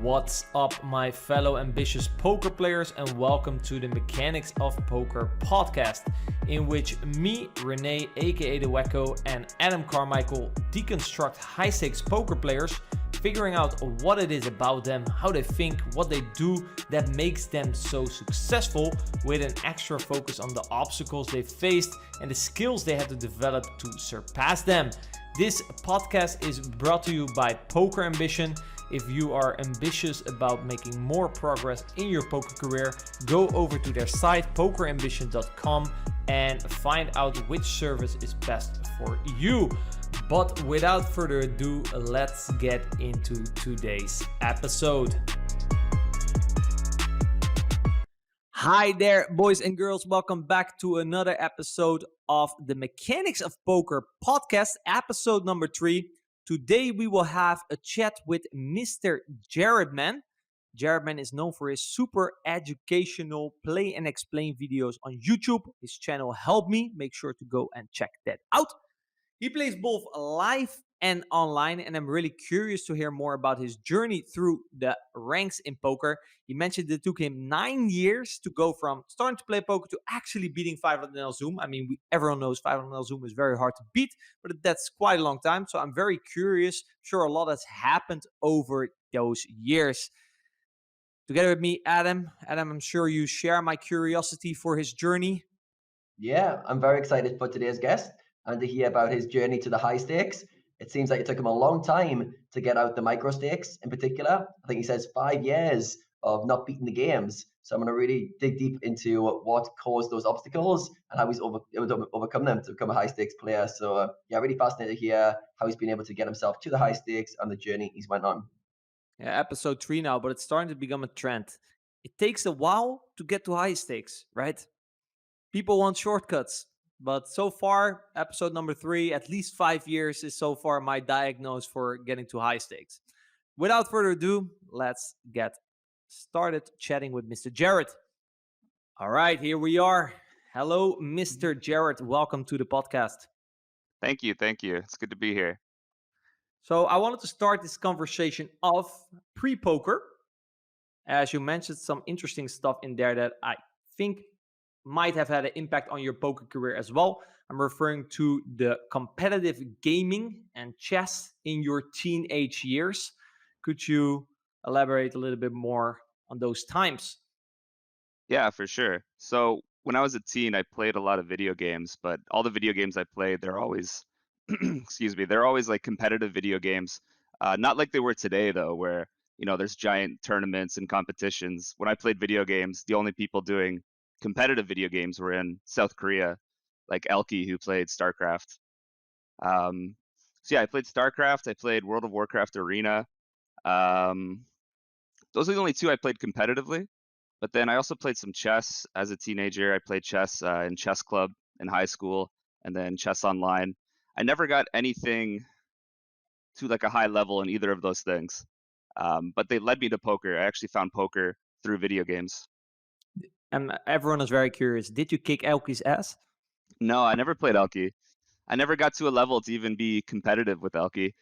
What's up, my fellow ambitious poker players, and welcome to the Mechanics of Poker podcast, in which me, Rene, aka the Wacko, and Adam Carmichael deconstruct high-stakes poker players, figuring out what it is about them, how they think, what they do that makes them so successful, with an extra focus on the obstacles they faced and the skills they had to develop to surpass them. This podcast is brought to you by Poker Ambition. If you are ambitious about making more progress in your poker career, go over to their site, pokerambition.com, and find out which service is best for you. But without further ado, let's get into today's episode. Hi there, boys and girls. Welcome back to another episode of the Mechanics of Poker podcast, episode number 3. Today we will have a chat with Mr. Jarretman. Jarretman is known for his super educational play and explain videos on YouTube. His channel Help Me. Make sure to go and check that out. He plays both live and online, and I'm really curious to hear more about his journey through the ranks in poker. He mentioned it took him 9 years to go from starting to play poker to actually beating 500 Zoom. I mean, everyone knows 500 Zoom is very hard to beat, but that's quite a long time. So I'm very curious. Sure, a lot has happened over those years. Together with me, Adam. Adam, I'm sure you share my curiosity for his journey. Yeah, I'm very excited for today's guest and to hear about his journey to the high stakes. It seems like it took him a long time to get out the micro stakes in particular. I think he says 5 years of not beating the games. So I'm going to really dig deep into what caused those obstacles and how he's overcome them to become a high stakes player. So yeah, really fascinated to hear how he's been able to get himself to the high stakes and the journey he's went on. Yeah, episode 3 now, but it's starting to become a trend. It takes a while to get to high stakes, right? People want shortcuts. But so far, episode number 3, at least 5 years is so far my diagnosis for getting to high stakes. Without further ado, let's get started chatting with Mr. Jarret. All right, here we are. Hello, Mr. Jarret. Welcome to the podcast. Thank you. It's good to be here. So I wanted to start this conversation off pre-poker. As you mentioned, some interesting stuff in there that I think might have had an impact on your poker career as well. I'm referring to the competitive gaming and chess in your teenage years. Could you elaborate a little bit more on those times? Yeah, for sure. So when I was a teen, I played a lot of video games, but all the video games I played, they're always, they're always like competitive video games. Not like they were today, though, where, there's giant tournaments and competitions. When I played video games, the only people doing competitive video games were in South Korea, like Elke, who played StarCraft. So yeah, I played StarCraft. I played World of Warcraft Arena. Those are the only two I played competitively. But then I also played some chess as a teenager. I played chess in chess club in high school, and then chess online. I never got anything to like a high level in either of those things. But they led me to poker. I actually found poker through video games. And everyone is very curious. Did you kick Elke's ass? No, I never played Elke. I never got to a level to even be competitive with Elke.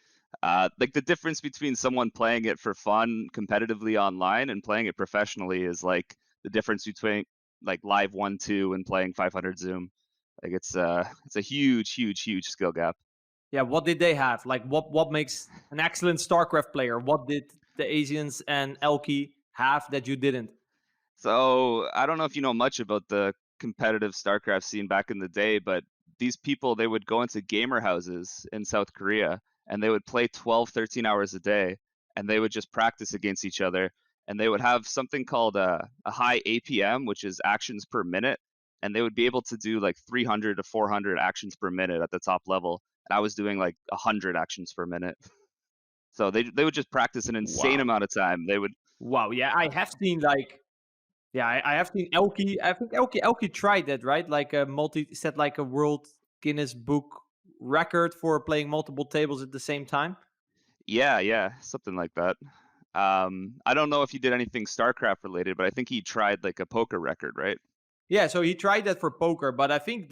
Like the difference between someone playing it for fun competitively online and playing it professionally is like the difference between like live 1-2 and playing 500 Zoom. Like it's a huge skill gap. Yeah, what did they have? Like what makes an excellent StarCraft player? What did the Asians and Elke have that you didn't? So I don't know if you know much about the competitive StarCraft scene back in the day, but these people, they would go into gamer houses in South Korea and they would play 12, 13 hours a day, and they would just practice against each other. And they would have something called a high APM, which is actions per minute. And they would be able to do like 300 to 400 actions per minute at the top level. And I was doing like 100 actions per minute. So they would just practice an insane amount of time. They would. Wow, yeah, I have seen I have seen Elke. I think Elke tried that, right? Like set like a world Guinness Book record for playing multiple tables at the same time. Yeah, something like that. I don't know if he did anything StarCraft related, but I think he tried like a poker record, right? Yeah, so he tried that for poker, but I think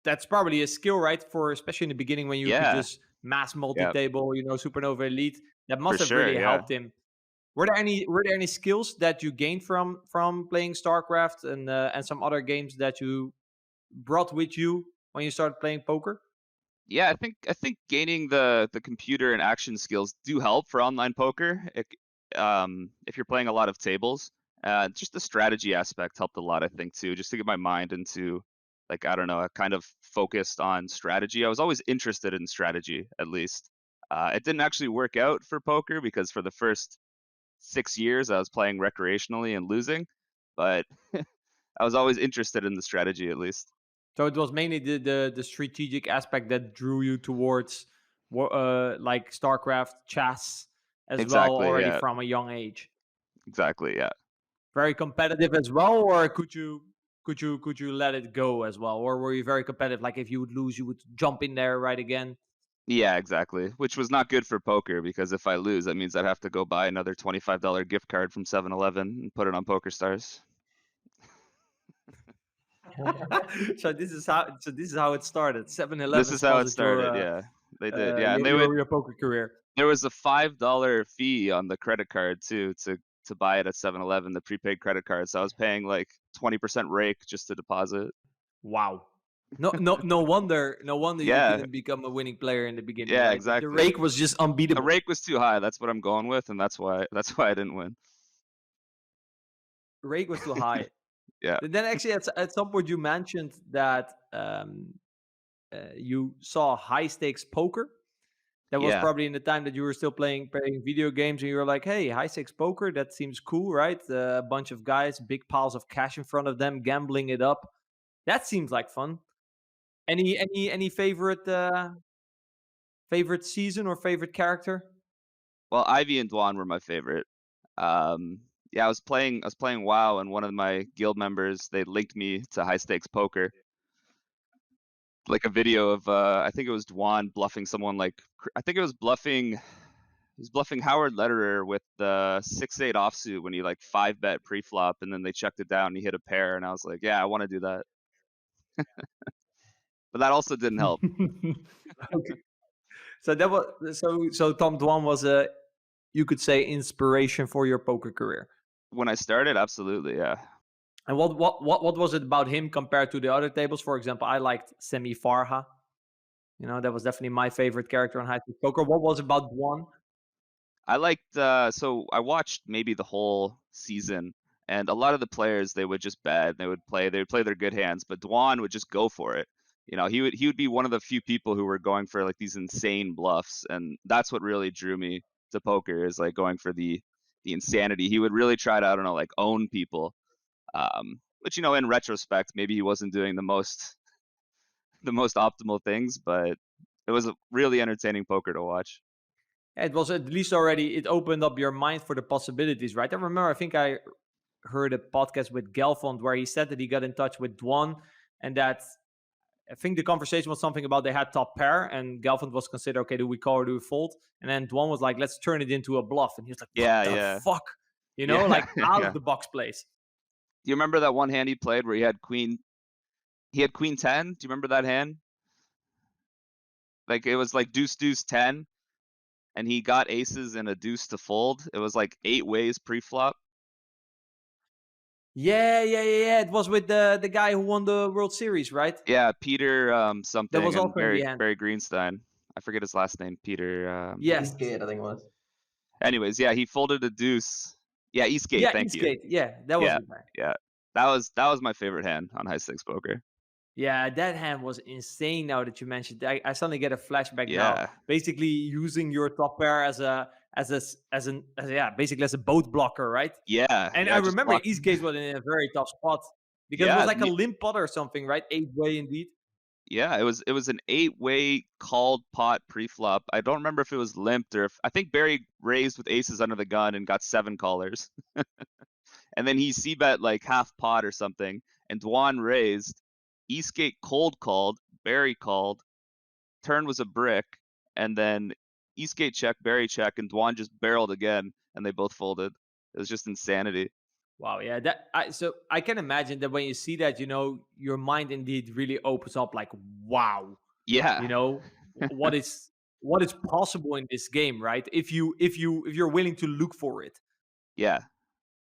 that's probably a skill, right? For especially in the beginning when you could just mass multi-table, Supernova Elite. That must have really helped him. Were there any skills that you gained from playing StarCraft and some other games that you brought with you when you started playing poker? Yeah, I think gaining the computer and action skills do help for online poker. If you're playing a lot of tables, just the strategy aspect helped a lot. I think too, just to get my mind into, like, I don't know, kind of focused on strategy. I was always interested in strategy, at least. It didn't actually work out for poker because for the first 6 years I was playing recreationally and losing, but I was always interested in the strategy at least. So it was mainly the strategic aspect that drew you towards like StarCraft, chess as well Exactly. already Yeah. from a young age. Exactly. Yeah. Very competitive as well, or could you let it go as well, or were you very competitive? Like if you would lose, you would jump in there right again. Yeah, exactly. Which was not good for poker because if I lose, that means I'd have to go buy another $25 gift card from 7-Eleven and put it on Poker Stars. So this is how it started. This 7-Eleven is how it sponsored started. Yeah, they did. Yeah, and they would. your poker career. There was a $5 fee on the credit card too to buy it at 7-Eleven, the prepaid credit card. So I was paying like 20% rake just to deposit. Wow. No wonder you Yeah, couldn't become a winning player in the beginning, yeah, right? The exactly. rake was just The unbeatable. rake was too high. That's what I'm going with, and that's why I didn't win. Rake was too high. Yeah, Then actually at some point you mentioned that you saw high stakes poker. That was yeah. probably in the time that you were still playing video games, and you were like, "Hey, high stakes poker, that seems cool, right? A bunch of guys, big piles of cash in front of them, gambling it up. That seems like fun." Any favorite season or favorite character? Well, Ivy and Dwan were my favorite. Yeah, I was playing WoW, and one of my guild members, they linked me to high stakes poker. Like a video of I think it was Dwan bluffing someone I think it was bluffing. He was bluffing Howard Lederer with the 6-8 offsuit when he like 5-bet pre-flop, and then they checked it down and he hit a pair, and I was like, yeah, I want to do that. But that also didn't help. Okay. So that was so Tom Dwan was a, you could say, inspiration for your poker career. When I started, absolutely, yeah. And what was it about him compared to the other tables? For example, I liked Semi Farha. You know, that was definitely my favorite character on High Stakes Poker. What was about Dwan? I liked so I watched maybe the whole season, and a lot of the players, they would just bet, they would play their good hands, but Dwan would just go for it. You know, he would be one of the few people who were going for like these insane bluffs, and that's what really drew me to poker, is like going for the insanity. He would really try to, I don't know, like own people. Which, you know, in retrospect, maybe he wasn't doing the most optimal things, but it was a really entertaining poker to watch. It was at least already, it opened up your mind for the possibilities, right? I remember, I think I heard a podcast with Gelfond where he said that he got in touch with Dwan, and that I think the conversation was something about they had top pair, and Gelfand was considered, okay, do we call or do we fold? And then Dwan was like, let's turn it into a bluff. And he was like, what Yeah, the yeah. fuck? You know, Yeah, like out yeah. of the box plays. Do you remember that one hand he played where he had queen 10? Do you remember that hand? Like it was like deuce deuce 10, and he got aces and a deuce to fold. It was like 8 ways pre-flop. Yeah. It was with the guy who won the World Series, right? Yeah, Peter That something was and also in the Barry end. Greenstein. I forget his last name. Peter. Yes. Eastgate, I think it was. Anyways, yeah, he folded a deuce. Yeah, Eastgate. Yeah, Thank you. Eastgate. Yeah, that was Yeah, the guy. yeah. That was my favorite hand on high stakes poker. Yeah, that hand was insane. Now that you mentioned, I suddenly get a flashback now. Yeah, Basically, using your top pair basically as a boat blocker, right? yeah, And yeah. I Just remember block. Eastgate was in a very tough spot because it was Yeah, like a limp pot or something, right? 8-way indeed. yeah. It was an 8-way called pot pre-flop. I don't remember if it was limped or if I think Barry raised with aces under the gun and got 7 callers, and then he c-bet like half pot or something, and Dwan raised. Eastgate cold called, Barry called, turn was a brick, and then Eastgate check, Barry check, and Dwan just barreled again, and they both folded. It was just insanity. Wow, yeah. So I can imagine that when you see that, you know, your mind indeed really opens up. Like, wow, Yeah, you know, what is possible in this game, right? If you're willing to look for it. Yeah.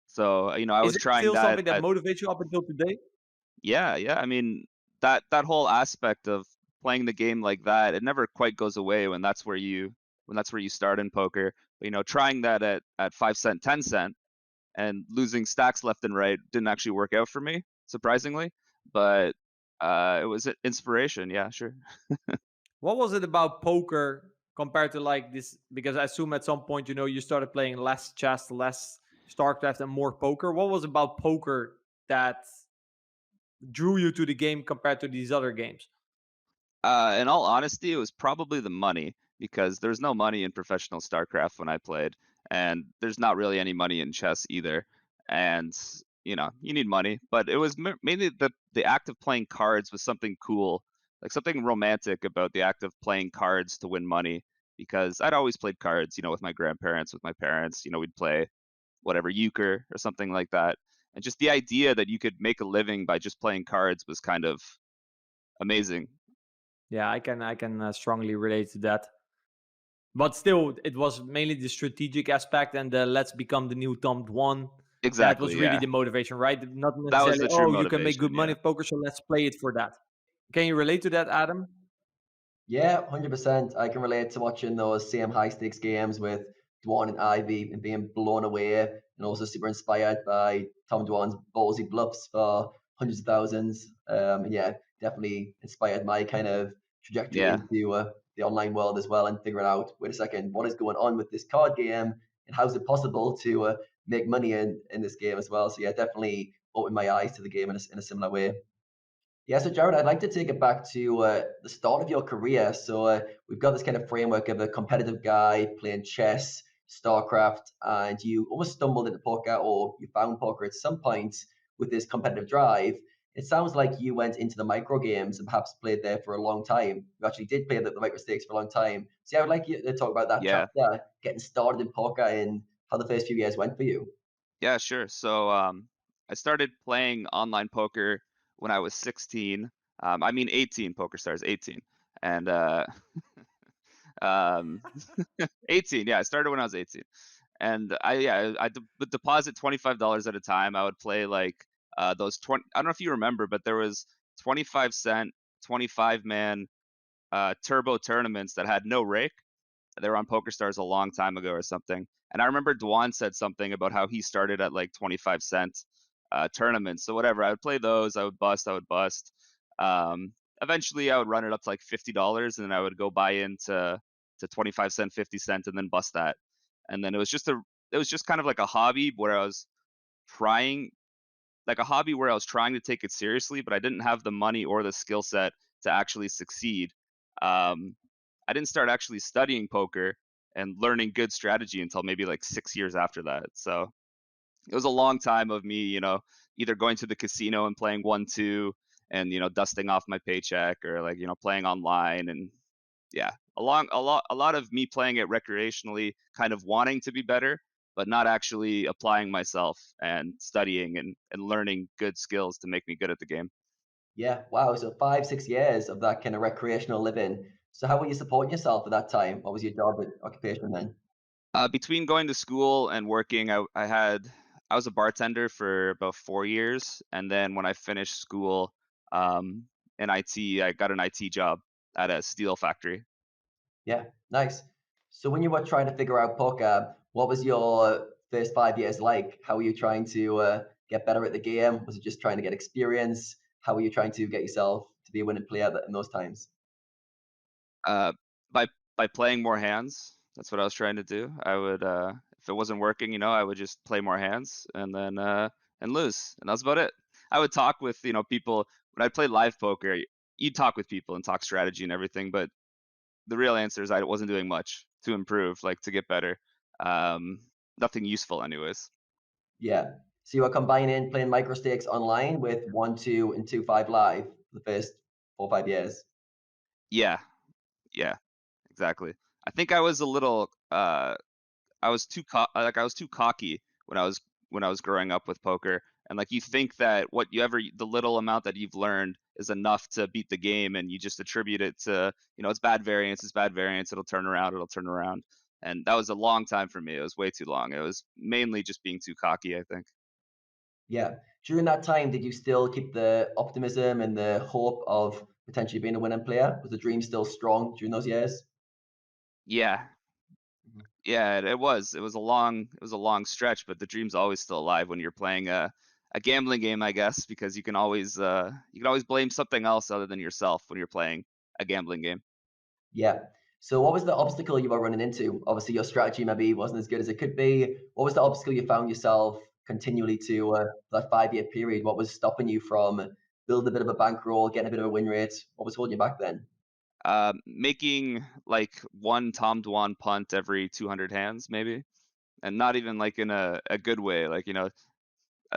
So, I Is was it trying still that something that motivates you up until today? yeah, yeah. I mean, that whole aspect of playing the game like that, it never quite goes away when that's where you start in poker. But, trying that at 5 cent, 10 cent, and losing stacks left and right didn't actually work out for me, surprisingly. But it was inspiration. Yeah, sure. What was it about poker compared to like this? Because I assume at some point, you started playing less chess, less StarCraft, and more poker. What was about poker that drew you to the game compared to these other games? In all honesty, it was probably the money because there's no money in professional StarCraft when I played, and there's not really any money in chess either. And you need money, but it was mainly the act of playing cards was something cool, like something romantic about the act of playing cards to win money. Because I'd always played cards, with my grandparents, with my parents. We'd play whatever euchre or something like that, and just the idea that you could make a living by just playing cards was kind of amazing. Yeah, I can strongly relate to that. But still, it was mainly the strategic aspect and the let's become the new Tom one. That was Exactly, really yeah. the motivation, right? Not That was necessarily, the true oh, you can make good motivation, money yeah. with poker, so let's play it for that. Can you relate to that, Adam? Yeah, 100%. I can relate to watching those same high stakes games with Dwan and Ivy and being blown away, and also super inspired by Tom Dwan's ballsy bluffs for hundreds of thousands. And yeah, definitely inspired my kind of trajectory Yeah, into the online world as well, and figuring out, wait a second, what is going on with this card game, and how is it possible to make money in this game as well? So yeah, definitely opened my eyes to the game in a similar way. Yeah, so Jarret, I'd like to take it back to the start of your career. So we've got this kind of framework of a competitive guy playing chess, StarCraft, and you almost stumbled into poker, or you found poker at some point with this competitive drive. It sounds like you went into the micro games and perhaps played there for a long time. You actually did play the micro stakes for a long time. So yeah, I would like you to talk about that yeah, chapter, getting started in poker, and how the first few years went for you. yeah, sure. So, I started playing online poker when I was 16. I mean 18, Poker Stars 18. And um 18, yeah, I started when I was 18. And would deposit $25 at a time. I would play like those 20, I don't know if you remember, but there was 25 cent, 25 man turbo tournaments that had no rake. They were on PokerStars a long time ago or something. And I remember Dwan said something about how he started at like 25 cent tournaments. So whatever, I would play those. I would bust. Eventually, I would run it up to like $50, and then I would go buy into to 25 cent, 50 cent, and then bust that. And then it was just kind of like a hobby where I was trying where I was trying to take it seriously, but I didn't have the money or the skill set to actually succeed. Um, I didn't start actually studying poker and learning good strategy until maybe like 6 years after that. So it was a long time of me, either going to the casino and playing 1-2 and dusting off my paycheck, or like playing online. And yeah, a lot of me playing it recreationally, kind of wanting to be better, but not actually applying myself and studying and learning good skills to make me good at the game. Yeah, wow. So 5, 6 years of that kind of recreational living. So how were you supporting yourself at that time? What was your job and occupation then? Between going to school and working, I was a bartender for about 4 years, and then when I finished school um, in IT, I got an IT job at a steel factory. Yeah, nice. So when you were trying to figure out poker, what was your first 5 years like? How were you trying to get better at the game? Was it just trying to get experience? How were you trying to get yourself to be a winning player in those times? Uh, by playing more hands, that's what I was trying to do. I would, if it wasn't working, I would just play more hands and then and lose, and that's about it. I would talk with people when I played live poker. You'd talk with people and talk strategy and everything, but the real answer is I wasn't doing much to improve, like to get better. Um, Nothing useful, anyways. Yeah. So you were combining playing micro stakes online with 1, 2, and 2, 5 live for the first 4, 5 years. Yeah, yeah, exactly. I think I was a little I was too cocky when I was growing up with poker, and like you think that the little amount that you've learned is enough to beat the game, and you just attribute it to it's bad variance, it'll turn around, And that was a long time for me. It was way too long. It was mainly just being too cocky, I think. Yeah. During that time, did you still keep the optimism and the hope of potentially being a winning player? Was the dream still strong during those years? Yeah, Mhm. yeah, it was a long stretch, but the dream's always still alive when you're playing a gambling game, I guess, because you can always blame something else other than yourself when you're playing a gambling game. Yeah. So what was the obstacle you were running into? Obviously, your strategy maybe wasn't as good as it could be. What was the obstacle you found yourself continually to that 5-year period? What was stopping you from building a bit of a bankroll, getting a bit of a win rate? What was holding you back then? Making like one Tom Dwan punt every 200 hands, maybe, and not even like in a good way. Like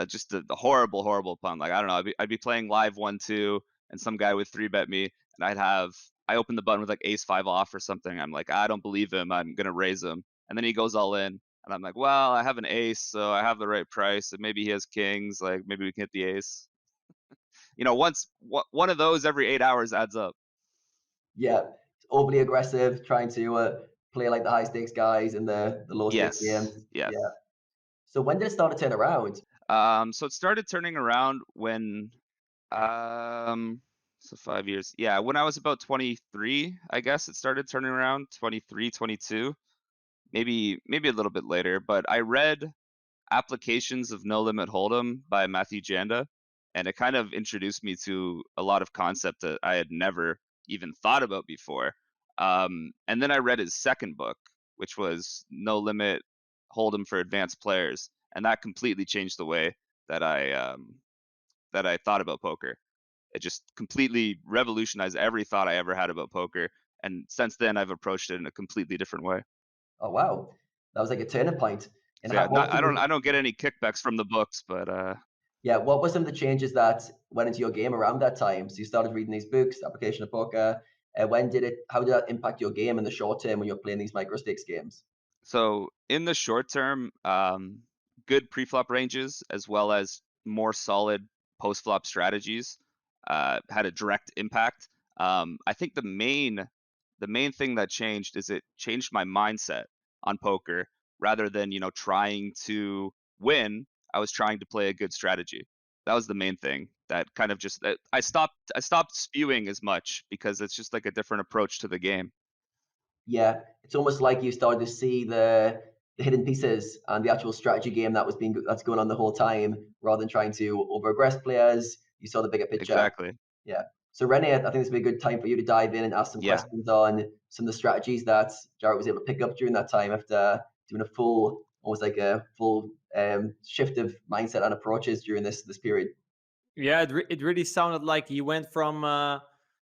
just the horrible, horrible punt. Like I don't know, I'd be playing live 1-2, and some guy would 3-bet me, and I open the button with like ace 5 off or something. I'm like, I don't believe him. I'm gonna raise him, and then he goes all in, and I'm like, well, I have an ace, so I have the right price, and maybe he has kings. Like maybe we can hit the ace. One of those every 8 hours adds up. Yeah, overly aggressive, trying to play like the high stakes guys in the low stakes games. Yes, yes. Yeah. So when did it start to turn around? So it started turning around when Um, so 5 years. Yeah, when I was about 23, I guess it started turning around, 23, 22, maybe a little bit later, but I read Applications of No Limit Hold'em by Matthew Janda, and it kind of introduced me to a lot of concept that I had never even thought about before. And then I read his second book, which was No Limit Hold'em for Advanced Players, and that completely changed the way that I thought about poker. It just completely revolutionized every thought I ever had about poker, and since then, I've approached it in a completely different way. Oh wow, that was like a turning point. And So, yeah, what not was some of I the, don't get any kickbacks from the books, but, yeah, what were some of the changes that went into your game around that time? So you started reading these books, Application of Poker. How did that impact your game in the short term when you're playing these micro stakes games? so in the short term, good pre-flop ranges as well as more solid post-flop strategies, had a direct impact. I think the main thing that changed is it changed my mindset on poker. Rather than trying to win, I was trying to play a good strategy. That was the main thing that kind of just I stopped spewing as much because it's just like a different approach to the game. Yeah, it's almost like you started to see the hidden pieces and the actual strategy game that's going on the whole time, rather than trying to over aggress players. You saw the bigger picture. Exactly. Yeah. So Rene, I think this would be a good time for you to dive in and ask some Yeah. questions on some of the strategies that Jarret was able to pick up during that time after doing almost like a full shift of mindset and approaches during this period. Yeah, it really sounded like he went from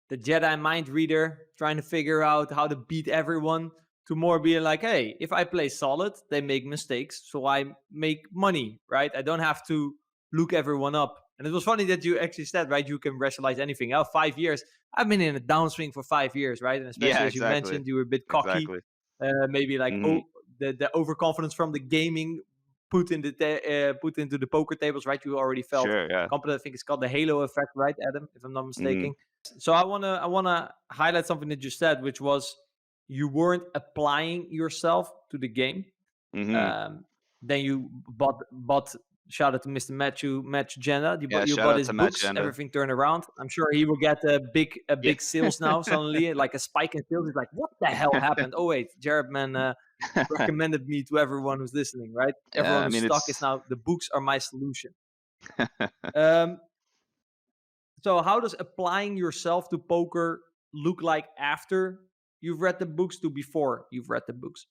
the Jedi mind reader, trying to figure out how to beat everyone, to more being like, hey, if I play solid, they make mistakes, so I make money, right? I don't have to look everyone up. And it was funny that you actually said, right, you can rationalize anything. Now, 5 years, I've been in a downswing for 5 years, right? And Yeah, especially as you exactly. mentioned, you were a bit cocky, Exactly. maybe like Mhm. the overconfidence from the gaming put into the poker tables, right? You already felt Sure, yeah. confident. I think it's called the halo effect, right, Adam? If I'm not Mhm. mistaken. So I wanna highlight something that you said, which was you weren't applying yourself to the game. Mhm. Um, then you bought. Shout out to Mr. Matthew Jenna. Yeah, You shout bought out his to Matt books. Janda. Everything turned around. I'm sure he will get a Yeah. big sales now suddenly, like a spike in sales. He's like, what the hell happened? Oh wait, Jarretman recommended me to everyone who's listening, right? Yeah, Everyone I who's mean, stuck is it's now the books are my solution. Um, so how does applying yourself to poker look like after you've read the books to before you've read the books?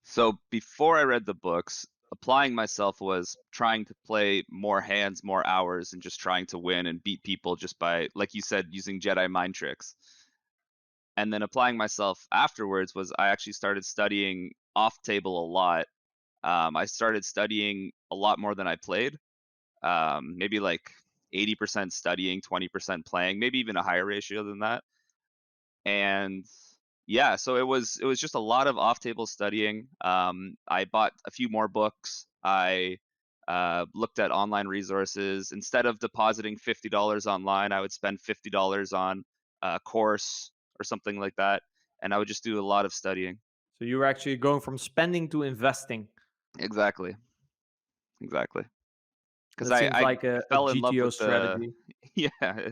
so before I read the books, applying myself was trying to play more hands, more hours, and just trying to win and beat people just by, like you said, using Jedi mind tricks. And then applying myself afterwards was I actually started studying off table a lot. I started studying a lot more than I played. Maybe like 80% studying, 20% playing, maybe even a higher ratio than that. And yeah, so it was just a lot of off table studying. I bought a few more books. I looked at online resources. Instead of depositing $50 online, I would spend $50 on a course or something like that, and I would just do a lot of studying. So you were actually going from spending to investing. Exactly. Exactly. Because That seems I like a fell in love GTO with the strategy. yeah,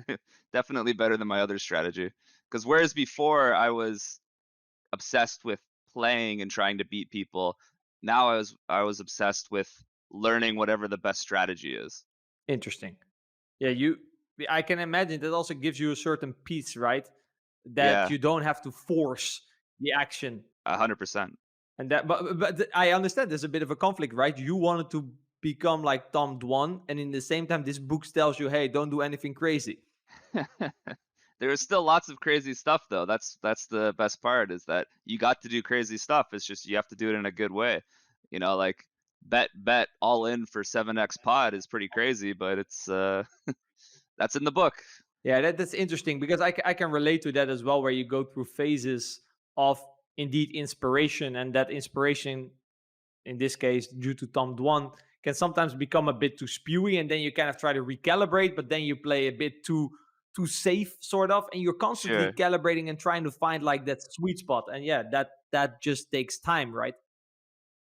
definitely better than my other strategy. Because whereas before I was obsessed with playing and trying to beat people, now I was obsessed with learning whatever the best strategy is. Interesting. Yeah, I can imagine that also gives you a certain peace, right? That Yeah, you don't have to force the action. 100%. And that but I understand there's a bit of a conflict, right? You wanted to become like Tom Dwan, and in the same time this book tells you, hey, don't do anything crazy. There is still lots of crazy stuff though. That's the best part, is that you got to do crazy stuff. It's just you have to do it in a good way. Like bet all in for 7x pod is pretty crazy, but it's that's in the book. Yeah, that's interesting because I can relate to that as well, where you go through phases of indeed inspiration, and that inspiration, in this case, due to Tom Dwan, can sometimes become a bit too spewy, and then you kind of try to recalibrate, but then you play a bit too safe, sort of, and you're constantly Sure. calibrating and trying to find like that sweet spot. And yeah, that just takes time, right?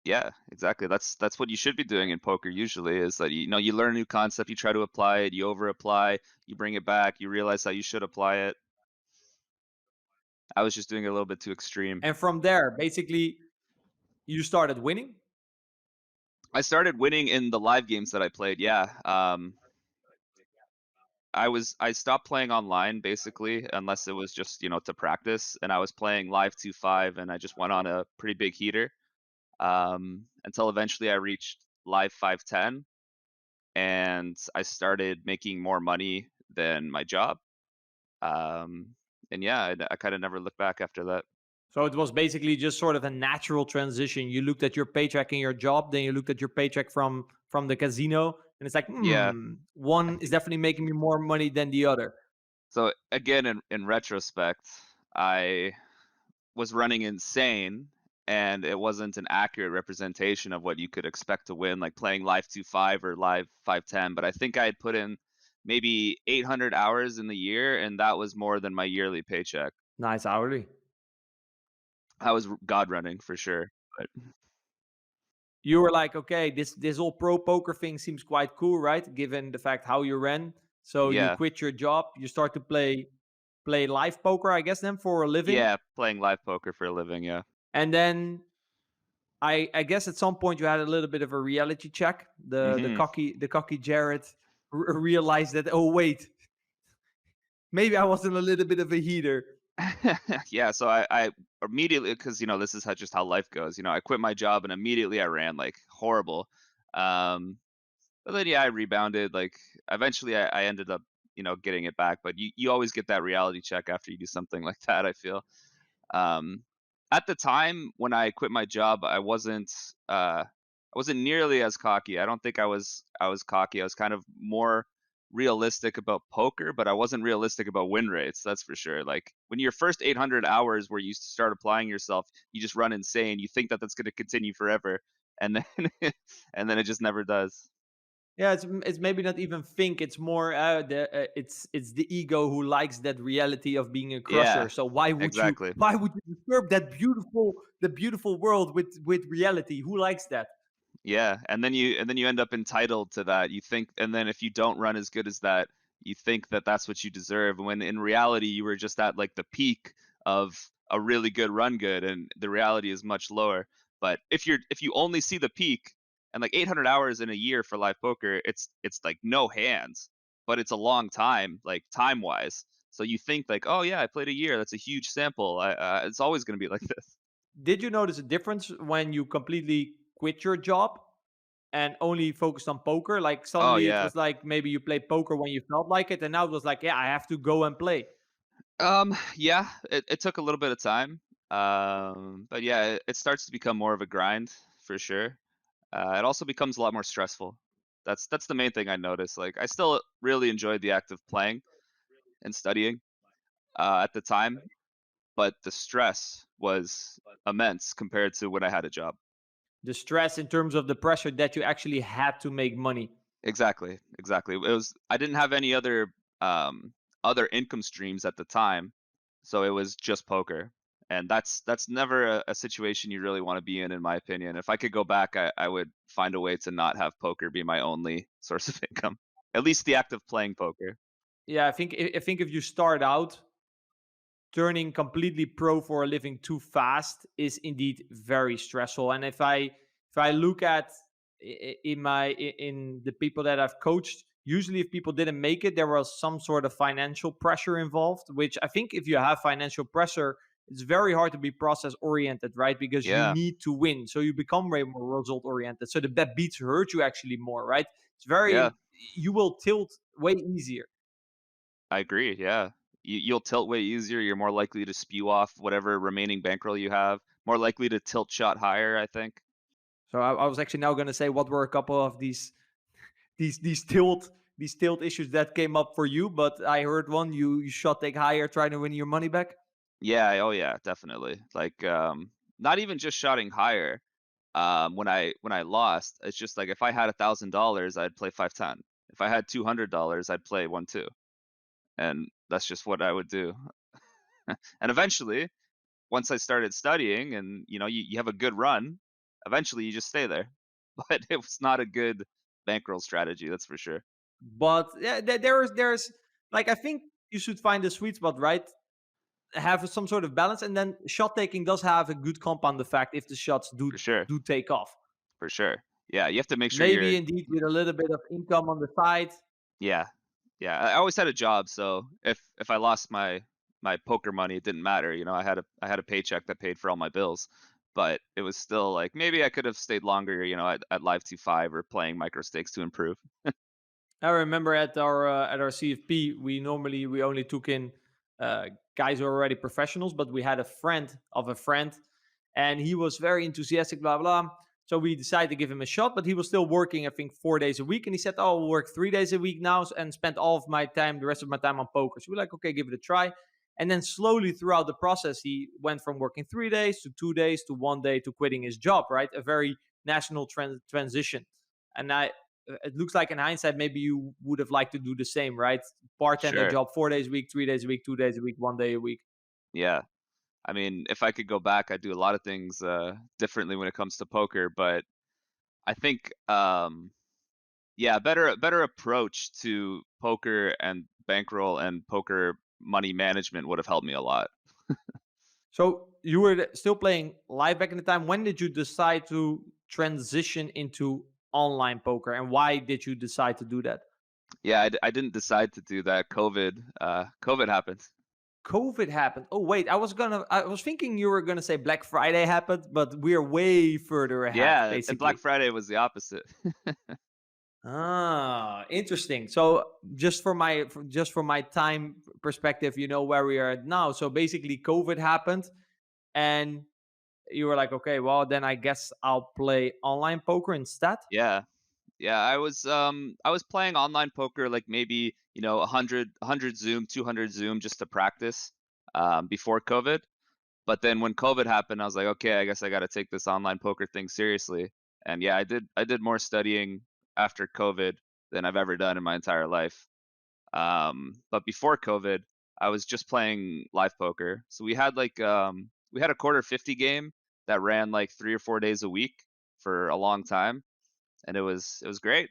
Yeah, exactly. That's what you should be doing in poker usually, is that you learn a new concept, you try to apply it, you over apply, you bring it back, you realize how you should apply it. I was just doing it a little bit too extreme. And from there, basically, you started winning. I started winning in the live games that I played. Yeah. I stopped playing online basically, unless it was just, to practice, and I was playing live 2-5, and I just went on a pretty big heater, until eventually I reached live 5-10, and I started making more money than my job. And yeah, I kind of never looked back after that. So it was basically just sort of a natural transition. You looked at your paycheck in your job, then you looked at your paycheck from the casino, and it's like, Yeah. one is definitely making me more money than the other. So again, in retrospect, I was running insane, and it wasn't an accurate representation of what you could expect to win, like playing live 2-5 or live 5-10. But I think I had put in maybe 800 hours in the year, and that was more than my yearly paycheck. Nice hourly. I was god running for sure. But You were like, okay, this whole pro poker thing seems quite cool, right? Given the fact how you ran. So you yeah, quit your job, you start to play live poker, I guess, then for a living. yeah, playing live poker for a living. Yeah. And then I guess at some point you had a little bit of a reality check. Hmm. The cocky Jarret realized that, oh wait, maybe I wasn't a little bit of a heater. Yeah, so I immediately, because this is just how life goes. I quit my job and immediately I ran like horrible. Um, but then yeah, I rebounded. Like eventually, I ended up getting it back. But you always get that reality check after you do something like that, I feel. Um, at the time when I quit my job, I wasn't nearly as cocky. I don't think I was cocky. I was kind of more realistic about poker, but I wasn't realistic about win rates. That's for sure. Like when your first 800 hours where you start applying yourself, you just run insane. You think that that's going to continue forever, and then and then it just never does. Yeah, it's maybe not even think. It's more it's the ego who likes that reality of being a crusher. Yeah, So exactly. why would you disturb the beautiful world with reality? Who likes that? Yeah, and then you end up entitled to that. You think, and then if you don't run as good as that, you think that that's what you deserve. When in reality, you were just at like the peak of a really good run good, and the reality is much lower. But if you only see the peak, and like 800 hours in a year for live poker, it's like no hands, but it's a long time, like time wise. So you think like, oh yeah, I played a year. That's a huge sample. It's always going to be like this. Did you notice a difference when you completely quit your job and only focused on poker? Like Oh suddenly it yeah. was like maybe you played poker when you felt like it, and now it was like, yeah, I have to go and play. Yeah, it took a little bit of time. But yeah, it starts to become more of a grind for sure. It also becomes a lot more stressful. That's the main thing I noticed. Like I still really enjoyed the act of playing and studying at the time, but the stress was immense compared to when I had a job. The stress in terms of the pressure that you actually had to make money. Exactly, exactly. I didn't have any other income streams at the time, so it was just poker. And that's never a situation you really want to be in my opinion. If I could go back, I would find a way to not have poker be my only source of income. At least the act of playing poker. Yeah, I think if you start out, turning completely pro for a living too fast is indeed very stressful. And if I look at in the people that I've coached, usually if people didn't make it, there was some sort of financial pressure involved, which I think if you have financial pressure, it's very hard to be process oriented, right? Because you Yeah, need to win, so you become way more result oriented, so the bad beats hurt you actually more, right? It's yeah, very, you will tilt way easier. I agree. Yeah, you'll tilt way easier. You're more likely to spew off whatever remaining bankroll you have. More likely to tilt shot higher, I think. So I was actually now going to say what were a couple of these tilt issues that came up for you, but I heard one, you shot take higher trying to win your money back. Yeah, oh yeah, definitely. Like, not even just shotting higher. When I lost, it's just like if I had $1,000, I'd play 5-10. If I had $200, I'd play 1-2, and that's just what I would do. And eventually, once I started studying, and you have a good run, eventually you just stay there. But it was not a good bankroll strategy, that's for sure. But yeah, there's like, I think you should find the sweet spot, right? Have some sort of balance, and then shot taking does have a good compound effect if the shots do For sure, do take off. for sure. Yeah, you have to make sure Maybe you're. indeed with a little bit of income on the side. Yeah. Yeah, I always had a job, so if I lost my poker money, it didn't matter, I had a paycheck that paid for all my bills, but it was still like maybe I could have stayed longer, at Live 2-5 or playing micro stakes to improve. I remember at our CFP, we only took in uh, guys who are already professionals, but we had a friend of a friend, and he was very enthusiastic, blah blah. So we decided to give him a shot, but he was still working, I think, 4 days a week, and he said, "Oh, I'll work 3 days a week now, and spend all of my time, the rest of my time on poker." So we're like, "Okay, give it a try." And then slowly throughout the process, he went from working 3 days to 2 days to 1 day to quitting his job. Right, a very national transition. And it looks like in hindsight, maybe you would have liked to do the same, right? Bartender Sure. job, 4 days a week, 3 days a week, 2 days a week, 1 day a week. Yeah. I mean, if I could go back, I'd do a lot of things differently when it comes to poker, but I think yeah, better approach to poker and bankroll and poker money management would have helped me a lot. So you were still playing live back in the time. When did you decide to transition into online poker, and why did you decide to do that? Yeah, I didn't decide to do that. COVID happened. COVID happened. Oh wait, I was thinking you were gonna say Black Friday happened, but we're way further ahead, Yeah, and Black basically. Friday was the opposite. Ah, interesting. So just for my time perspective, where we are at now. So basically, COVID happened, and you were like, okay, well, then I guess I'll play online poker instead. Yeah. Yeah, I was playing online poker like maybe, 100 Zoom, 200 Zoom just to practice before COVID. But then when COVID happened, I was like, okay, I guess I got to take this online poker thing seriously. And yeah, I did more studying after COVID than I've ever done in my entire life. But before COVID, I was just playing live poker. So we had a quarter 50 game that ran like 3 or 4 days a week for a long time, and it was great.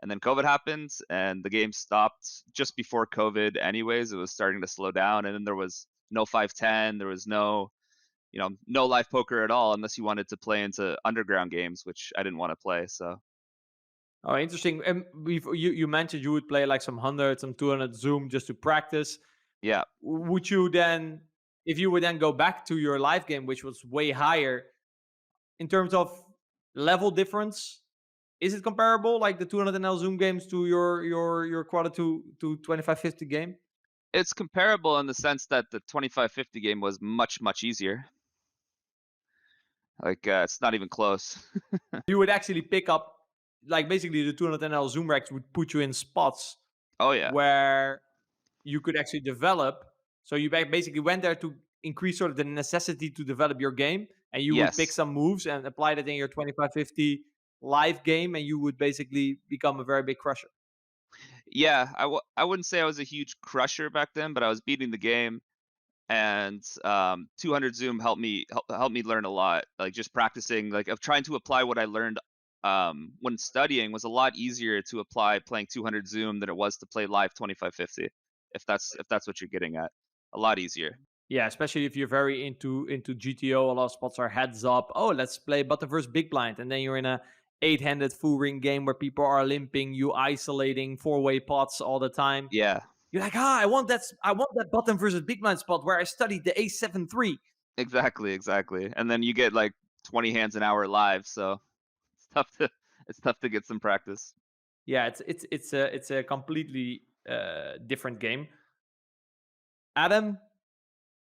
And then COVID happened, and the game stopped just before COVID. Anyways, it was starting to slow down, and then there was no 510. There was no live poker at all, unless you wanted to play into underground games, which I didn't want to play. So Oh, interesting. And you mentioned you would play like some 100, some 200 Zoom just to practice. yeah, Would you then, if you would then go back to your live game, which was way higher in terms of level difference, is it comparable, like the 200 NL Zoom games, to your quarter to 2550 game? it's comparable in the sense that the 2550 game was much much easier. Like it's not even close. You would actually pick up, like, basically the 200 NL Zoom racks would put you in spots Oh yeah. where you could actually develop. So you basically went there to increase sort of the necessity to develop your game, and you would pick Yes. some moves and apply that in your 2550 live game, and you would basically become a very big crusher. Yeah, I wouldn't say I was a huge crusher back then, but I was beating the game. and 200 Zoom helped me learn a lot. Like just practicing, like of trying to apply what I learned when studying was a lot easier to apply playing 200 Zoom than it was to play live 2550. If that's what you're getting at, a lot easier. Yeah, especially if you're very into GTO, a lot of spots are heads up. Oh, let's play button versus big blind, and then you're in a eight-handed full ring game where people are limping, you isolating four-way pots all the time. Yeah, You're like, I want that button versus big blind spot where I studied the A7-3. exactly. And then you get like 20 hands an hour live, so it's tough to it's tough to get some practice. Yeah, it's a completely different game. Adam,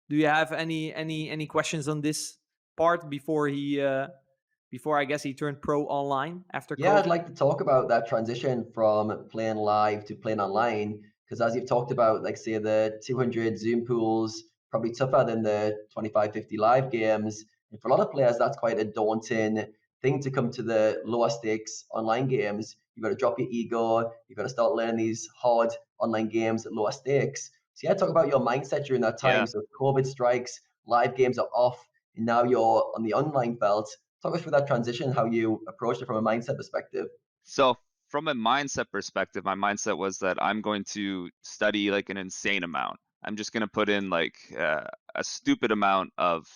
do you have any questions on this part before I guess he turned pro online after Yeah, I'd COVID? like to talk about that transition from playing live to playing online. Because as you've talked about, like say the 200 Zoom pools, probably tougher than the 2550 live games. And for a lot of players, that's quite a daunting thing to come to the lower stakes online games. You've got to drop your ego. You've got to start learning these hard online games at lower stakes. So yeah, talk about your mindset during that time. Yeah. So COVID strikes, live games are off, and now you're on the online belt. Talk us through that transition, how you approached it from a mindset perspective. So from a mindset perspective, my mindset was that I'm going to study like an insane amount. I'm just going to put in like a stupid amount of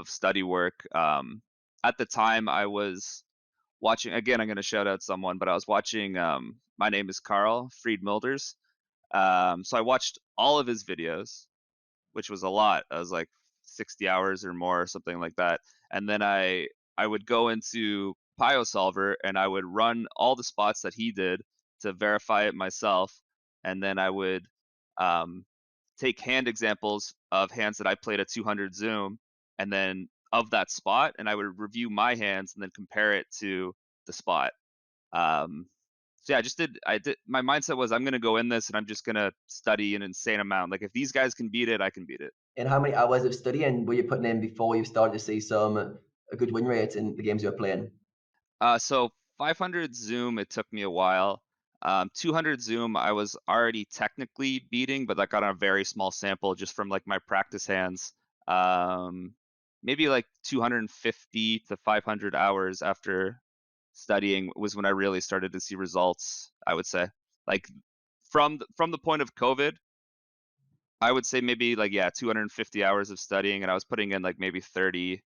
study work. At the time, I was watching. Again, I'm going to shout out someone, but I was watching. My name is Carl Fried Milders. So I watched all of his videos, which was a lot. I was like 60 hours or more, or something like that. And then I would go into PioSolver and I would run all the spots that he did to verify it myself. And then I would um, take hand examples of hands that I played at 200 Zoom, and then of that spot, and I would review my hands and then compare it to the spot. Um, so yeah, I did my mindset was I'm gonna go in this and I'm just gonna study an insane amount. Like if these guys can beat it, I can beat it. And how many hours of studying were you putting in before you started to see some a good win rate in the games you were playing? So 500 Zoom, it took me a while. 200 Zoom, I was already technically beating, but like on a very small sample just from like my practice hands. Um, Maybe like 250 to 500 hours after studying was when I really started to see results, I would say. Like from the point of COVID, I would say maybe like yeah, 250 hours of studying, and I was putting in like maybe 30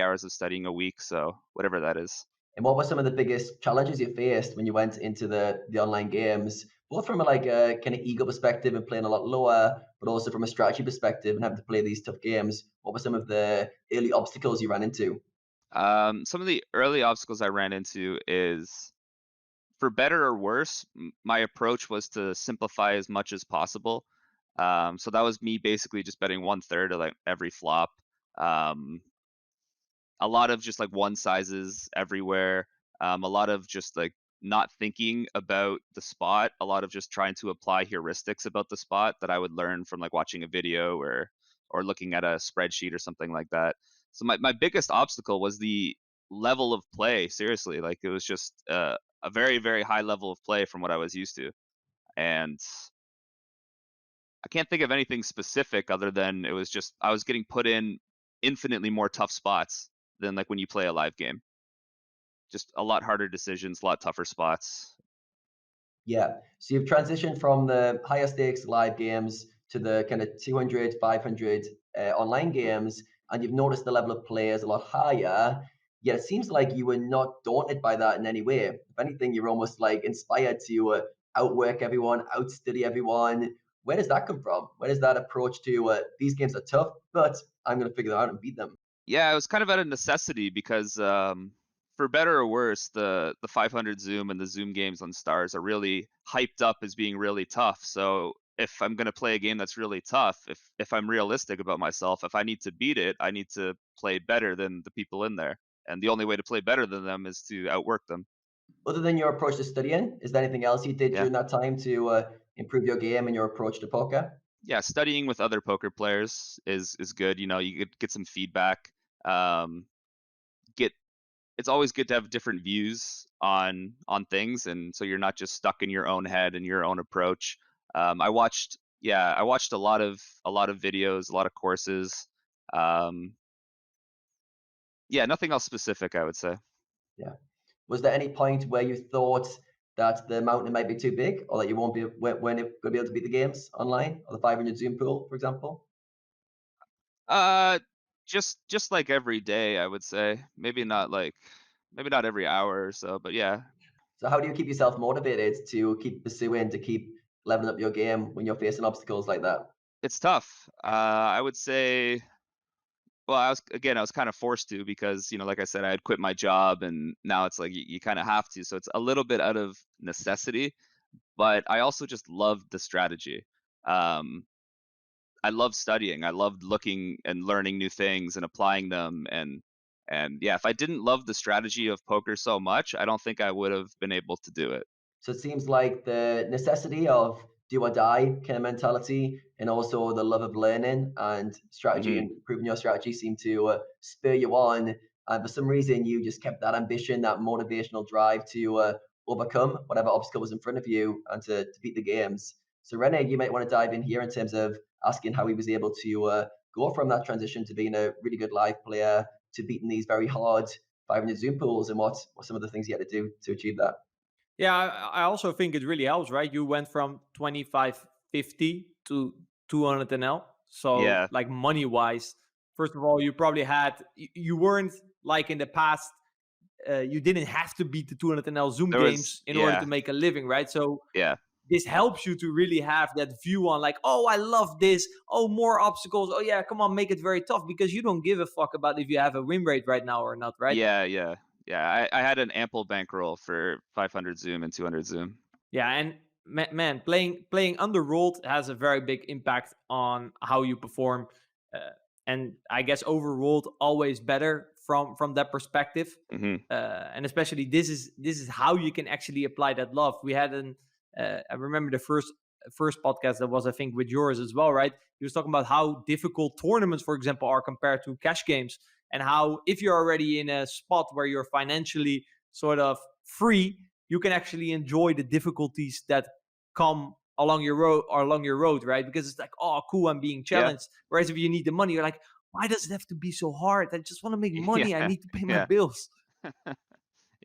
hours of studying a week, so whatever that is. And what were some of the biggest challenges you faced when you went into the online games, both from a, like a kind of ego perspective and playing a lot lower, but also from a strategy perspective and having to play these tough games? What were some of the early obstacles you ran into? Some of the early obstacles I ran into is, for better or worse, my approach was to simplify as much as possible. So that was me basically just betting 1/3 of like every flop. Um, a lot of just like one sizes everywhere. A lot of just like not thinking about the spot. A lot of just trying to apply heuristics about the spot that I would learn from like watching a video or looking at a spreadsheet or something like that. So my biggest obstacle was the level of play. Seriously, like it was just a very very high level of play from what I was used to, and I can't think of anything specific other than it was just I was getting put in infinitely more tough spots than like when you play a live game. Just a lot harder decisions, a lot tougher spots. Yeah. So you've transitioned from the higher stakes live games to the kind of 200, 500 online games, and you've noticed the level of play is a lot higher. Yet it seems like you were not daunted by that in any way. If anything, you're almost like inspired to outwork everyone, outstudy everyone. Where does that come from? Where does that approach to these games are tough, but I'm going to figure them out and beat them? Yeah, it was kind of out of necessity because for better or worse, the 500 Zoom and the Zoom games on Stars are really hyped up as being really tough. So if I'm going to play a game that's really tough, if I'm realistic about myself, if I need to beat it, I need to play better than the people in there. And the only way to play better than them is to outwork them. Other than your approach to studying, is there anything else you did Yeah. during that time to improve your game and your approach to poker? Yeah, studying with other poker players is good. You know, you get some feedback. Um, get It's always good to have different views on things, and so you're not just stuck in your own head and your own approach. I watched yeah, I watched a lot of videos, a lot of courses. Um, yeah, nothing else specific, I would say. Yeah. Was there any point where you thought that the mountain might be too big, or that you won't be weren't going to be able to beat the games online, or the 500 Zoom pool, for example? Uh, just like every day, I would say. Maybe not every hour or so, but yeah, So how do you keep yourself motivated to keep pursuing, to keep leveling up your game when you're facing obstacles like that? it's tough. I would say, well, I was kind of forced to because, like I said, I had quit my job and now it's like you kind of have to. So it's a little bit out of necessity, but I also just loved the strategy. Um, I love studying. I loved looking and learning new things and applying them. And yeah, if I didn't love the strategy of poker so much, I don't think I would have been able to do it. So it seems like the necessity of do or die kind of mentality, and also the love of learning and strategy Hmm. and improving your strategy seem to spur you on. And for some reason, you just kept that ambition, that motivational drive to overcome whatever obstacle was in front of you and to beat the games. So, Rene, you might want to dive in here in terms of asking how he was able to go from that transition to being a really good live player to beating these very hard 500 Zoom pools, and what some of the things you had to do to achieve that. Yeah, I also think it really helps, right? You went from 2550 to 200 NL. So, Yeah. like money wise, first of all, you probably had, you weren't like in the past, you didn't have to beat the 200 NL Zoom There was, games in order to yeah, make a living, right? So, yeah, this helps you to really have that view on, like, oh, I love this. Oh, more obstacles. Oh, yeah, come on, make it very tough, because you don't give a fuck about if you have a win rate right now or not, right? yeah, yeah, yeah. I had an ample bankroll for 500 Zoom and 200 Zoom. Yeah, and man, playing underrolled has a very big impact on how you perform, uh, and I guess overrolled always better from that perspective. Hmm. And especially this is how you can actually apply that love. We had I remember the first podcast that was, I think, with yours as well, right? He was talking about how difficult tournaments, for example, are compared to cash games, and how if you're already in a spot where you're financially sort of free, you can actually enjoy the difficulties that come along your road, right? Because it's like, oh, cool, I'm being Yeah, challenged. Whereas if you need the money, you're like, why does it have to be so hard? I just want to make money. I yeah, need to pay my yeah, bills.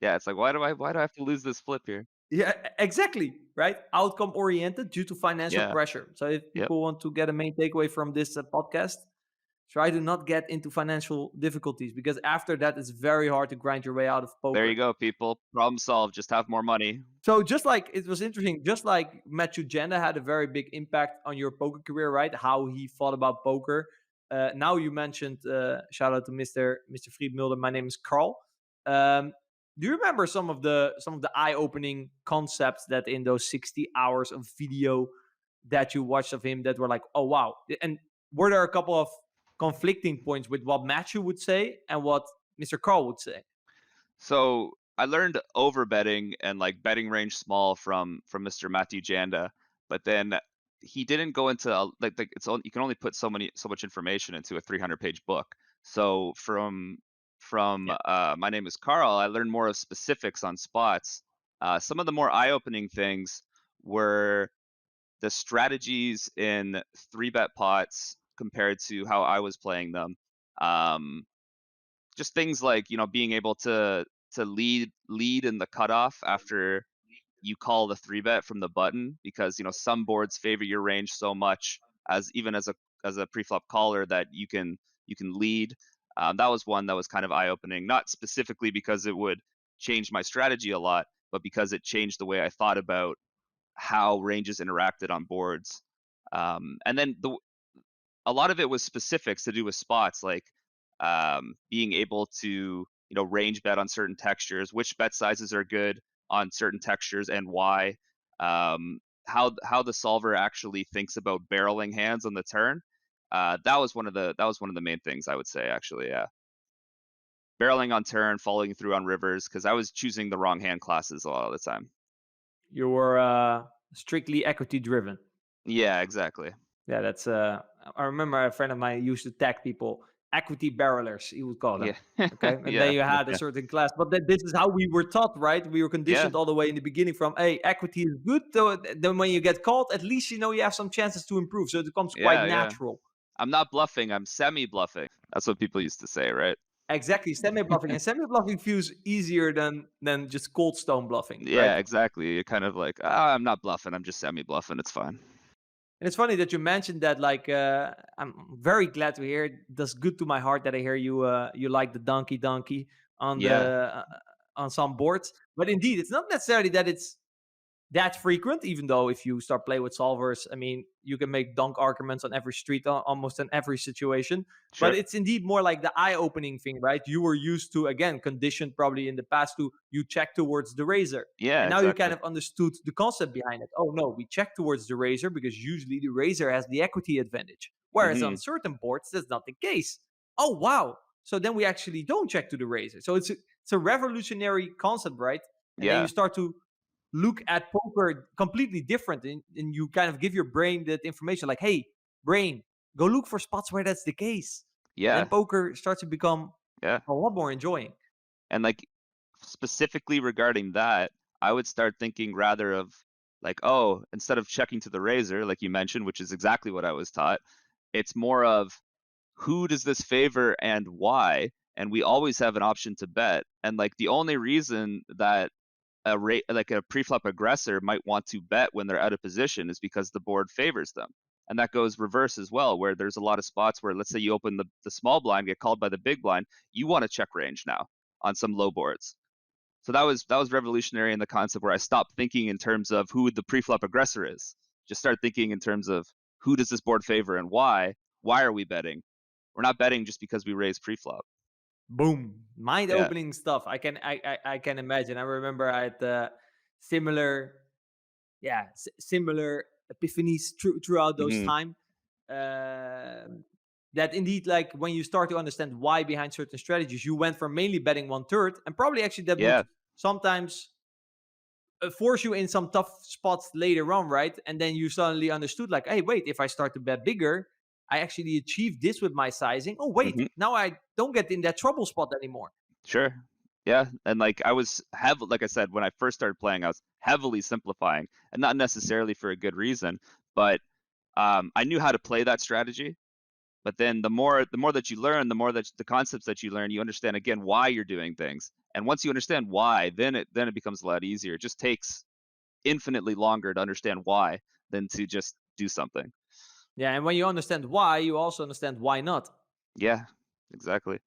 yeah. It's like, why do I have to lose this flip here? Yeah, exactly. Right. Outcome oriented due to financial Yeah, pressure. So if yep. people want to get a main takeaway from this podcast, try to not get into financial difficulties, because after that, it's very hard to grind your way out of There you poker. go, people. Problem solved. Just have more money. So just like it was interesting, just like Matthew Janda had a very big impact on your poker career, right? How he thought about poker. Now you mentioned, shout out to Mr. Fried Mulder. My name is Carl. Um, do you remember some of the eye opening concepts that in those 60 hours of video that you watched of him that were like, oh wow? And were there a couple of conflicting points with what Matthew would say and what Mr. Carl would say? So I learned over betting and like betting range small from Mr. Matthew Janda, but then he didn't go into like you can only put so much information into a 300-page book. So from Yeah. my name is Carl, I learned more of specifics on spots. Some of the more eye-opening things were the strategies in three bet pots compared to how I was playing them. Um, just things like being able to lead in the cutoff after you call the three bet from the button, because some boards favor your range so much as even as a preflop caller that you can lead. That was one that was kind of eye opening, not specifically because it would change my strategy a lot, but because it changed the way I thought about how ranges interacted on boards. And then a lot of it was specifics to do with spots, like being able to range bet on certain textures, which bet sizes are good on certain textures and why. How the solver actually thinks about barreling hands on the turn. That was one of the main things I would say, actually. Yeah, barreling on turn, following through on rivers, because I was choosing the wrong hand classes a lot of the time. You were strictly equity driven. Yeah, exactly. Yeah, that's. I remember a friend of mine used to tag people. equity barrelers, he would call them. Yeah. Okay, and Yeah. then you had a certain class, but this is how we were taught, right? We were conditioned all the way in the beginning from, hey, equity is good. So then when you get caught, at least you know you have some chances to improve. So it becomes quite Yeah. natural. I'm not bluffing. I'm semi-bluffing. That's what people used to say, right? Exactly, semi-bluffing, and semi-bluffing feels easier than just cold stone bluffing, right? Yeah, exactly. You're kind of like, I'm not bluffing. I'm just semi-bluffing. It's fine. And it's funny that you mentioned that. Like, I'm very glad to hear. It does good to my heart that I hear you like the donkey on Yeah. the on some boards. But indeed, it's not necessarily that it's that frequent, even though if you start playing with solvers, I mean, you can make dunk arguments on every street, almost in every situation. But Sure. it's indeed more like the eye-opening thing, right? You were used to, again, conditioned probably in the past to you check towards the razor. Yeah, And now you kind exactly. of understood the concept behind it. Oh no, we check towards the razor because usually the razor has the equity advantage. Whereas on Hmm. certain boards, that's not the case. Oh wow. So then we actually don't check to the razor. So it's a revolutionary concept, right? And then you Yeah. start to look at poker completely different, and you kind of give your brain that information like, hey, brain, go look for spots where that's the case. And then Yeah. poker starts to become Yeah. a lot more enjoying. And like specifically regarding that, I would start thinking rather of like, oh, instead of checking to the razor, like you mentioned, which is exactly what I was taught, it's more of who does this favor and why? And we always have an option to bet. And like the only reason that like a preflop aggressor might want to bet when they're out of position is because the board favors them. And that goes reverse as well, where there's a lot of spots where, let's say you open the small blind, get called by the big blind, you want to check range now on some low boards. So that was revolutionary in the concept where I stopped thinking in terms of who the preflop aggressor is. Just start thinking in terms of who does this board favor and why? Why are we betting? We're not betting just because we raise preflop. Boom, mind Yeah. opening stuff. I can imagine. I remember I had similar, yeah, similar epiphanies throughout those Hmm. time. Um that indeed, like when you start to understand why behind certain strategies, you went from mainly betting 1/3, and probably actually that would Yeah. sometimes force you in some tough spots later on, right? And then you suddenly understood, like, hey, wait, if I start to bet bigger, I actually achieve this with my sizing. Oh, wait, Hmm. now I don't get in that trouble spot anymore. Sure. Yeah. And like I was like I said, when I first started playing, I was heavily simplifying, and not necessarily for a good reason, but I knew how to play that strategy. But then the more that you learn, the more that the concepts that you learn, you understand again why you're doing things. And once you understand why, then it becomes a lot easier. It just takes infinitely longer to understand why than to just do something. Yeah, and when you understand why, you also understand why not. Yeah, exactly.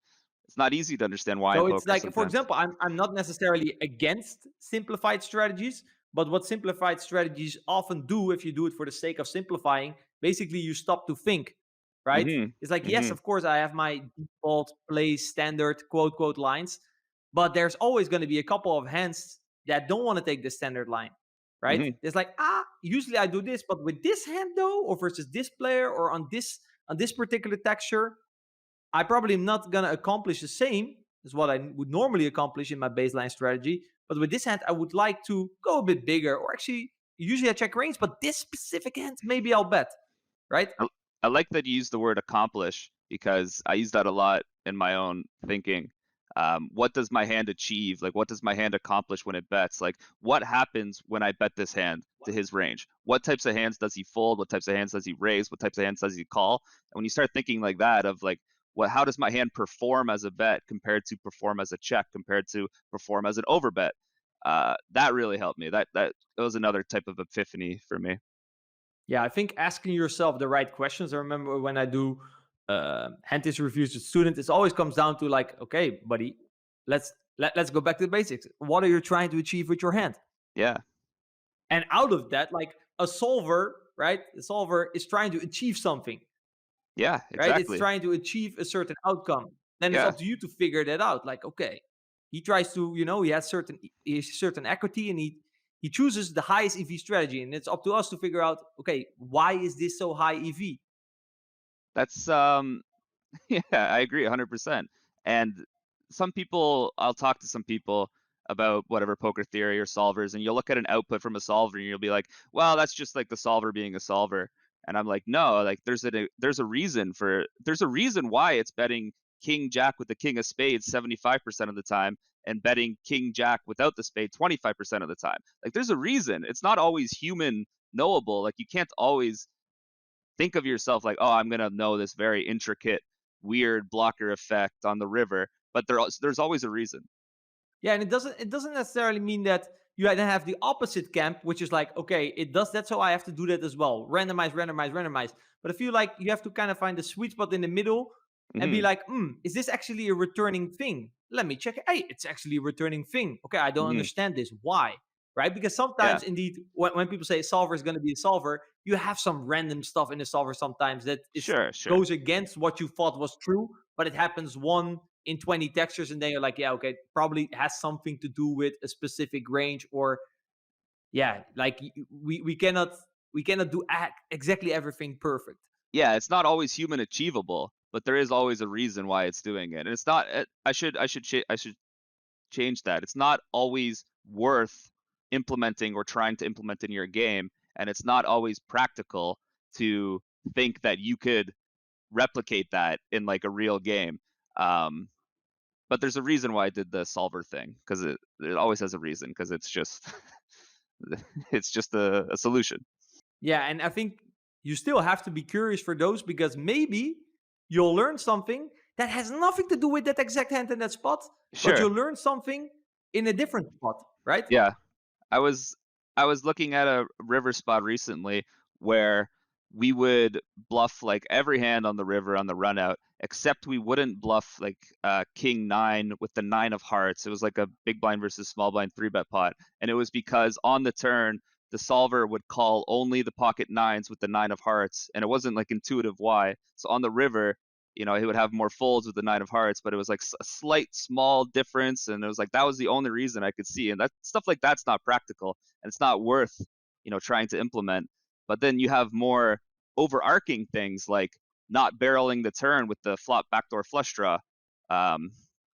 It's not easy to understand why in So it's poker like, for sometimes. example, I'm not necessarily against simplified strategies, but what simplified strategies often do, if you do it for the sake of simplifying, basically you stop to think, right? Mhm. It's like, yes, Mhm. of course, I have my default play standard quote quote lines, but there's always going to be a couple of hands that don't want to take the standard line, right? Mhm. It's like, usually I do this, but with this hand though, or versus this player, or on this particular texture, I probably am not going to accomplish the same as what I would normally accomplish in my baseline strategy. But with this hand, I would like to go a bit bigger, or actually, usually I check range, but this specific hand, maybe I'll bet, right? I I like that you use the word accomplish because I use that a lot in my own thinking. What does my hand achieve? Like, what does my hand accomplish when it bets? Like, what happens when I bet this hand to his range? What types of hands does he fold? What types of hands does he raise? What types of hands does he call? And when you start thinking like that, of like, how does my hand perform as a bet compared to perform as a check, compared to perform as an overbet? That really helped me. That was another type of epiphany for me. Yeah, I think asking yourself the right questions. I remember when I do hand history reviews with students, it always comes down to like, okay, buddy, let's go back to the basics. What are you trying to achieve with your hand? Yeah. And out of that, like a solver, right? The solver is trying to achieve something, Yeah. right? It's Exactly. trying to achieve a certain outcome. Then it's Yeah. up to you to figure that out. Like, okay, he tries to, he has certain equity, and he chooses the highest EV strategy, and it's up to us to figure out, okay, why is this so high EV? That's yeah, I agree 100%. And some people, I'll talk to some people about whatever poker theory or solvers, and you'll look at an output from a solver and you'll be like, well, that's just like the solver being a solver. And I'm like, no, like there's a reason why it's betting king jack with the king of spades 75% of the time and betting king jack without the spade 25% of the time. Like there's a reason. It's not always human knowable. Like you can't always think of yourself like, oh, I'm gonna know this very intricate, weird blocker effect on the river. But there's always a reason. Yeah, and it doesn't necessarily mean that you then have the opposite camp, which is like, okay, it does that, so I have to do that as well. Randomize, randomize, randomize. But I feel like you have to kind of find the sweet spot in the middle and be Hmm. like, is this actually a returning thing? Let me check. Hey, it's actually a returning thing. Okay, I don't Hmm. understand this. Why? Right? Because Yeah. sometimes, indeed, when people say a solver is going to be a solver, you have some random stuff in the solver sometimes that is Sure. Sure. goes against what you thought was true, but it happens one in 20 textures, and then you're like, yeah, okay, probably has something to do with a specific range, or yeah, like we cannot do exactly everything perfect. Yeah, it's not always human achievable, but there is always a reason why it's doing it. And it's not I should change that. It's not always worth implementing or trying to implement in your game, and it's not always practical to think that you could replicate that in like a real game. Um, but there's a reason why I did the solver thing because it always has a reason because it's just it's just a solution. Yeah, and I think you still have to be curious for those, because maybe you'll learn something that has nothing to do with that exact hand in that spot, but Sure. you'll learn something in a different spot, right? Yeah. I was I was looking at a river spot recently where we would bluff like every hand on the river on the run out, except we wouldn't bluff like king nine with the nine of hearts. It was like a big blind versus small blind three bet pot, and it was because on the turn the solver would call only the pocket nines with the nine of hearts, and it wasn't like intuitive why. So on the river, he would have more folds with the nine of hearts, but it was like a slight small difference, and it was like that was the only reason I could see. And that stuff like that's not practical, and it's not worth trying to implement. But then you have more overarching things like not barreling the turn with the flop backdoor flush draw. Um,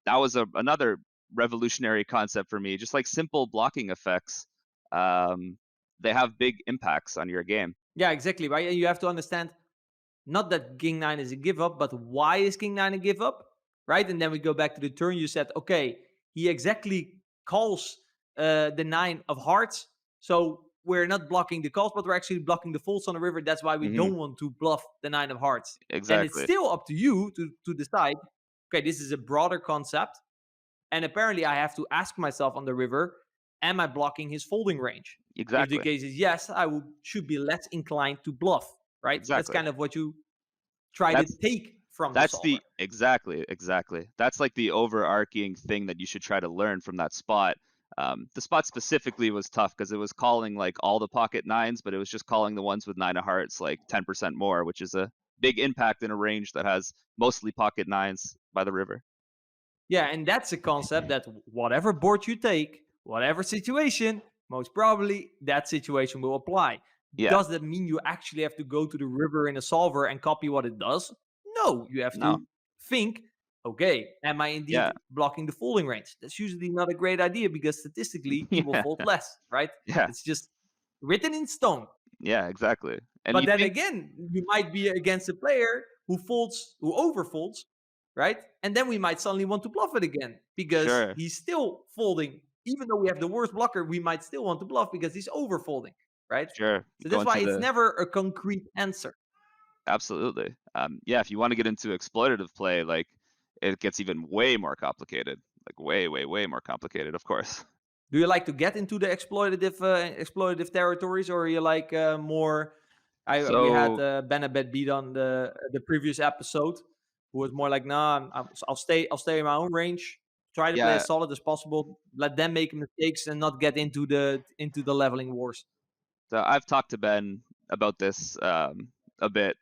that was another revolutionary concept for me. Just like simple blocking effects, um, they have big impacts on your game. Yeah, exactly, right. And you have to understand, not that king nine is a give up, but why is king nine a give up, right? And then we go back to the turn. You said, okay, he exactly calls the nine of hearts, so we're not blocking the calls, but we're actually blocking the folds on the river. That's why we Hmm. don't want to bluff the nine of hearts. Then it's Exactly. still up to you to decide. Okay, this is a broader concept, and apparently I have to ask myself on the river, am I blocking his folding range? If the Exactly. case is yes, should be less inclined to bluff, right? That's Exactly. kind of what you try to That's take from the That's solver. the exactly. That's like the overarching thing that you should try to learn from that spot. The spot specifically was tough because it was calling like all the pocket nines, but it was just calling the ones with nine of hearts like 10% more, which is a big impact in a range that has mostly pocket nines by the river. Yeah, and that's a concept that whatever board you take, whatever situation, most probably that situation will apply. Yeah. Does that mean you actually have to go to the river in a solver and copy what it does? No, you have No. to think, okay, am I Yeah. indeed blocking the folding range? That's usually not a great idea, because statistically he will Yeah. fold less, right? Yeah. It's just written in stone. Yeah. Exactly. And But you then think, again, you might be against a player who overfolds, right? And then we might suddenly want to bluff it again because sure, he's still folding. Even though we have the worst blocker, we might still want to bluff because he's overfolding, right? sure, So go that's why into it's the never a concrete answer. absolutely. Yeah. If you want to get into exploitative play, like it gets even way more complicated, like way, way, way more complicated, of course. Do you like to get into the exploitative territories, or are you like more? We had So Benabet beat on the previous episode, who was more like, nah, I'll stay in my own range, try to play yeah, as solid as possible, let them make mistakes, and not get into the leveling wars. so I've talked to Ben about this a bit.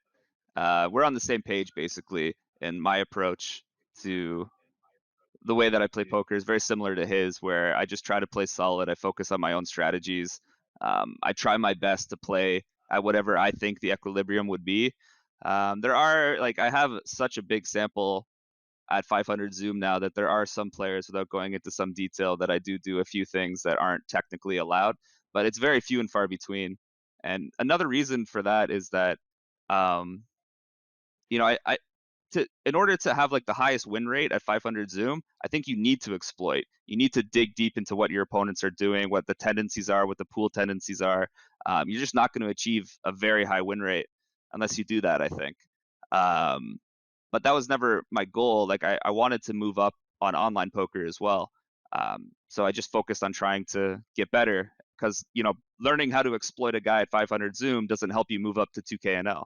We're on the same page basically, and my approach to the way that I play poker is very similar to his, where I just try to play solid. I focus on my own strategies. I try my best to play at whatever I think the equilibrium would be. There are like I have such a big sample at 500 zoom now that there are some players, without going into some detail, that I do a few things that aren't technically allowed, but it's very few and far between. And another reason for that is that You know, in order to have like the highest win rate at 500 Zoom, I think you need to exploit. You need to dig deep into what your opponents are doing, what the tendencies are, what the pool tendencies are. You're just not going to achieve a very high win rate unless you do that, I think. But that was never my goal. Like I wanted to move up on online poker as well. So I just focused on trying to get better because, you know, learning how to exploit a guy at 500 Zoom doesn't help you move up to 2K NL.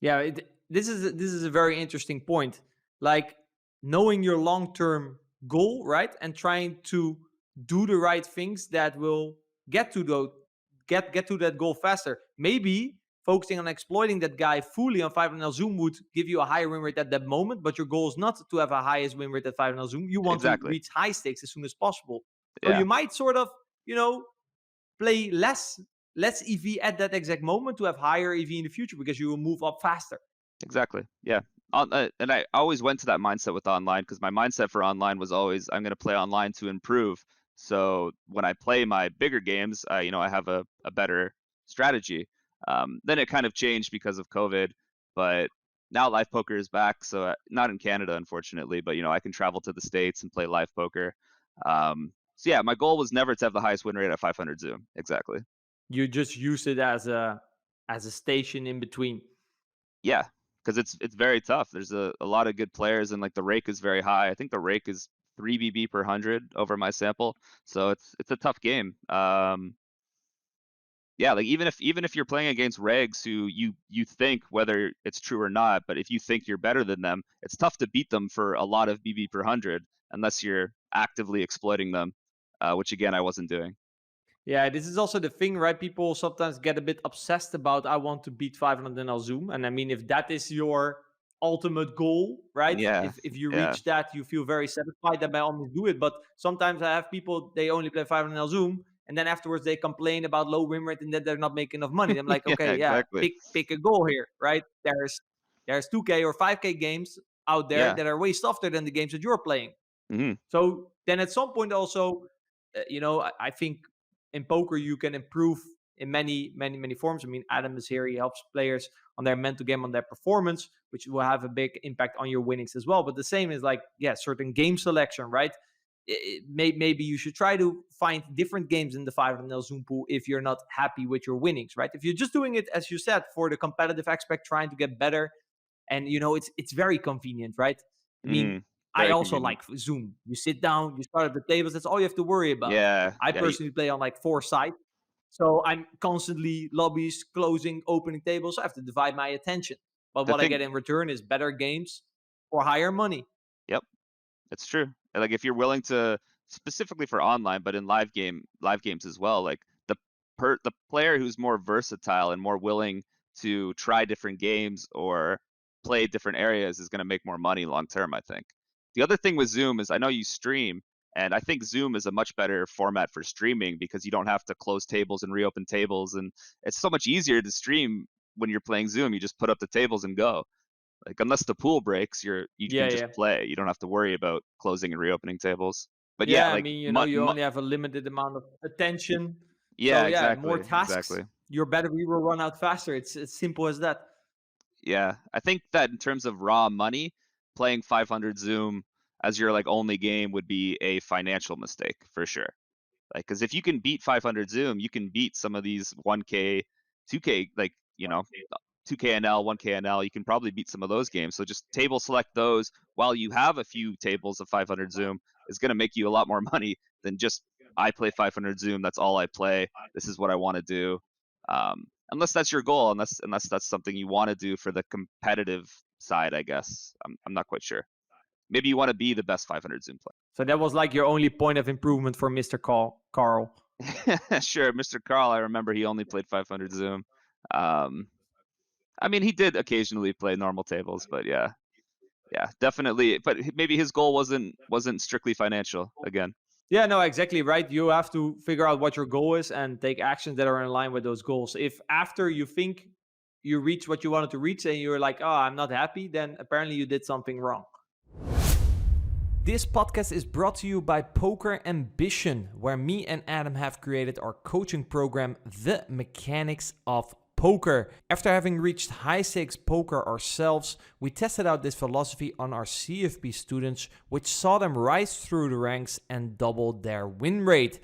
Yeah, this is a very interesting point. Like knowing your long-term goal, right, and trying to do the right things that will get to that goal faster. Maybe focusing on exploiting that guy fully on 500 Zoom would give you a higher win rate at that moment, but your goal is not to have a highest win rate at 500 Zoom. You want to Exactly. reach high stakes as soon as possible. So Yeah. you might sort of, play less EV at that exact moment to have higher EV in the future because you will move up faster. Exactly. Yeah. And I always went to that mindset with online because my mindset for online was always I'm going to play online to improve. So when I play my bigger games, I have a better strategy. Then it kind of changed because of COVID, but now live poker is back. So not in Canada, unfortunately, but I can travel to the States and play live poker. So yeah, my goal was never to have the highest win rate at 500 Zoom. Exactly. You just use it as a station in between. Yeah, because it's very tough. There's a lot of good players, and like the rake is very high. I think the rake is 3 BB per 100 over my sample, so it's a tough game. Yeah, like even if you're playing against regs who you think, whether it's true or not, but if you think you're better than them, it's tough to beat them for a lot of BB per 100 unless you're actively exploiting them, which again I wasn't doing. Yeah, this is also the thing, right? People sometimes get a bit obsessed about, I want to beat 500 and I'll Zoom. And I mean, if that is your ultimate goal, right? Yeah, If you yeah. reach that, you feel very satisfied, then by all means do it. But sometimes I have people, they only play 500 and I'll Zoom. And then afterwards they complain about low win rate and that they're not making enough money. I'm like, okay, yeah, exactly. pick a goal here, right? There's 2K or 5K games out there Yeah. that are way softer than the games that you're playing. Mm-hmm. So then at some point also, I think in poker you can improve in many forms. I mean, Adam is here, he helps players on their mental game, on their performance, which will have a big impact on your winnings as well. But the same is like, certain game selection, right? Maybe you should try to find different games in the 500 Zoom pool if you're not happy with your winnings, right? If you're just doing it, as you said, for the competitive aspect, trying to get better, and it's very convenient, right? I mean, I also like Zoom. You sit down, you start at the tables. That's all you have to worry about. Yeah. I personally play on like 4 sites. So I'm constantly lobbies, closing, opening tables. So I have to divide my attention. But what I get in return is better games for higher money. Yep. It's true. Like if you're willing to, specifically for online, but in live games as well, like the player who's more versatile and more willing to try different games or play different areas is going to make more money long term, I think. The other thing with Zoom is I know you stream, and I think Zoom is a much better format for streaming because you don't have to close tables and reopen tables, and it's so much easier to stream when you're playing Zoom. You just put up the tables and go. Like unless the pool breaks, you can just play. You don't have to worry about closing and reopening tables. But yeah, like I mean, you only have a limited amount of attention. Yeah, so, exactly. more tasks, Exactly. your battery will run out faster. It's as simple as that. Yeah, I think that in terms of raw money, playing 500 Zoom as your like only game would be a financial mistake for sure. Like, because if you can beat 500 Zoom, you can beat some of these 1K, 2K, like 2KNL, 1KNL. You can probably beat some of those games. So just table select those while you have a few tables of 500 Zoom is going to make you a lot more money than just I play 500 Zoom. That's all I play. This is what I want to do. Unless that's your goal, unless that's something you want to do for the competitive side, I guess. I'm not quite sure. Maybe you want to be the best 500 Zoom player. So that was like your only point of improvement for Mr. Carl. Sure, Mr. Carl, I remember he only played 500 Zoom. I mean, he did occasionally play normal tables, but yeah, definitely. But maybe his goal wasn't strictly financial again. Yeah, no, exactly right. You have to figure out what your goal is and take actions that are in line with those goals. If after you think you reach what you wanted to reach and you're like, oh, I'm not happy, then apparently you did something wrong. This podcast is brought to you by Poker Ambition, where me and Adam have created our coaching program, The Mechanics of poker. After having reached high stakes poker ourselves, we tested out this philosophy on our CFP students, which saw them rise through the ranks and double their win rate.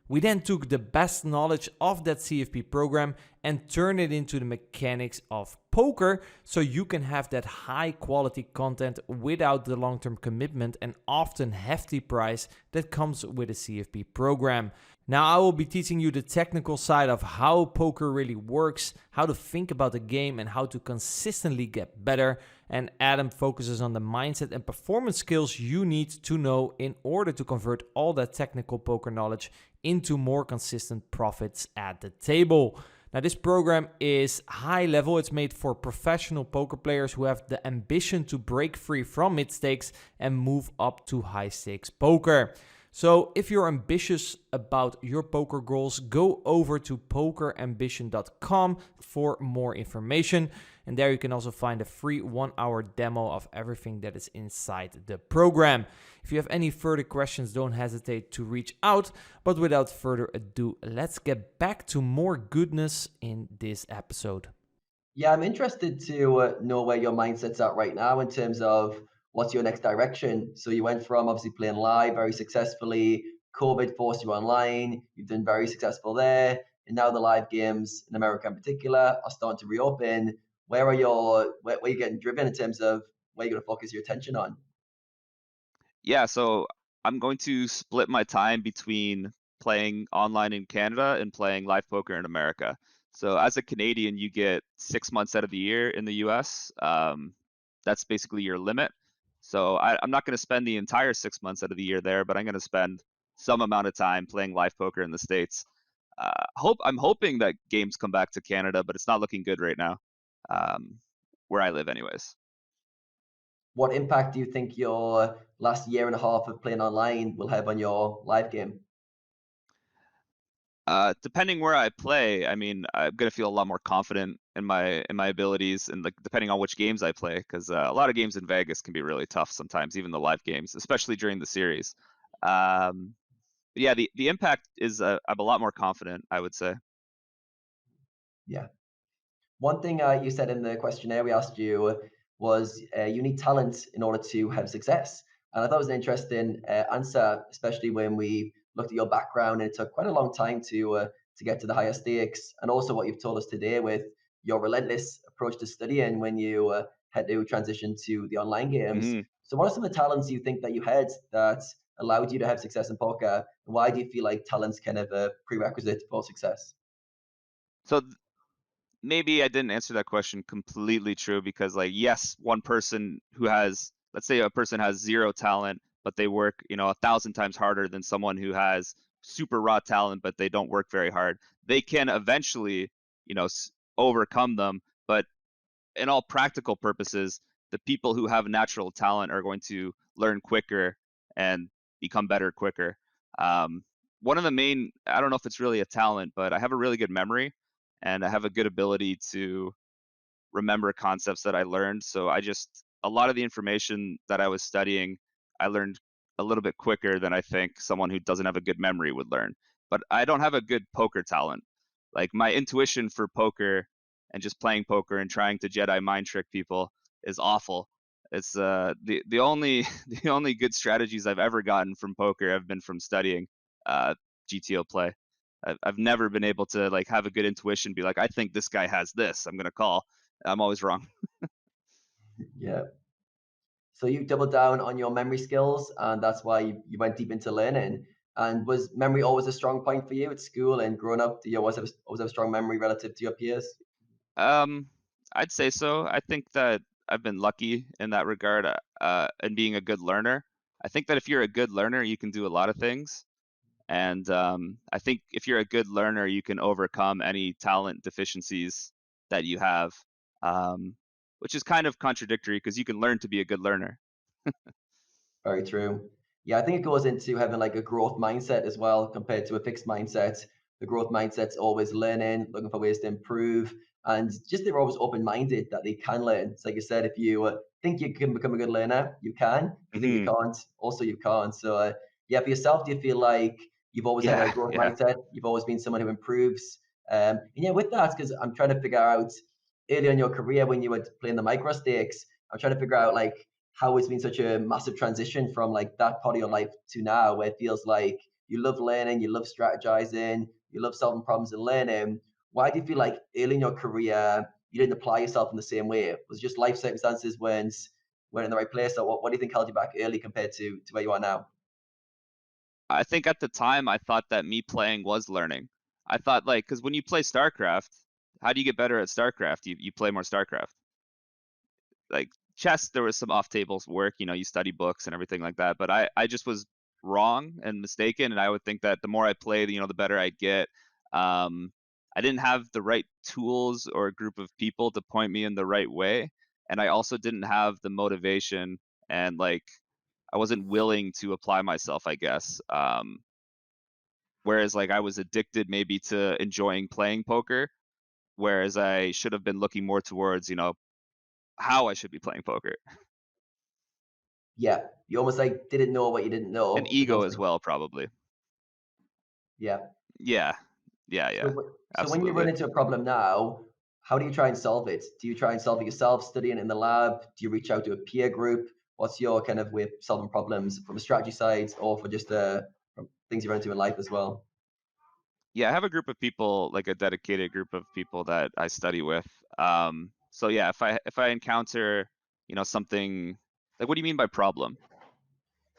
We then took the best knowledge of that CFP program and turned it into the mechanics of poker so you can have that high quality content without the long-term commitment and often hefty price that comes with a CFP program. Now I will be teaching you the technical side of how poker really works, how to think about the game and how to consistently get better. And Adam focuses on the mindset and performance skills you need to know in order to convert all that technical poker knowledge into more consistent profits at the table. Now, this program is high level. It's made for professional poker players who have the ambition to break free from mid stakes and move up to high stakes poker. So if you're ambitious about your poker goals, go over to pokerambition.com for more information. And there you can also find a free 1-hour demo of everything that is inside the program. If you have any further questions, don't hesitate to reach out. But without further ado, let's get back to more goodness in this episode. Yeah, I'm interested to know where your mindset's at right now in terms of what's your next direction. So you went from obviously playing live very successfully. COVID forced you online. You've been very successful there. And now the live games in America in particular are starting to reopen. Where are where are you getting driven in terms of where you're going to focus your attention on? Yeah, so I'm going to split my time between playing online in Canada and playing live poker in America. So as a Canadian, you get 6 months out of the year in the US. That's basically your limit. So I'm not going to spend the entire 6 months out of the year there, but I'm going to spend some amount of time playing live poker in the States. I'm hoping that games come back to Canada, but it's not looking good right now, where I live anyways. What impact do you think your last year and a half of playing online will have on your live game? Depending where I play, I mean, I'm gonna feel a lot more confident in my abilities, and like depending on which games I play, because a lot of games in Vegas can be really tough sometimes, even the live games, especially during the series. Um, but yeah, the impact is I'm a lot more confident, I would say. Yeah. One thing you said in the questionnaire we asked you was you need talent in order to have success. And I thought it was an interesting answer, especially when we looked at your background and it took quite a long time to get to the higher stakes. And also what you've told us today with your relentless approach to studying when you had to transition to the online games. hmm So what are some of the talents you think that you had that allowed you to have success in poker? And why do you feel like talent's kind of a prerequisite for success? So maybe I didn't answer that question completely true because like yes, one person who has, let's say a person has zero talent, but they work 1,000 times harder than someone who has super raw talent, but they don't work very hard. They can eventually overcome them, but in all practical purposes, the people who have natural talent are going to learn quicker and become better quicker. Um, One of the main, I don't know if it's really a talent, but I have a really good memory and I have a good ability to remember concepts that I learned. So a lot of the information that I was studying, I learned a little bit quicker than I think someone who doesn't have a good memory would learn. But I don't have a good poker talent. Like my intuition for poker and just playing poker and trying to Jedi mind trick people is awful. It's the only the only good strategies I've ever gotten from poker have been from studying uh, GTO play. I've never been able to like have a good intuition, be like, I think this guy has this. I'm gonna call. I'm always wrong. Yeah. So you doubled down on your memory skills, and that's why you went deep into learning. And was memory always a strong point for you at school and growing up? Do you always have a strong memory relative to your peers? Um, I'd say so. I think that I've been lucky in that regard, and being a good learner. I think that if you're a good learner, you can do a lot of things. And I think if you're a good learner, you can overcome any talent deficiencies that you have, um, which is kind of contradictory because you can learn to be a good learner. Very true. Yeah, I think it goes into having like a growth mindset as well compared to a fixed mindset. The growth mindset's always learning, looking for ways to improve, and just they're always open-minded that they can learn. So like you said, if you think you can become a good learner, you can. If you think you hmm can't, also you can't. So yeah, for yourself, do you feel like you've always had a Yeah, growth yeah. mindset? You've always been someone who improves And yeah, with that, because I'm trying to figure out early in your career when you were playing the micro stakes, I'm trying to figure out like how it's been such a massive transition from like that part of your life to now, where it feels like you love learning, you love strategizing, you love solving problems and learning. Why do you feel like early in your career you didn't apply yourself in the same way? Was it just life circumstances weren't in the right place, or what do you think held you back early compared to where you are now? I think at the time I thought that me playing was learning. I thought like, because when you play StarCraft, how do you get better at StarCraft? You play more StarCraft. Like chess, there was some off tables work, you study books and everything like that. But I just was wrong and mistaken, and I would think that the more I played, the better I'd get. I didn't have the right tools or a group of people to point me in the right way, and I also didn't have the motivation, and like I wasn't willing to apply myself, I guess. Whereas like I was addicted maybe to enjoying playing poker, whereas I should have been looking more towards, how I should be playing poker. Yeah, you almost like didn't know what you didn't And know. It's ego almost as like, well, probably. yeah. Yeah. Yeah, So, yeah. so when you run Absolutely. into a problem now, how do you try and solve it? Do you try and solve it yourself, studying in the lab? Do you reach out to a peer group? What's your kind of way of solving problems from a strategy side, or for just from things you run into in life as well? Yeah, I have a group of people, like a dedicated group of people that I study with. So yeah, if I encounter, something like, what do you mean by problem?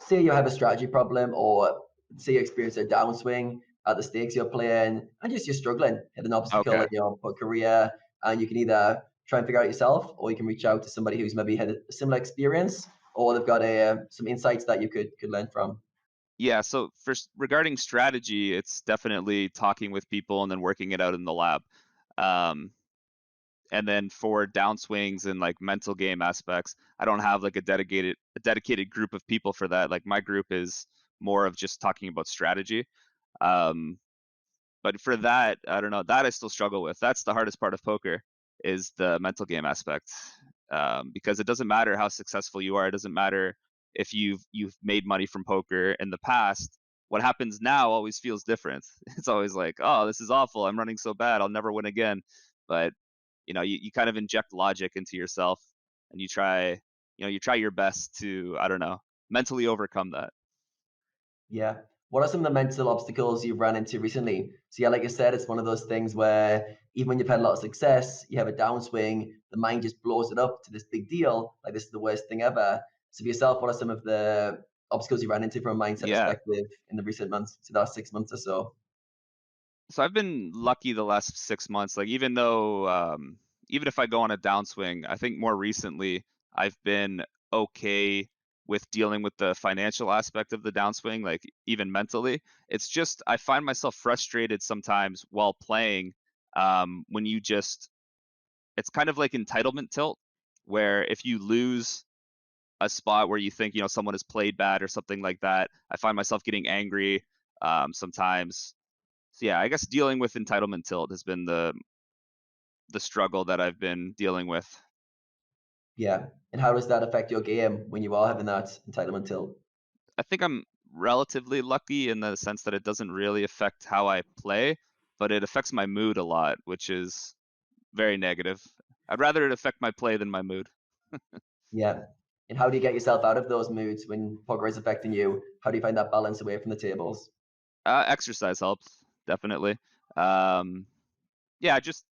Say you have a strategy problem, or say you experience a downswing at the stakes you're playing, and just you're struggling at an obstacle Okay. in your career, and you can either try and figure out yourself, or you can reach out to somebody who's maybe had a similar experience, or they've got some insights that you could learn from. Yeah, so regarding strategy, it's definitely talking with people and then working it out in the lab. Um, and then for downswings and like mental game aspects, I don't have like a dedicated group of people for that. Like my group is more of just talking about strategy. Um, but for that, I don't know, that I still struggle with. That's the hardest part of poker, is the mental game aspect. Because it doesn't matter how successful you are. It doesn't matter if you've made money from poker in the past. What happens now always feels different. It's always like, oh, this is awful. I'm running so bad. I'll never win again. But you kind of inject logic into yourself, and you try your best to, I don't know, mentally overcome that. Yeah. What are some of the mental obstacles you've ran into recently? So yeah, like you said, it's one of those things where even when you've had a lot of success, you have a downswing, the mind just blows it up to this big deal, like this is the worst thing ever. So for yourself, what are some of the obstacles you ran into from a mindset Yeah. perspective in the recent months, so the last 6 months or so? So I've been lucky the last 6 months. Like even though, even if I go on a downswing, I think more recently I've been okay with dealing with the financial aspect of the downswing, like even mentally. It's just I find myself frustrated sometimes while playing, when it's kind of like entitlement tilt, where if you lose a spot where you think someone has played bad or something like that, I find myself getting angry sometimes. So yeah, I guess dealing with entitlement tilt has been the struggle that I've been dealing with. Yeah. And how does that affect your game when you are having that entitlement tilt? I think I'm relatively lucky in the sense that it doesn't really affect how I play, but it affects my mood a lot, which is very negative. I'd rather it affect my play than my mood. Yeah. And how do you get yourself out of those moods when poker is affecting you? How do you find that balance away from the tables? Exercise helps, definitely. Um, yeah, just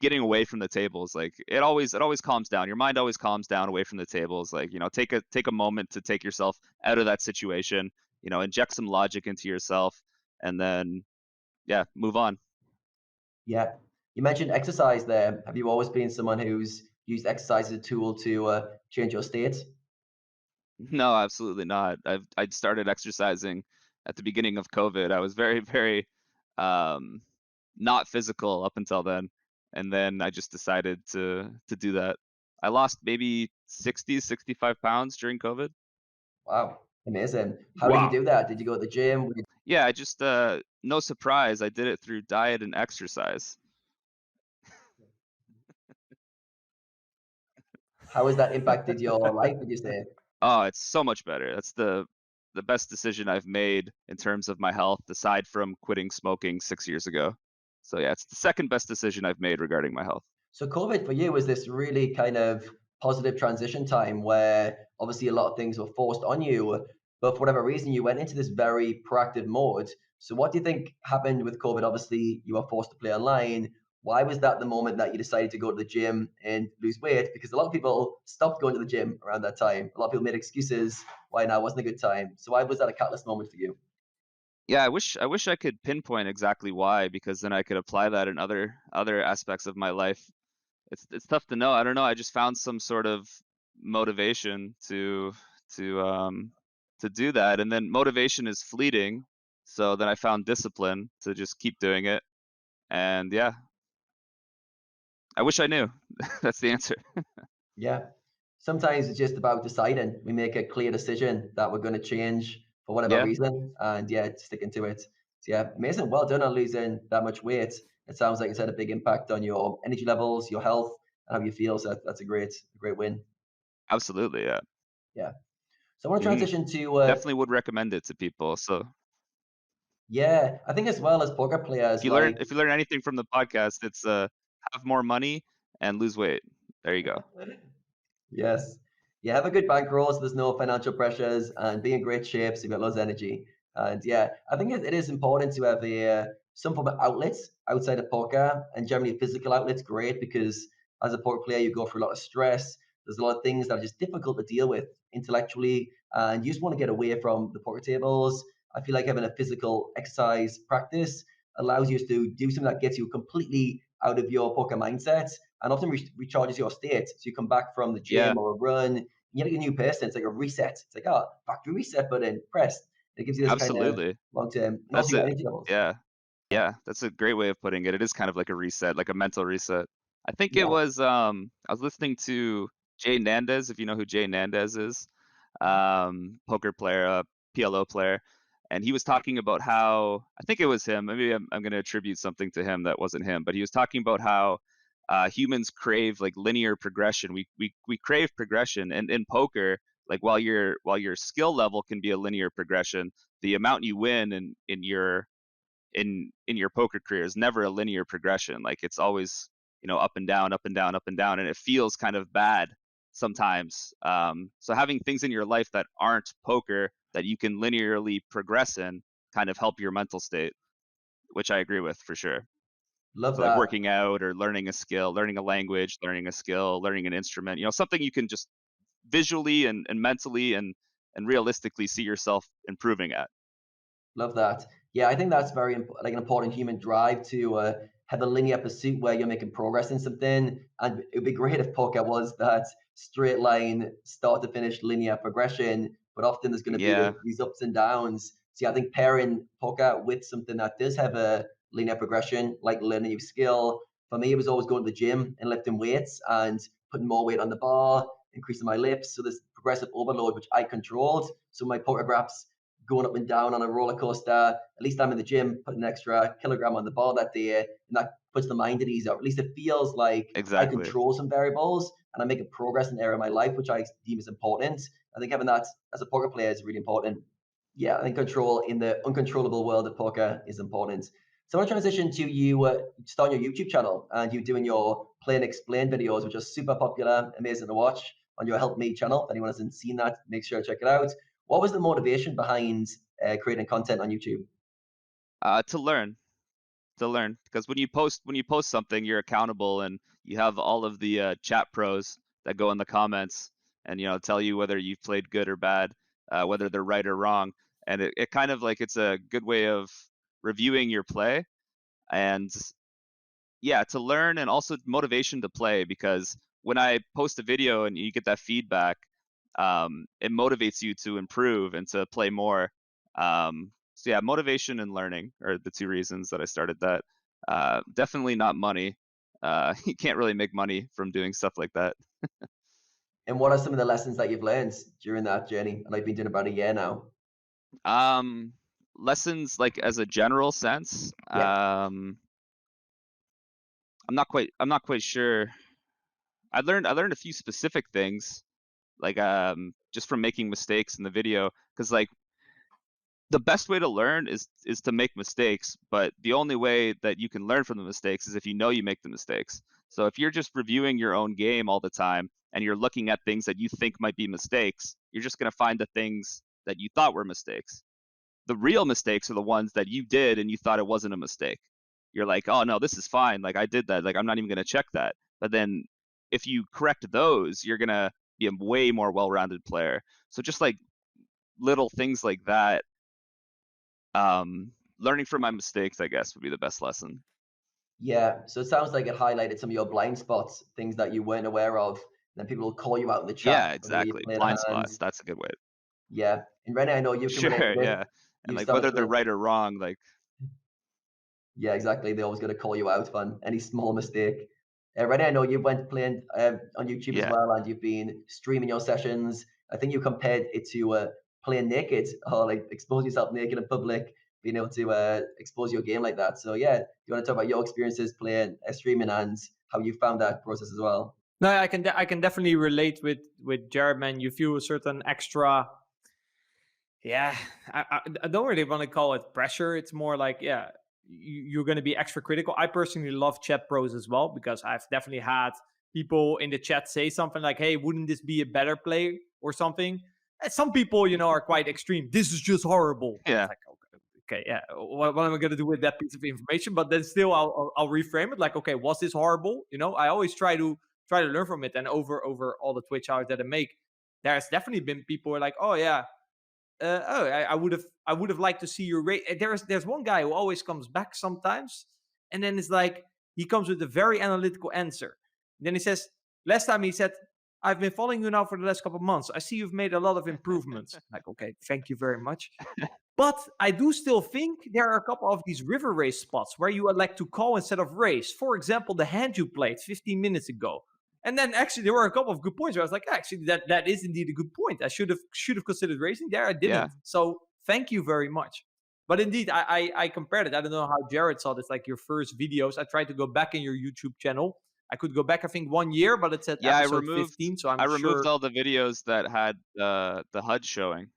getting away from the tables, like it always calms down. Your mind always calms down away from the tables. Like, take a moment to take yourself out of that situation, inject some logic into yourself, and then yeah, move on. Yeah. You mentioned exercise there. Have you always been someone who's used exercise as a tool to change your state? No, absolutely not. I started exercising at the beginning of COVID. I was very, very um not physical up until then, and then I just decided to do that. I lost maybe 60, 65 pounds during COVID. Wow. Amazing. How did you Wow. do that? Did you go to the gym? Yeah, I just no surprise, I did it through diet and exercise. How has that impacted your life, would you say? Oh, it's so much better. That's the best decision I've made in terms of my health, aside from quitting smoking 6 years ago. So yeah, it's the second best decision I've made regarding my health. So COVID for you was this really kind of positive transition time where obviously a lot of things were forced on you, but for whatever reason you went into this very proactive mode. So what do you think happened with COVID? Obviously you were forced to play online. Why was that the moment that you decided to go to the gym and lose weight? Because a lot of people stopped going to the gym around that time. A lot of people made excuses why now wasn't a good time. So why was that a catalyst moment for you? Yeah, I wish I could pinpoint exactly why, because then I could apply that in other aspects of my life. It's tough to know. I don't know. I just found some sort of motivation to um to do that, and then motivation is fleeting. So then I found discipline to just keep doing it, and yeah, I wish I knew. That's the answer. Yeah. Sometimes it's just about deciding. We make a clear decision that we're going to change for whatever Yeah, reason, and yeah, sticking to it. So yeah, amazing. Well done on losing that much weight. It sounds like it's had a big impact on your energy levels, your health, and how you feel. So that's a great win. absolutely. Yeah. Yeah. So I want to Hmm. transition to Definitely would recommend it to people. So yeah, I think as well as poker players, like if you learn anything from the podcast, it's have more money and lose weight. There you go. yes. Yeah, have a good bankroll so there's no financial pressures and be in great shape so you've got lots of energy. And yeah, I think it is important to have some form of outlets outside of poker, and generally a physical outlet's great because as a poker player, you go through a lot of stress. There's a lot of things that are just difficult to deal with intellectually, and you just want to get away from the poker tables. I feel like having a physical exercise practice allows you to do something that gets you completely out of your poker mindset and often recharges your state. So you come back from the Yeah, gym or a run, you're like a new person. It's like a reset. It's like, oh, factory reset button pressed. It gives you this kind of absolutely. long term, and also That's your it. energy levels. Yeah. Yeah, that's a great way of putting it. It is kind of like a reset, like a mental reset. I think it Yeah, was I was listening to Jay Nandez, if you know who Jay Nandez is, poker player, PLO player, and he was talking about how I think it was him. Maybe I'm going to attribute something to him that wasn't him, but he was talking about how humans crave like linear progression. We crave progression, and in poker, like while your skill level can be a linear progression, the amount you win in your poker career is never a linear progression. Like it's always up and down, up and down, up and down, and it feels kind of bad sometimes. So having things in your life that aren't poker that you can linearly progress in kind of help your mental state, which I agree with for sure. love So like that. working out or learning a skill, learning a language, learning a skill, learning an instrument, something you can just visually and mentally and realistically see yourself improving at. Love that. Yeah, I think that's very like an important human drive to have a linear pursuit where you're making progress in something. And it'd be great if poker was that straight line, start to finish linear progression. But often there's going to be Yeah, these ups and downs. See, I think pairing poker with something that does have a linear progression, like learning a new skill, for me, it was always going to the gym and lifting weights and putting more weight on the bar, increasing my lifts. So this progressive overload, which I controlled. So my poker graphs going up and down on a roller coaster. At least I'm in the gym, putting an extra kilogram on the bar that day, and that puts the mind at ease. Or at least it feels like I exactly. control some variables and I'm making progress in an area of my life, which I deem is important. I think having that as a poker player is really important. Yeah, I think control in the uncontrollable world of poker is important. So I want to transition to you starting your YouTube channel and you doing your play and explain videos, which are super popular, amazing to watch on your Help Me channel. If anyone hasn't seen that, make sure to check it out. What was the motivation behind creating content on YouTube? To learn, because when you post something, you're accountable, and you have all of the chat pros that go in the comments and tell you whether you've played good or bad, whether they're right or wrong, and it kind of like it's a good way of reviewing your play, and yeah, to learn, and also motivation to play, because when I post a video and you get that feedback, it motivates you to improve and to play more. So yeah, motivation and learning are the two reasons that I started that. Definitely not money. You can't really make money from doing stuff like that. And what are some of the lessons that you've learned during that journey? And I've been doing about a year now. Um, Lessons like as a general sense. Yeah. I'm not quite sure. I learned a few specific things, like just from making mistakes in the video, because like the best way to learn is to make mistakes, but the only way that you can learn from the mistakes is if you know you make the mistakes. So if you're just reviewing your own game all the time and you're looking at things that you think might be mistakes, you're just going to find the things that you thought were mistakes. The real mistakes are the ones that you did and you thought it wasn't a mistake. You're like, oh no, this is fine. Like I did that. Like I'm not even going to check that. But then if you correct those, you're going to be a way more well-rounded player. So just like little things like that, learning from my mistakes, I guess, would be the best lesson. Yeah, so it sounds like it highlighted some of your blind spots, things that you weren't aware of. Then people will call you out in the chat Yeah, for the way you exactly. play the Blind spots. hands. That's a good way. Yeah, and Rene, I know you can relate to Sure, this. yeah. And You like started whether they're playing. right or wrong, like Yeah, exactly. They always going to call you out on any small mistake. Rene, I know you went playing on YouTube as yeah. well, and you've been streaming your sessions. I think you compared it to playing naked, or like expose yourself naked in public, being able to expose your game like that. So yeah, do you want to talk about your experiences playing streaming and how you found that process as well? No, I can definitely relate with Jarretman. You feel a certain extra. Yeah, I don't really want to call it pressure. It's more like, yeah, you're going to be extra critical. I personally love chat pros as well, because I've definitely had people in the chat say something like, hey, wouldn't this be a better play or something? And some people, are quite extreme. This is just horrible. Yeah. It's like, okay, yeah, what am I going to do with that piece of information? But then still, I'll reframe it like, okay, was this horrible? I always try to learn from it. And over all the Twitch hours that I make, there's definitely been people who are like, oh yeah, I would have liked to see your rate. There's one guy who always comes back sometimes, and then it's like he comes with a very analytical answer. And then he says, last time he said, I've been following you now for the last couple of months. I see you've made a lot of improvements. Like, okay, thank you very much. But I do still think there are a couple of these river race spots where you elect to call instead of race. For example, the hand you played 15 minutes ago. And then actually there were a couple of good points where I was like, actually, that is indeed a good point. I should have considered racing there. I didn't. Yeah. So thank you very much. But indeed, I compared it. I don't know how Jarret saw this, like your first videos. I tried to go back in your YouTube channel. I could go back, I think, 1 year, but it said Yeah, episode 15. So I I'm removed sure. all the videos that had the HUD showing.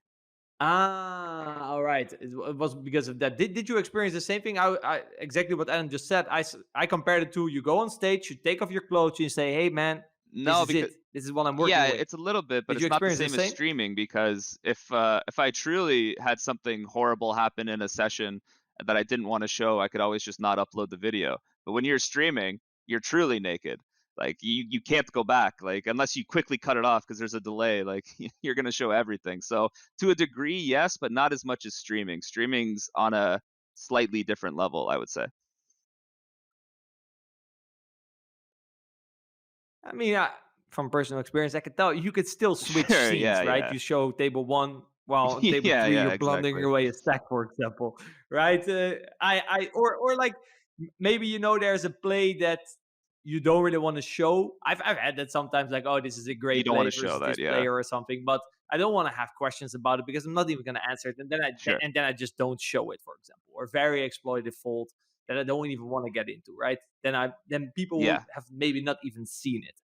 Ah, all right. It was because of that. Did you experience the same thing? I exactly what Adam just said. I compared it to, you go on stage, you take off your clothes, you say, "Hey, man, this No, is because it. This is what I'm working yeah, with." it's a little bit, but Did you it's not the experience the same as same? streaming, because if I truly had something horrible happen in a session that I didn't want to show, I could always just not upload the video. But when you're streaming, you're truly naked. Like you can't go back, like unless you quickly cut it off because there's a delay. Like you're gonna show everything. So to a degree, yes, but not as much as streaming. Streaming's on a slightly different level, I would say. I mean, from personal experience, I could tell you could still switch Sure, scenes, yeah, right? yeah. You show table one, while on table Yeah, three, yeah, you're blundering exactly. away a stack, for example, right? Or like maybe there's a play that you don't really want to show. I've had that sometimes, like, oh, this is a You great don't want play to show versus this that, yeah. player or something, but I don't want to have questions about it because I'm not even going to answer it, and Sure. then I just don't show it, for example, or very exploitive fault that I don't even want to get into, right? Then people would Yeah. have maybe not even seen it.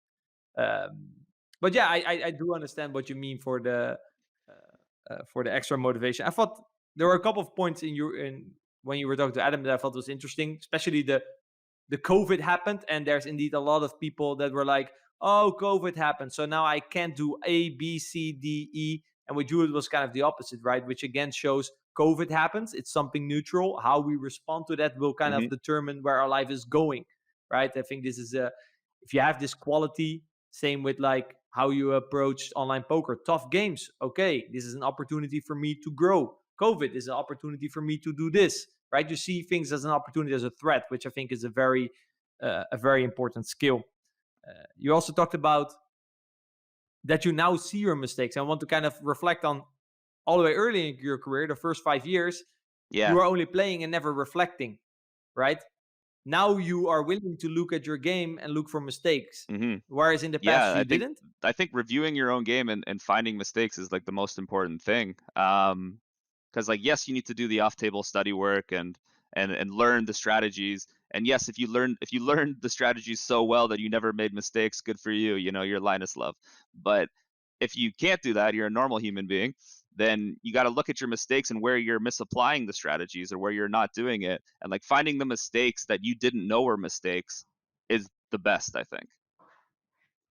But yeah, I do understand what you mean for the extra motivation. I thought there were a couple of points in when you were talking to Adam that I thought was interesting, especially the COVID happened, and there's indeed a lot of people that were like, "Oh, COVID happened, so now I can't do A, B, C, D, E." And with you, it was kind of the opposite, right? Which again shows COVID happens. It's something neutral. How we respond to that will kind of determine where our life is going, right? I think this is if you have this quality. Same with like how you approach online poker. Tough games. Okay, this is an opportunity for me to grow. COVID is an opportunity for me to do this. Right? You see things as an opportunity, as a threat, which I think is a very important skill. You also talked about that you now see your mistakes. I want to kind of reflect on all the way early in your career, the first 5 years. Yeah. You were only playing and never reflecting, right? Now you are willing to look at your game and look for mistakes, whereas in the past Yeah, you didn't. I think reviewing your own game and finding mistakes is like the most important thing. Because like yes, you need to do the off-table study work and learn the strategies. And yes, if you learn the strategies so well that you never made mistakes, good for you. You're Linuslove. But if you can't do that, you're a normal human being. then you got to look at your mistakes and where you're misapplying the strategies or where you're not doing it. And like finding the mistakes that you didn't know were mistakes is the best, I think.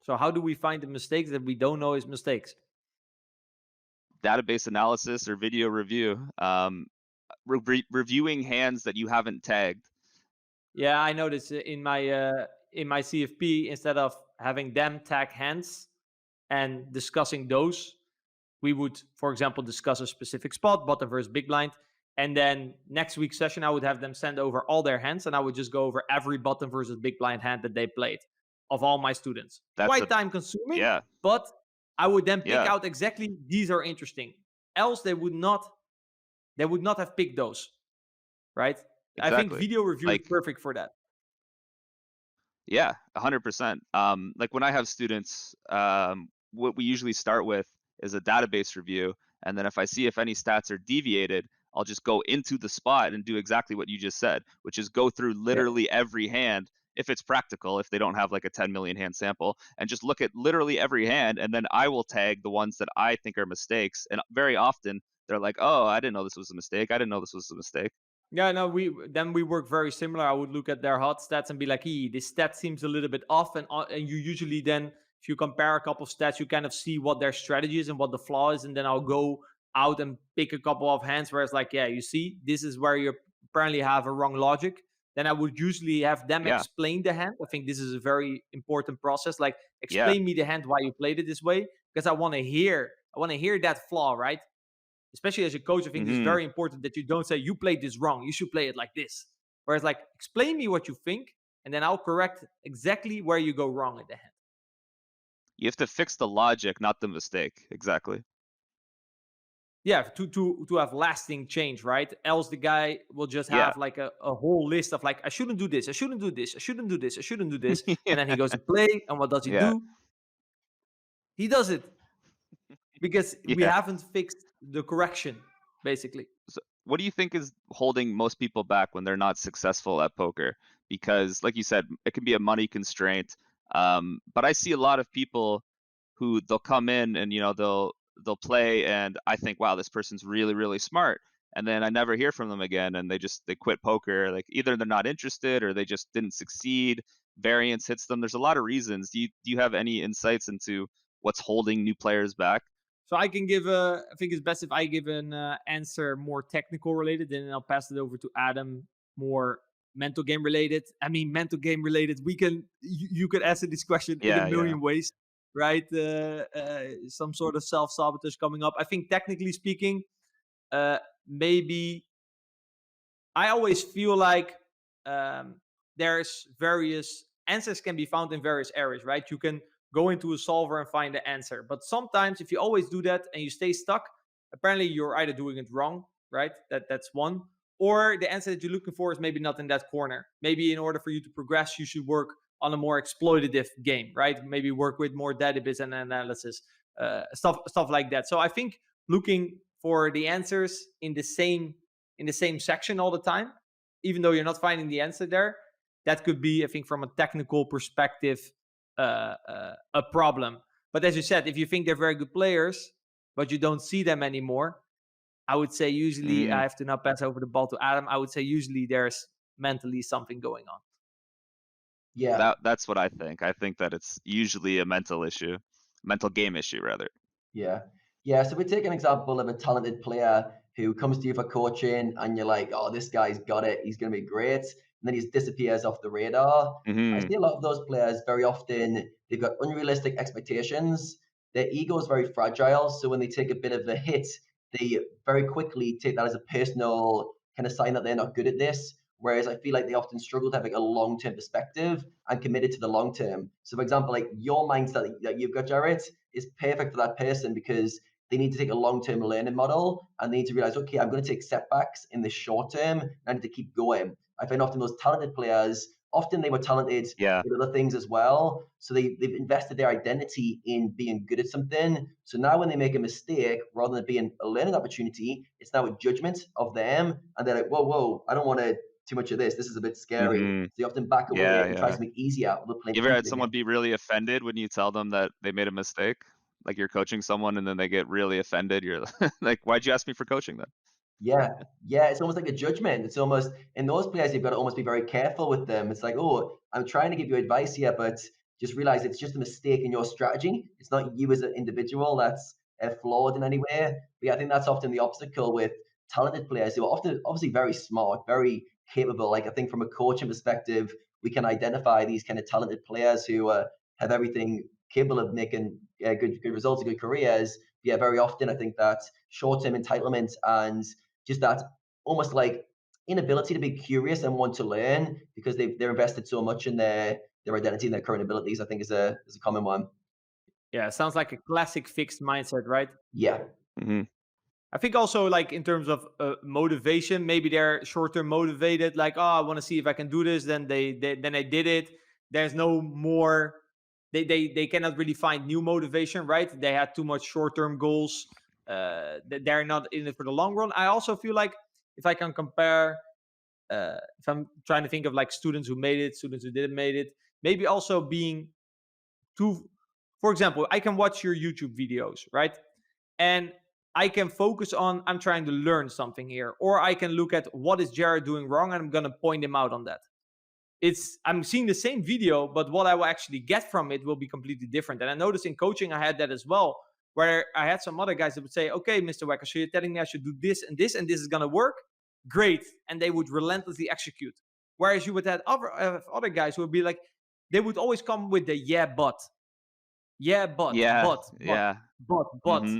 So how do we find the mistakes that we don't know is mistakes? Database analysis or video review. Reviewing hands that you haven't tagged. Yeah, I noticed in my CFP, instead of having them tag hands and discussing those, we would, for example, discuss a specific spot, bottom versus big blind. And then next week's session, I would have them send over all their hands, and I would just go over every bottom versus big blind hand that they played of all my students. Quite time consuming, yeah. but I would then pick Yeah. out exactly these are interesting. Else they would not have picked those, right? I think Exactly. video review is Like, perfect for that. yeah, 100%. Like when I have students, what we usually start with is a database review. And then if I see if any stats are deviated, I'll just go into the spot and do exactly what you just said, which is go through literally every hand, if it's practical, if they don't have like a 10 million hand sample, and just look at literally every hand. And then I will tag the ones that I think are mistakes. And very often they're like, oh, I didn't know this was a mistake. I didn't know this was a mistake. Yeah, no, we work very similar. I would look at their hot stats and be like, this stat seems a little bit off. And you usually then, if you compare a couple of stats, you kind of see what their strategy is and what the flaw is. And then I'll go out and pick a couple of hands where it's like, yeah, you see, this is where you apparently have a wrong logic. Then I would usually have them explain the hand. I think this is a very important process. Like, explain me the hand, why you played it this way, because I want to hear that flaw, right? Especially as a coach, I think it's very important that you don't say, you played this wrong, you should play it like this. Whereas, like, explain me what you think, and then I'll correct exactly where you go wrong in the hand. You have to fix the logic, not the mistake. Exactly. Yeah, to have lasting change, right? Else the guy will just have like a whole list of like, I shouldn't do this, I shouldn't do this, I shouldn't do this, I shouldn't do this. And then he goes to play, and what does he do? He does it. Because we haven't fixed the correction, basically. So what do you think is holding most people back when they're not successful at poker? Because like you said, it can be a money constraint. But I see a lot of people who they'll come in and, you know, they'll play and I think, wow, this person's really, really smart. And then I never hear from them again, and they quit poker. Like either they're not interested or they just didn't succeed. Variance hits them. There's a lot of reasons. Do you have any insights into what's holding new players back? So I can give I think it's best if I give an answer more technical related, then I'll pass it over to Adam, more mental game related. I mean, mental game related. You could answer this question in a million ways, right? Some sort of self-sabotage coming up. I think technically speaking, maybe I always feel like there's various answers can be found in various areas, right? You can go into a solver and find the answer. But sometimes if you always do that and you stay stuck, apparently you're either doing it wrong, right? That's one. Or the answer that you're looking for is maybe not in that corner. Maybe in order for you to progress, you should work on a more exploitative game, right? Maybe work with more database and analysis, stuff like that. So I think looking for the answers in the same section all the time, even though you're not finding the answer there, that could be, I think, from a technical perspective, a problem. But as you said, if you think they're very good players, but you don't see them anymore, I would say usually, I have to now pass over the ball to Adam. I would say usually there's mentally something going on. Yeah. That's what I think. I think that it's usually a mental game issue rather. Yeah. Yeah. So we take an example of a talented player who comes to you for coaching and you're like, oh, this guy's got it. He's going to be great. And then he just disappears off the radar. I see a lot of those players very often, they've got unrealistic expectations. Their ego is very fragile. So when they take a bit of a hit, they very quickly take that as a personal kind of sign that they're not good at this. Whereas I feel like they often struggle to have like a long-term perspective and committed to the long term. So for example, like your mindset that you've got, Jarret, is perfect for that person because they need to take a long-term learning model and they need to realize, okay, I'm going to take setbacks in the short term and I need to keep going. I find often those talented players, often they were talented in other things as well. So they've invested their identity in being good at something. So now when they make a mistake, rather than being a learning opportunity, it's now a judgment of them. And they're like, whoa, I don't want to too much of this. This is a bit scary. So you often back away and try something easier. You ever had someone be really offended when you tell them that they made a mistake? Like you're coaching someone and then they get really offended. You're like, why'd you ask me for coaching then? Yeah, yeah, it's almost like a judgment. It's almost in those players, you've got to almost be very careful with them. It's like, oh, I'm trying to give you advice here, but just realize it's just a mistake in your strategy. It's not you as an individual that's flawed in any way. But yeah, I think that's often the obstacle with talented players who are often obviously very smart, very capable. Like I think from a coaching perspective, we can identify these kind of talented players who have everything capable of making good results and good careers. Yeah, very often I think that short-term entitlement and just that almost like inability to be curious and want to learn because they're invested so much in their identity and their current abilities, I think is a common one. Yeah, sounds like a classic fixed mindset, right? Yeah. Mm-hmm. I think also like in terms of motivation, maybe they're short-term motivated, like, oh, I want to see if I can do this. Then they did it. There's no more. They cannot really find new motivation, right? They had too much short-term goals. They're not in it for the long run. I also feel like if I can compare, if I'm trying to think of like students who made it, students who didn't made it, maybe also being too. For example, I can watch your YouTube videos, right? And I can focus on I'm trying to learn something here, or I can look at what is Jarret doing wrong, and I'm gonna point him out on that. I'm seeing the same video, but what I will actually get from it will be completely different. And I noticed in coaching I had that as well, where I had some other guys that would say, "Okay, Mr. Wecker, so you're telling me I should do this and this, and this is gonna work? Great!" And they would relentlessly execute. Whereas you would have other guys who would be like, they would always come with the yeah, Yeah, but, yeah. but. Mm-hmm.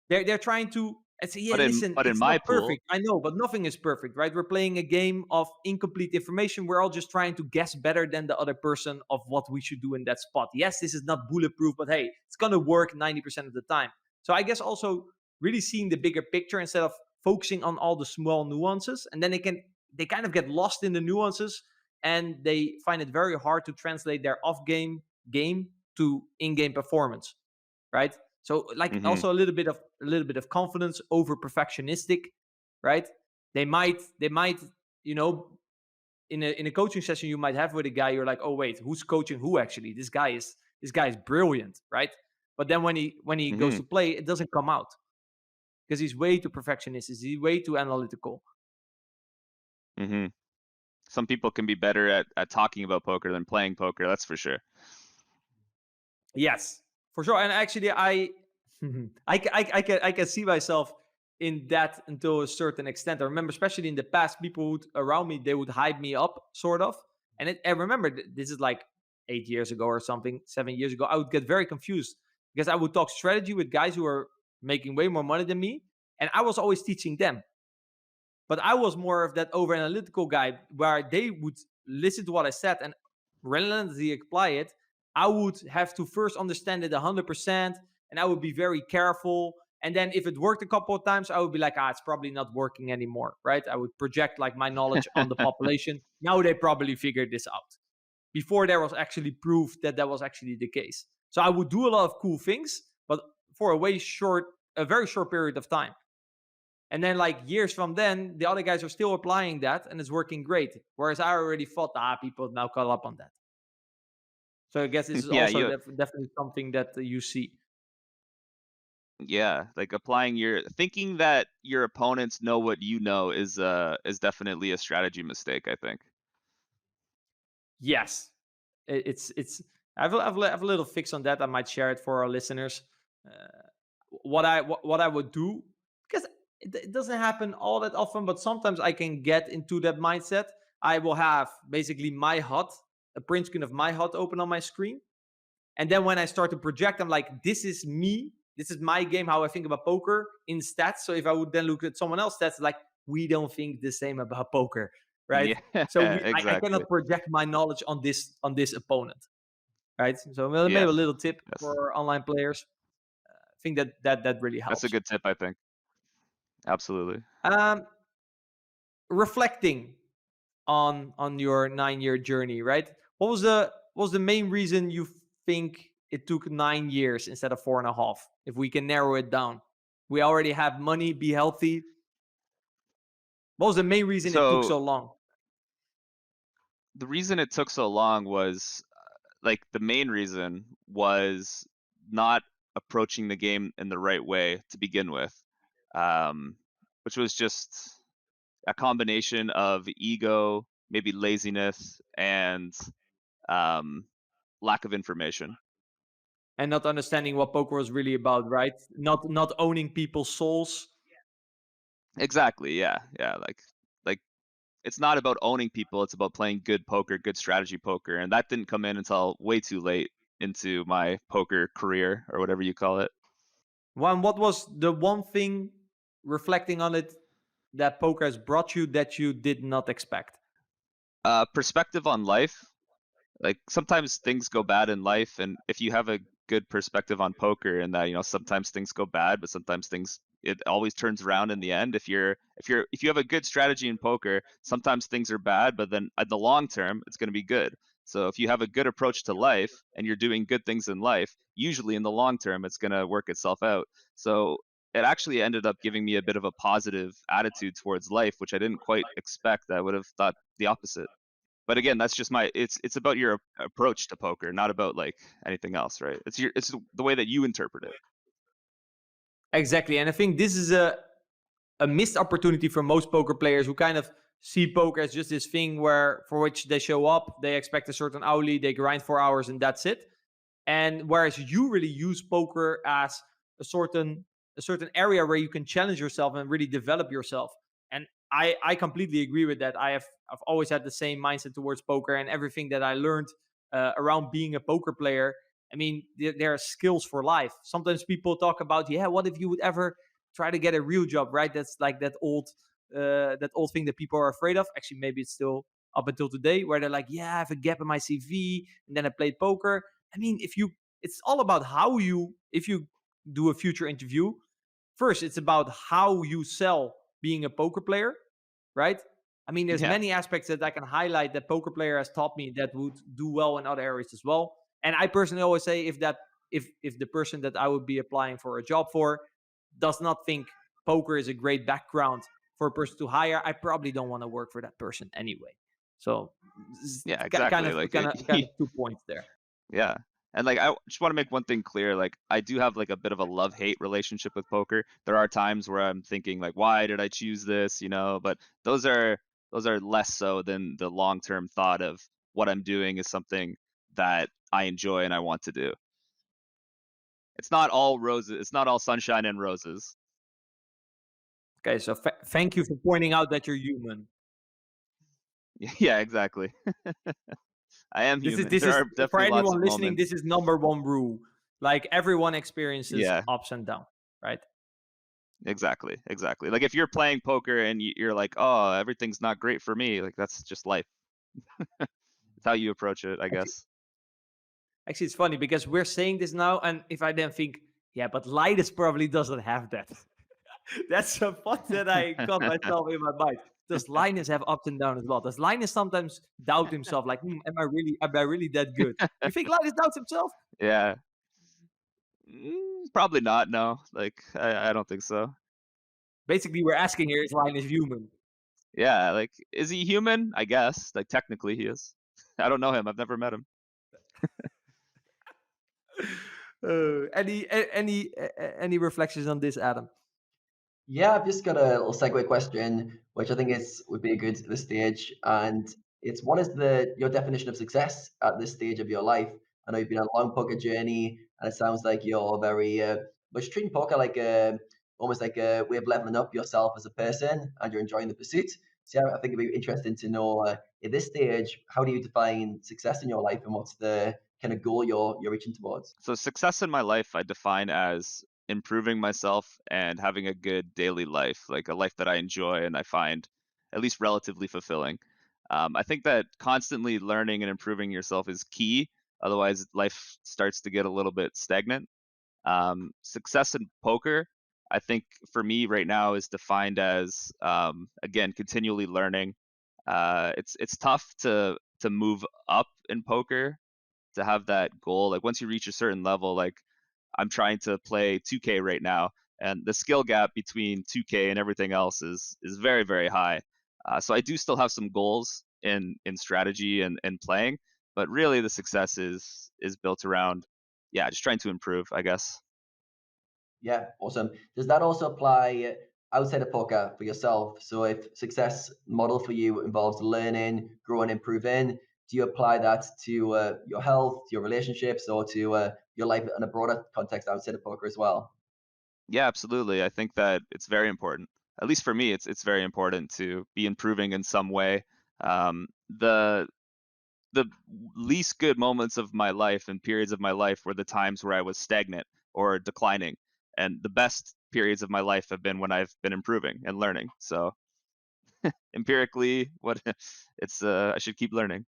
They're trying to say, yeah, But in listen, but in it's my not pool, perfect. I know, but nothing is perfect, right? We're playing a game of incomplete information. We're all just trying to guess better than the other person of what we should do in that spot. Yes, this is not bulletproof, but hey, it's gonna work 90% of the time. So I guess also really seeing the bigger picture instead of focusing on all the small nuances, and then they kind of get lost in the nuances, and they find it very hard to translate their game to in-game performance, right? So like mm-hmm. also a little bit of confidence over perfectionistic, right? They might you know in a coaching session you might have with a guy, you're like, oh wait, who's coaching who actually? This guy is brilliant, right? But then when he goes Mm-hmm. to play, it doesn't come out because he's way too perfectionist. He's way too analytical. Mm-hmm. Some people can be better at talking about poker than playing poker, that's for sure. Yes, for sure. And actually, I can see myself in that until a certain extent. I remember, especially in the past, people would around me, they would hype me up, sort of. And I remember this is like 8 years ago or something, 7 years ago. I would get very confused because I would talk strategy with guys who are making way more money than me, and I was always teaching them. But I was more of that over analytical guy where they would listen to what I said and relentlessly apply it. I would have to first understand it 100%, and I would be very careful. And then if it worked a couple of times, I would be like, it's probably not working anymore, right? I would project like my knowledge on the population. Now they probably figured this out. Before there was actually proof that that was actually the case. So I would do a lot of cool things, but for a very short period of time. And then like years from then, the other guys are still applying that and it's working great. Whereas I already thought, people now caught up on that. So I guess this is Yeah, also definitely something that you see. yeah, like applying thinking that your opponents know what you know is definitely a strategy mistake, I think. Yes, it's. I have a little fix on that. I might share it for our listeners. What I would do, because it doesn't happen all that often, but sometimes I can get into that mindset. I will have basically my HUD, a print screen of my HUD open on my screen. And then when I start to project, I'm like, this is me. This is my game, how I think about poker in stats. So if I would then look at someone else's stats, like, we don't think the same about poker, right? Yeah, So I exactly. cannot project my knowledge on this opponent, right? So maybe a Yes, little tip yes. for online players. I think that really That's a helps. good tip, I think. Absolutely. Um, reflecting on your 9-year journey, right? What was the main reason you think it took 9 years instead of 4.5? If we can narrow it down, we already have money, be healthy. What was the main reason it took So so long? the reason it took so long was like the main reason was not approaching the game in the right way to begin with, which was just a combination of ego, maybe laziness, and um, lack of information. And not understanding what poker was really about, right? Not owning people's souls. Exactly. Yeah. Yeah. Like it's not about owning people. It's about playing good poker, good strategy poker, and that didn't come in until way too late into my poker career or whatever you call it. What was the one thing, reflecting on it, that poker has brought you that you did not expect? Perspective on life. Like sometimes things go bad in life, and if you have a good perspective on poker, and that sometimes things go bad, but sometimes it always turns around in the end. If you have a good strategy in poker, sometimes things are bad, but then at the long term it's going to be good. So if you have a good approach to life and you're doing good things in life, usually in the long term it's going to work itself out. So it actually ended up giving me a bit of a positive attitude towards life, which I didn't quite expect. I would have thought the opposite. But again, that's just it's about your approach to poker, not about like anything else, right? It's the way that you interpret it. Exactly. And I think this is a missed opportunity for most poker players, who kind of see poker as just this thing where for which they show up, they expect a certain hourly, they grind 4 hours, and that's it. And whereas you really use poker as a certain area where you can challenge yourself and really develop yourself. And I completely agree with that. I've always had the same mindset towards poker, and everything that I learned around being a poker player. I mean, there are skills for life. Sometimes people talk about, yeah, what if you would ever try to get a real job, right? That's like that old thing that people are afraid of. Actually, maybe it's still up until today, where they're like, yeah, I have a gap in my CV, and then I played poker. I mean, it's all about if you do a future interview, first, it's about how you sell being a poker player, right? I mean, there's Yeah, many aspects that I can highlight that poker player has taught me that would do well in other areas as well. And I personally always say, if the person that I would be applying for a job for does not think poker is a great background for a person to hire, I probably don't want to work for that person anyway. So yeah, kind exactly. of Like kind of 2 points there. yeah. And like I just want to make one thing clear, like I do have like a bit of a love-hate relationship with poker. There are times where I'm thinking like, why did I choose this, but those are less so than the long-term thought of what I'm doing is something that I enjoy and I want to do. It's not all roses, it's not all sunshine and roses. Okay, so thank you for pointing out that you're human. Yeah, exactly. I am This is human. this There is are for definitely lots anyone of listening. moments. This is number one rule. Like, everyone experiences Yeah, ups and downs, right? exactly, exactly. Like if you're playing poker and you're like, "Oh, everything's not great for me," like that's just life. It's how you approach it, I Actually, guess. actually, it's funny because we're saying this now, and if I then think, yeah, but Linus probably doesn't have that. That's a thought that I got myself in my mind. Does Linus have ups and downs as well? Does Linus sometimes doubt himself? Like, am I really that good? You think Linus doubts himself? Yeah. Probably not, no. Like I don't think so. Basically, we're asking here, is Linus human? Yeah, like is he human? I guess. Like technically he is. I don't know him. I've never met him. Any reflections on this, Adam? Yeah, I've just got a little segue question, which I think would be good at this stage. And it's, what is your definition of success at this stage of your life? I know you've been on a long poker journey, and it sounds like you're very much treating poker like almost like a way of leveling up yourself as a person, and you're enjoying the pursuit. So yeah, I think it'd be interesting to know at this stage, how do you define success in your life, and what's the kind of goal you're reaching towards? So success in my life I define as improving myself and having a good daily life, like a life that I enjoy and I find at least relatively fulfilling. I think that constantly learning and improving yourself is key. Otherwise, life starts to get a little bit stagnant. Success in poker, I think for me right now is defined as again continually learning. It's tough to move up in poker, to have that goal. Like once you reach a certain level, like I'm trying to play 2K right now, and the skill gap between 2K and everything else is very very high. So I do still have some goals in strategy and playing, but really the success is built around, yeah, just trying to improve, I guess. Yeah, awesome. Does that also apply outside of poker for yourself? So if success model for you involves learning, growing, improving, do you apply that to your health, your relationships, or to your life in a broader context outside of poker as well? Yeah, absolutely. I think that it's very important. At least for me, it's very important to be improving in some way. The least good moments of my life and periods of my life were the times where I was stagnant or declining, and the best periods of my life have been when I've been improving and learning. So empirically, what it's I should keep learning.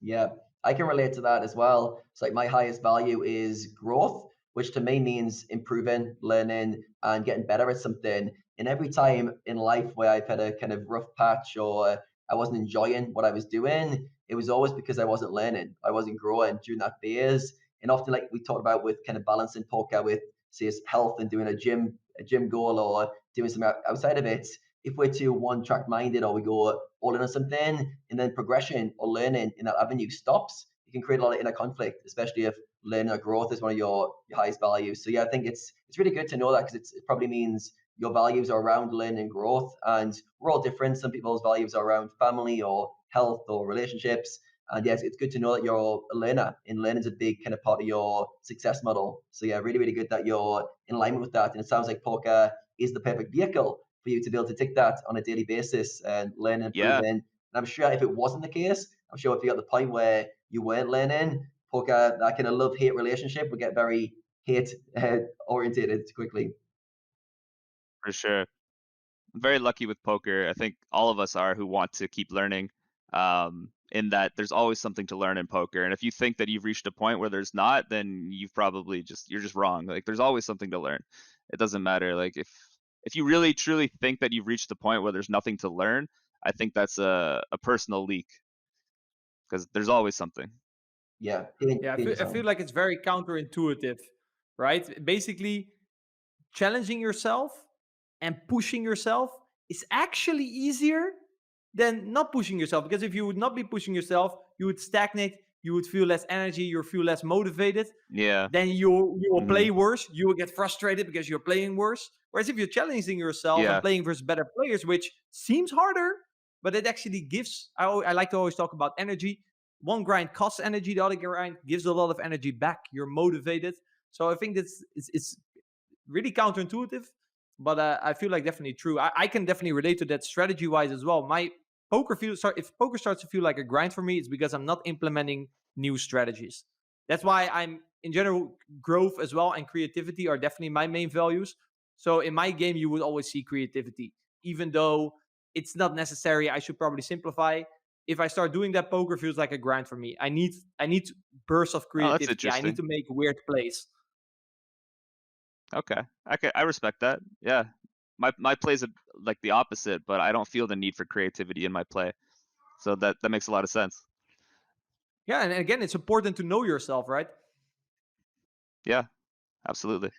Yeah, I can relate to that as well. It's like my highest value is growth, which to me means improving, learning, and getting better at something. And every time in life where I've had a kind of rough patch or I wasn't enjoying what I was doing, it was always because I wasn't learning, I wasn't growing during that phase. And often, like we talked about with kind of balancing poker with, say, health and doing a gym goal or doing something outside of it, if we're too one track minded or we go all in on something and then progression or learning in that avenue stops, it can create a lot of inner conflict, especially if learning or growth is one of your highest values. So yeah, I think it's really good to know that because it probably means your values are around learning and growth, and we're all different. Some people's values are around family or health or relationships. And yes, it's good to know that you're a learner, and learning is a big kind of part of your success model. So yeah, really, really good that you're in alignment with that. And it sounds like poker is the perfect vehicle for you to be able to tick that on a daily basis and learn and improve Yeah, in. And I'm sure if it wasn't the case, I'm sure if you got the point where you weren't learning, poker, that kind of love-hate relationship would get very hate orientated quickly. for sure. I'm very lucky with poker. I think all of us are who want to keep learning. In that there's always something to learn in poker, and if you think that you've reached a point where there's not, then you're just wrong. Like there's always something to learn. It doesn't matter. Like if you really truly think that you've reached the point where there's nothing to learn, I think that's a personal leak because there's always something. Yeah, Yeah, pain I feel yourself. like it's very counterintuitive, right? Basically, challenging yourself and pushing yourself is actually easier than not pushing yourself. Because if you would not be pushing yourself, you would stagnate, you would feel less energy, you would feel less motivated. Yeah. Then you will Hmm. play worse. You will get frustrated because you're playing worse. Whereas if you're challenging yourself and Yeah. playing versus better players, which seems harder, but it actually gives. I like to always talk about energy. One grind costs energy, the other grind gives a lot of energy back. You're motivated. So I think it's really counterintuitive, but I feel like definitely true. I can definitely relate to that strategy wise as well. My if poker starts to feel like a grind for me, it's because I'm not implementing new strategies. That's why I'm in general growth as well and creativity are definitely my main values. So in my game, you would always see creativity, even though it's not necessary. I should probably simplify. If I start doing that, poker feels like a grind for me. I need bursts of Oh, that's creativity. I need interesting. to make weird plays. Okay. I respect that. Yeah. My play's like the opposite, but I don't feel the need for creativity in my play. So that makes a lot of sense. Yeah, and again, it's important to know yourself, right? Yeah, absolutely.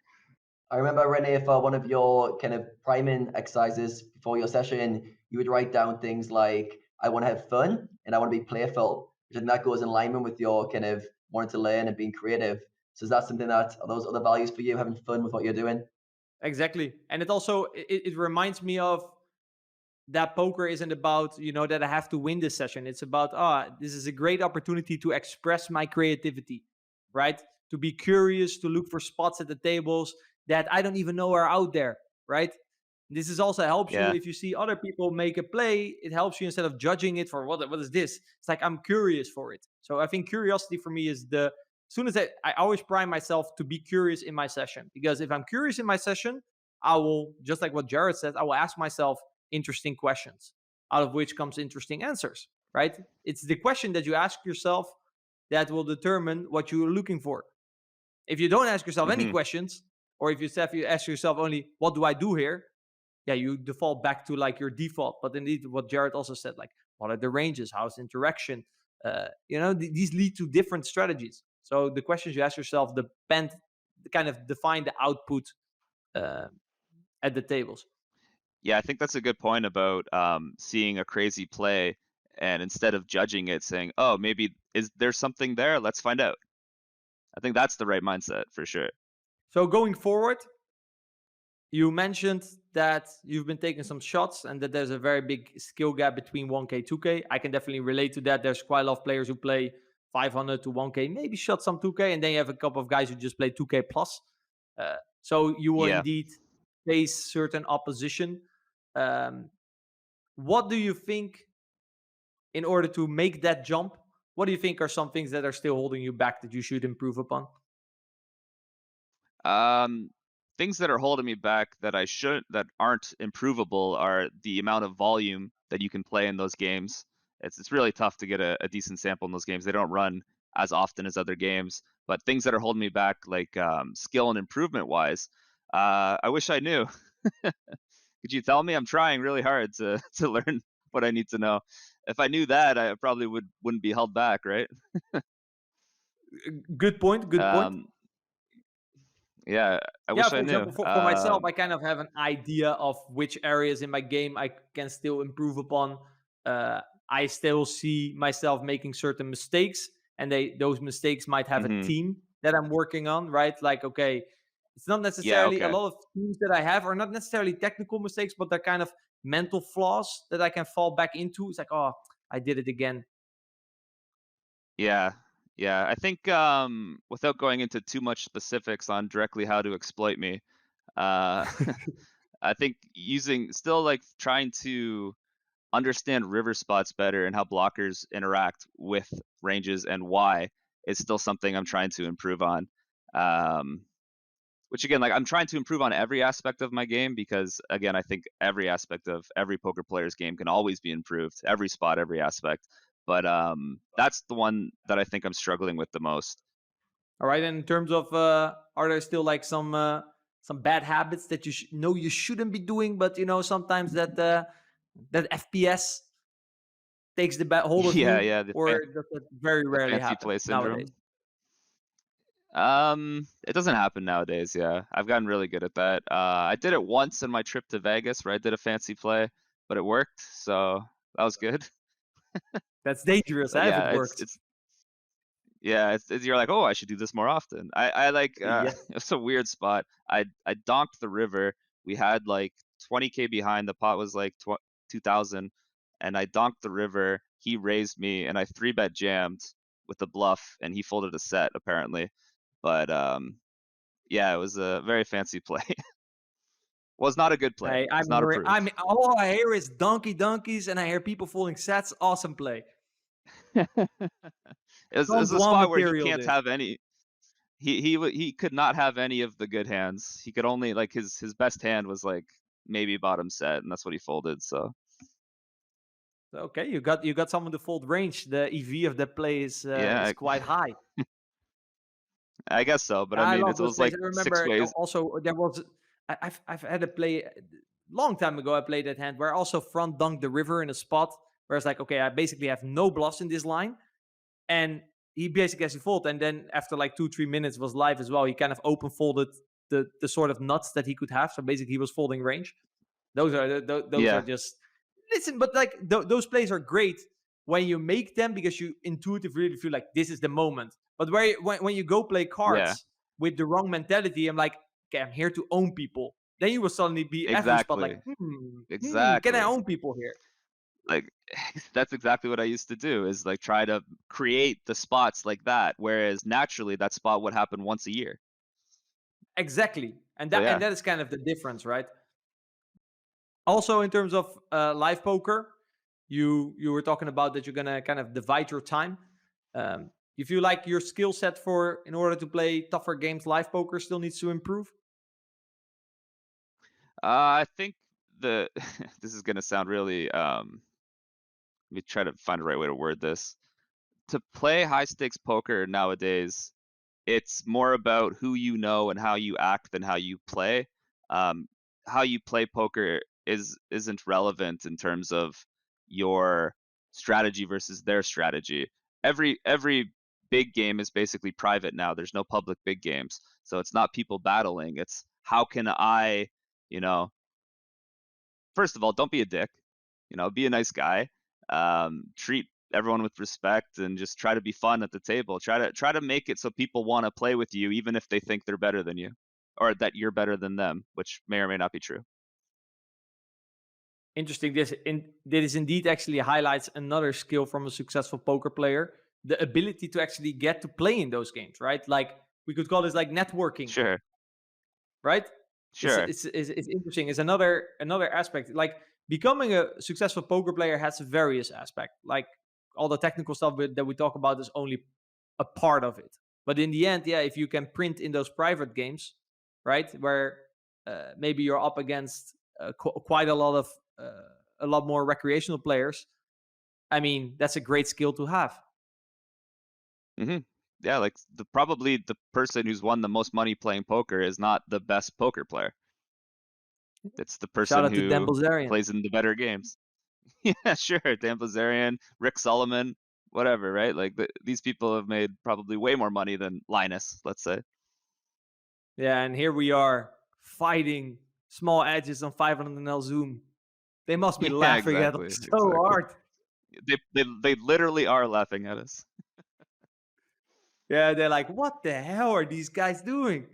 I remember, Rene, for one of your kind of priming exercises before your session, you would write down things like, I want to have fun and I want to be playful, which I think that goes in alignment with your kind of wanting to learn and being creative. So is that something are those other values for you, having fun with what you're doing? Exactly. And it also it reminds me of that poker isn't about, that I have to win this session. It's about, this is a great opportunity to express my creativity, right? To be curious, to look for spots at the tables that I don't even know are out there, right? This is also helps you Yeah. if you see other people make a play. It helps you instead of judging it for what is this. It's like I'm curious for it. So I think curiosity for me is the as soon as I always prime myself to be curious in my session, because if I'm curious in my session, I will, just like what Jarret said, I will ask myself interesting questions, out of which comes interesting answers, right? It's the question that you ask yourself that will determine what you're looking for. If you don't ask yourself any Hmm. questions, or if you ask yourself only, what do I do here? Yeah, you default back to like your default. But indeed, what Jarret also said, like, what are the ranges? How's interaction? These lead to different strategies. So the questions you ask yourself depend, kind of define the output uh, at the tables. Yeah, I think that's a good point about seeing a crazy play and instead of judging it, saying, "Oh, maybe is there something there? Let's find out." I think that's the right mindset for sure. So going forward, You mentioned that you've been taking some shots and that there's a very big skill gap between 1K, 2K. I can definitely relate to that. There's quite a lot of players who play 500 to 1K, maybe shot some 2K, and then you have a couple of guys who just play 2K plus. So you will Yeah. indeed face certain opposition. Um, what do you think, in order to make that jump, what do you think are some things that are still holding you back that you should improve upon? Things that are holding me back that aren't improvable are the amount of volume that you can play in those games. It's really tough to get a decent sample in those games. They don't run as often as other games. But things that are holding me back, like skill and improvement wise, I wish I knew. Could you tell me? I'm trying really hard to to learn what I need to know. If I knew that, I probably wouldn't be held back, right? Good point. Good point. Um, yeah, I Yeah, wish I for knew. example, for myself, I kind of have an idea of which areas in my game I can still improve upon. I still see myself making certain mistakes, and those mistakes might have a Mhm. team that I'm working on, right? Like, okay, it's not Yeah, necessarily a okay. lot of teams that I have are not necessarily technical mistakes, but they're kind of mental flaws that I can fall back into. It's like, oh, I did it again. Yeah. Yeah. I think without going into too much specifics on directly how to exploit me, uh I think still like trying to understand river spots better and how blockers interact with ranges and why is still something I'm trying to improve on. Um which again, like I'm trying to improve on every aspect of my game because again, I think every aspect of every poker player's game can always be improved, every spot, every aspect. But that's the one that I think I'm struggling with the most. All right. And in terms of, are there still like some bad habits that you know you shouldn't be doing, but sometimes that FPS takes the hold of Yeah, you, yeah, or does that very the rarely fancy happen play nowadays? syndrome. It doesn't happen nowadays. Yeah, I've gotten really good at that. I did it once in my trip to Vegas where I did a fancy play, but it worked, so that was good. That's dangerous. But If it yeah, works. you're like, oh, I should do this more often. I like Yeah. it's a weird spot. I donked the river. We had like 20K behind. The pot was like 2,000, and I donked the river. He raised me, and I 3-bet jammed with the bluff, and he folded a set apparently. But yeah, it was a very fancy play. Was not a good play. Hey, Was not approved. all I hear is donkeys, and I hear people folding sets. Awesome play. It's Don't a one spot where he material can't this. have any. He could not have any of the good hands. He could only like his best hand was like maybe bottom set, and that's what he folded. So Okay, you got someone to fold range. The EV of that play is yeah, quite high. I guess so. But I I mean, love it those was plays. like I six remember ways. also there was I've had a play long time ago. I played that hand where I also front dunked the river in a spot where it's like, okay, I basically have no bluffs in this line, and he basically has to fold. And then after like 2-3 minutes was live as well. He kind of open folded the sort of nuts that he could have. So basically, he was folding range. Those are Yeah, just listen, but like those plays are great when you make them because you intuitively really feel like this is the moment. But when you go play yeah, cards with the wrong mentality, I'm like, okay, I'm here to own people. Then you will suddenly be every spot like, exactly, can I exactly. own people here? Like that's exactly what I used to do. Is like try to create the spots like that. Whereas naturally, that spot would happen once a year. Exactly, and So that and yeah. that is kind of the difference, right? Also, in terms of live poker, you were talking about that you're gonna kind of divide your time. You feel like your skill set for in order to play tougher games live poker still needs to improve? I think the this is gonna sound really let me try to find the right way to word this. To play high stakes poker nowadays, it's more about who you know and how you act than how you play. Um, how you play poker isn't relevant in terms of your strategy versus their strategy. Every big game is basically private now. There's no public big games. So it's not people battling. It's how can I, you know, first of all, don't be a dick. Be a nice guy. Treat everyone with respect and just try to be fun at the table. Try to make it so people want to play with you, even if they think they're better than you. or that you're better than them, which may or may not be true. Interesting. This indeed actually highlights another skill from a successful poker player: the ability to actually get to play in those games, right? Like we could call this like networking, Sure, right? sure. It's interesting. It's another aspect. Like becoming a successful poker player has various aspects. Like all the technical stuff that we talk about is only a part of it. But in the end, yeah, if you can print in those private games, right, where maybe you're up against quite a lot more recreational players, I mean, that's a great skill to have. Hmm. Yeah, like probably the person who's won the most money playing poker is not the best poker player. It's the Shout person out to Dan who Bilzerian. plays in the better games. Yeah, sure. Dan Bilzerian, Rick Solomon, whatever, right? Like these people have made probably way more money than Linus, let's say. Yeah, and here we are fighting small edges on 500 Zoom. They must be Yeah, laughing at us exactly, so exactly. hard. They literally are laughing at us. Yeah, they're like, what the hell are these guys doing?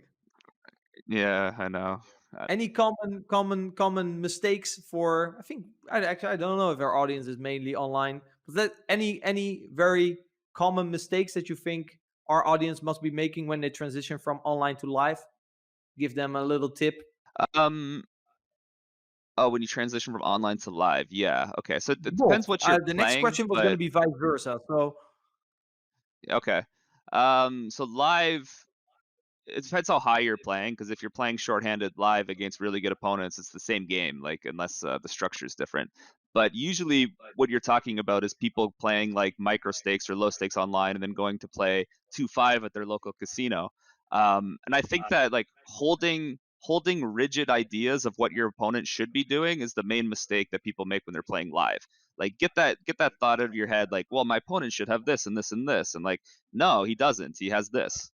Yeah, I know. Any common mistakes for? I don't know if our audience is mainly online. But that any very common mistakes that you think our audience must be making when they transition from online to live? Give them a little tip. Um, oh, when you transition from online to live, yeah. Okay, so it Both. depends what you're The next playing, question was going to but be vice versa. So okay. So live, it depends how high you're playing, because if you're playing shorthanded live against really good opponents, it's the same game, like unless the structure is different. But usually, what you're talking about is people playing like micro stakes or low stakes online, and then going to play 2-5 at their local casino. And I think that like holding rigid ideas of what your opponent should be doing is the main mistake that people make when they're playing live. Like get that thought out of your head, like, well, my opponent should have this and this and this, and like, no, he doesn't. He has this.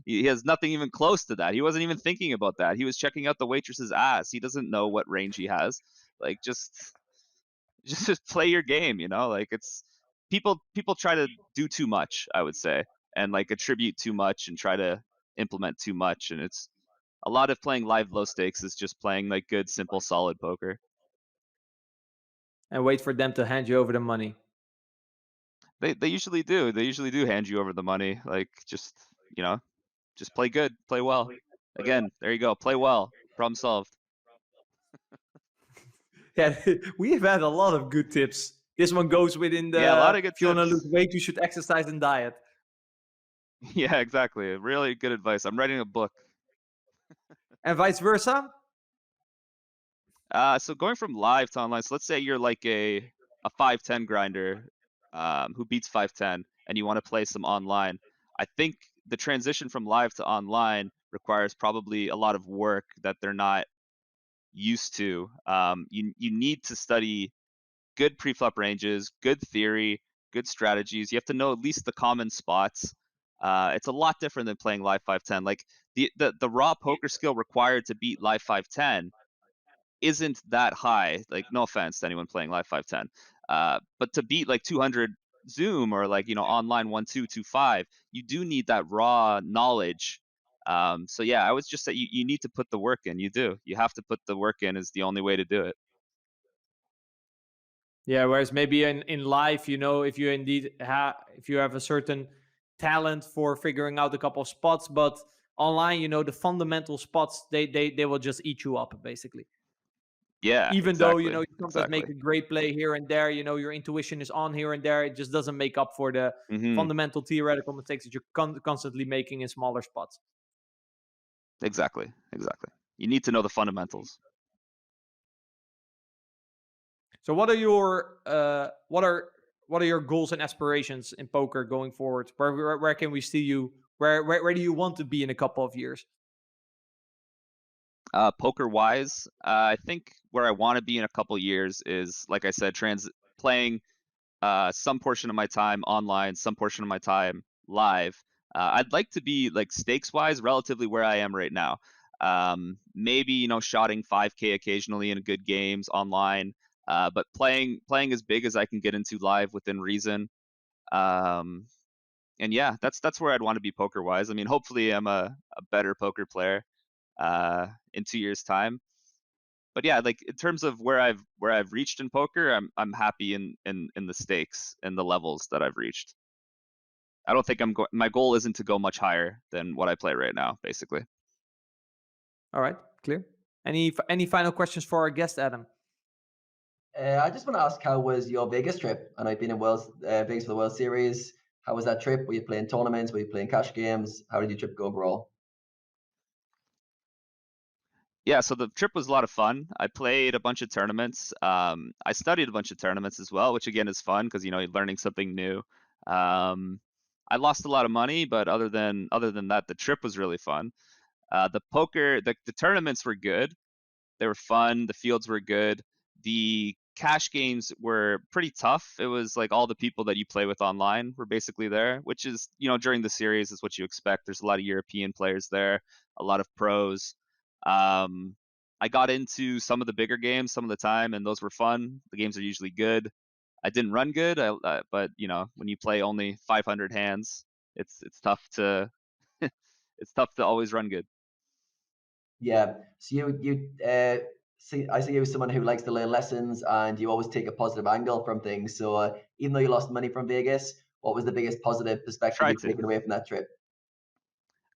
He has nothing even close to that. He wasn't even thinking about that. He was checking out the waitress's ass. He doesn't know what range he has. Like just play your game, you know? Like it's people try to do too much, I would say, and like attribute too much and try to implement too much, and it's a lot of playing live low stakes is just playing like good, simple, solid poker. and wait for them to hand you over the money. They usually do. They usually do hand you over the money. Like just, you know, just play good, play well. Again, there you go. Play well. Problem solved. Yeah, we have had a lot of good tips. This one goes within Yeah, a lot the of good if you want to lose tips. weight, you should exercise and diet. Yeah, exactly. Really good advice. I'm writing a book. And vice versa. So going from live to online. So let's say you're like a 510 grinder, who beats 510, and you want to play some online. I think the transition from live to online requires probably a lot of work that they're not used to. You need to study good preflop ranges, good theory, good strategies. You have to know at least the common spots. It's a lot different than playing live 510. Like the raw poker skill required to beat live 510 isn't that high. Like no offense to anyone playing live 510, but to beat like 200 Zoom or like online 1-2-2-5, you do need that raw knowledge. So yeah, I was just say you need to put the work in. You do. You have to put the work in. Is the only way to do it. Yeah, whereas maybe in life, if you indeed if you have a certain talent for figuring out a couple of spots, but online, the fundamental spots, they will just eat you up basically. Yeah, Even though exactly, you sometimes exactly. make a great play here and there, your intuition is on here and there, it just doesn't make up for the Hmm. fundamental theoretical mistakes that you're constantly making in smaller spots. Exactly, exactly. You need to know the fundamentals. So what are your what are your goals and aspirations in poker going forward? Where can we see you? Where do you want to be in a couple of years? Poker wise, I think where I want to be in a couple years is, like I said, playing some portion of my time online, some portion of my time live. I'd like to be like stakes wise relatively where I am right now. Maybe shotting 5K occasionally in good games online, but playing as big as I can get into live within reason. Um, And yeah, that's where I'd want to be poker wise. I mean, hopefully I'm a better poker player in 2 years time. But yeah, like in terms of where I've reached in poker, I'm happy in the stakes and the levels that I've reached. I don't think my goal isn't to go much higher than what I play right now, basically. All right, clear. Any final questions for our guest, Adam? I just want to ask, how was your Vegas trip? And I've been in Vegas for the World Series. How was that trip? Were you playing tournaments? Were you playing cash games? How did your trip go overall? Yeah, so the trip was a lot of fun. I played a bunch of tournaments. I studied a bunch of tournaments as well, which again is fun because you're learning something new. I lost a lot of money, but other than that, the trip was really fun. The tournaments were good. They were fun. The fields were good. The cash games were pretty tough. It was like all the people that you play with online were basically there, which is, during the series is what you expect. There's a lot of European players there, a lot of pros. I got into some of the bigger games some of the time, and those were fun. The games are usually good. I didn't run good, but when you play only 500 hands, it's tough to it's tough to always run good. Yeah. So I see you as someone who likes to learn lessons, and you always take a positive angle from things. So even though you lost money from Vegas, what was the biggest positive perspective Try you've to. taken away from that trip?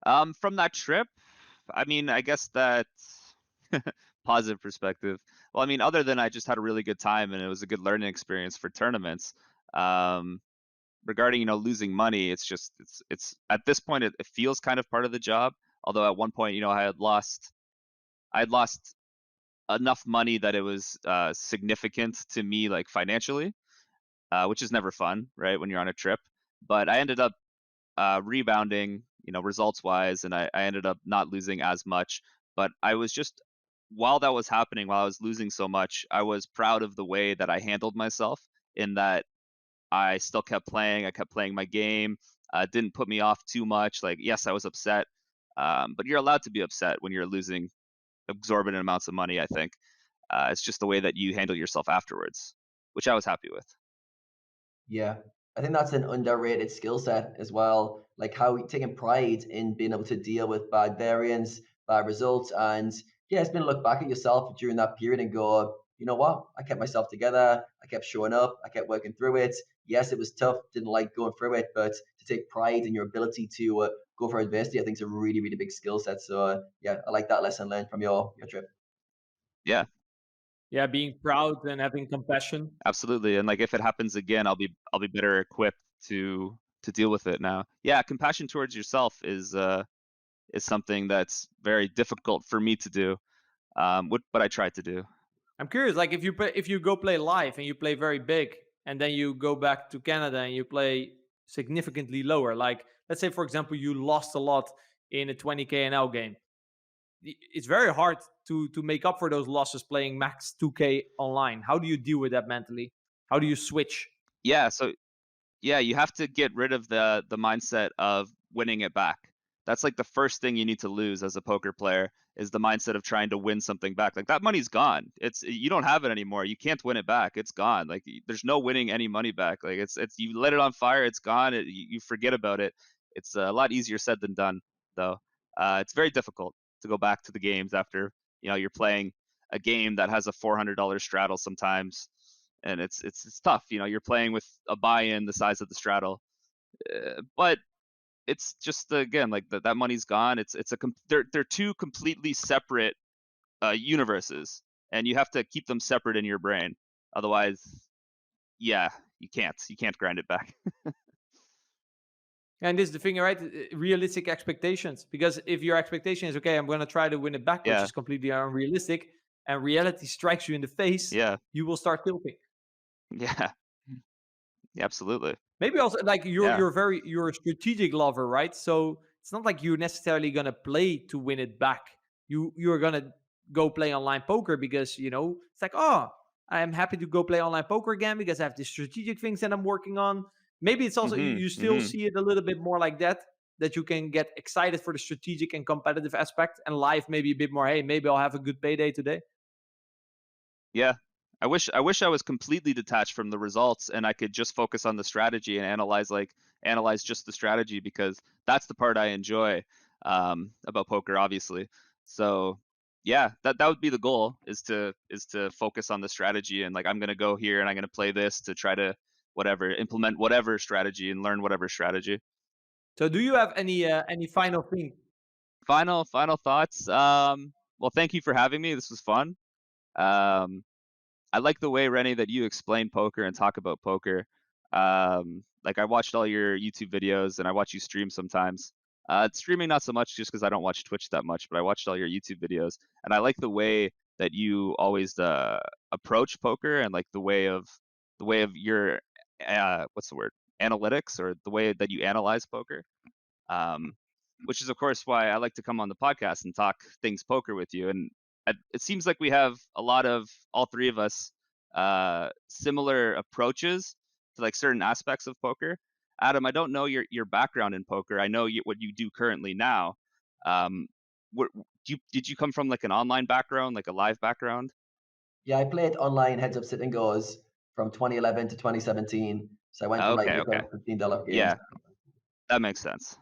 From that trip, I mean, I guess that positive perspective. Well, I mean, other than I just had a really good time and it was a good learning experience for tournaments. Regarding losing money, it's at this point it feels kind of part of the job. Although at one point, I had lost enough money that it was significant to me, like financially, which is never fun, right? When you're on a trip. But I ended up rebounding, results wise, and I ended up not losing as much. But I was just, while that was happening, while I was losing so much, I was proud of the way that I handled myself, in that I still kept playing. I kept playing my game. Didn't put me off too much. Like, yes, I was upset, but you're allowed to be upset when you're losing exorbitant amounts of money, I think. It's just the way that you handle yourself afterwards, which I was happy with. Yeah, I think that's an underrated skill set as well. Like how taking pride in being able to deal with bad variance, bad results, and yeah, it's been look back at yourself during that period and go, you know what? I kept myself together. I kept showing up. I kept working through it. Yes, it was tough. Didn't like going through it, but to take pride in your ability to go for adversity, I think is a really, really big skill set. So yeah, I like that lesson learned from your trip. Yeah, Yeah, being proud and having compassion. absolutely. And like if it happens again, I'll be better equipped to deal with it now. Yeah, compassion towards yourself is something that's very difficult for me to do. But I try to do. I'm curious, like if you go play live and you play very big, and then you go back to Canada and you play significantly lower. Like let's say, for example, you lost a lot in a 20K NL game. It's very hard to make up for those losses playing max 2K online. How do you deal with that mentally? How do you switch? Yeah, so yeah, you have to get rid of the mindset of winning it back. That's like the first thing you need to lose as a poker player, is the mindset of trying to win something back. Like that money's gone. You don't have it anymore. You can't win it back. It's gone. Like there's no winning any money back. Like it's you let it on fire, it's gone. You forget about it. It's a lot easier said than done, though. It's very difficult to go back to the games after you're playing a game that has a $400 straddle sometimes, and it's tough. You're playing with a buy-in the size of the straddle, but it's just again like that money's gone. They're two completely separate universes, and you have to keep them separate in your brain. Otherwise, yeah, you can't grind it back. And this is the thing, right? Realistic expectations. Because if your expectation is, okay, I'm going to try to win it back, which Yeah, is completely unrealistic, and reality strikes you in the face, yeah, you will start tilting. yeah, yeah, absolutely. Maybe also like Yeah, you're a strategic lover, right? So it's not like you're necessarily gonna play to win it back. You're gonna go play online poker because it's like, oh, I'm happy to go play online poker again because I have the strategic things that I'm working on. Maybe it's also mm-hmm, you still mm-hmm. see it a little bit more like that you can get excited for the strategic and competitive aspect, and life maybe a bit more, hey, maybe I'll have a good payday today. Yeah, I wish I was completely detached from the results and I could just focus on the strategy and analyze just the strategy, because that's the part I enjoy about poker, obviously. So yeah, that would be the goal, is to focus on the strategy, and like I'm gonna go here and I'm gonna play this to try to implement whatever strategy and learn whatever strategy. So do you have any final thing? Final thoughts. Well, thank you for having me. This was fun. Um, I like the way, Rene, that you explain poker and talk about poker. Like I watched all your YouTube videos and I watch you stream sometimes. Streaming not so much, just because I don't watch Twitch that much, but I watched all your YouTube videos and I like the way that you always approach poker, and like the way of your what's the word, analytics, or the way that you analyze poker. Um, which is of course why I like to come on the podcast and talk things poker with you. And it seems like we have a lot of, all three of us, similar approaches to like certain aspects of poker. Adam, I don't know your background in poker. I know what you do currently now. Um, did you come from like an online background, like a live background? Yeah, I played online heads up sit and goes from 2011 to 2017. So I went from like Okay, your okay, $15 games. yeah, that makes sense.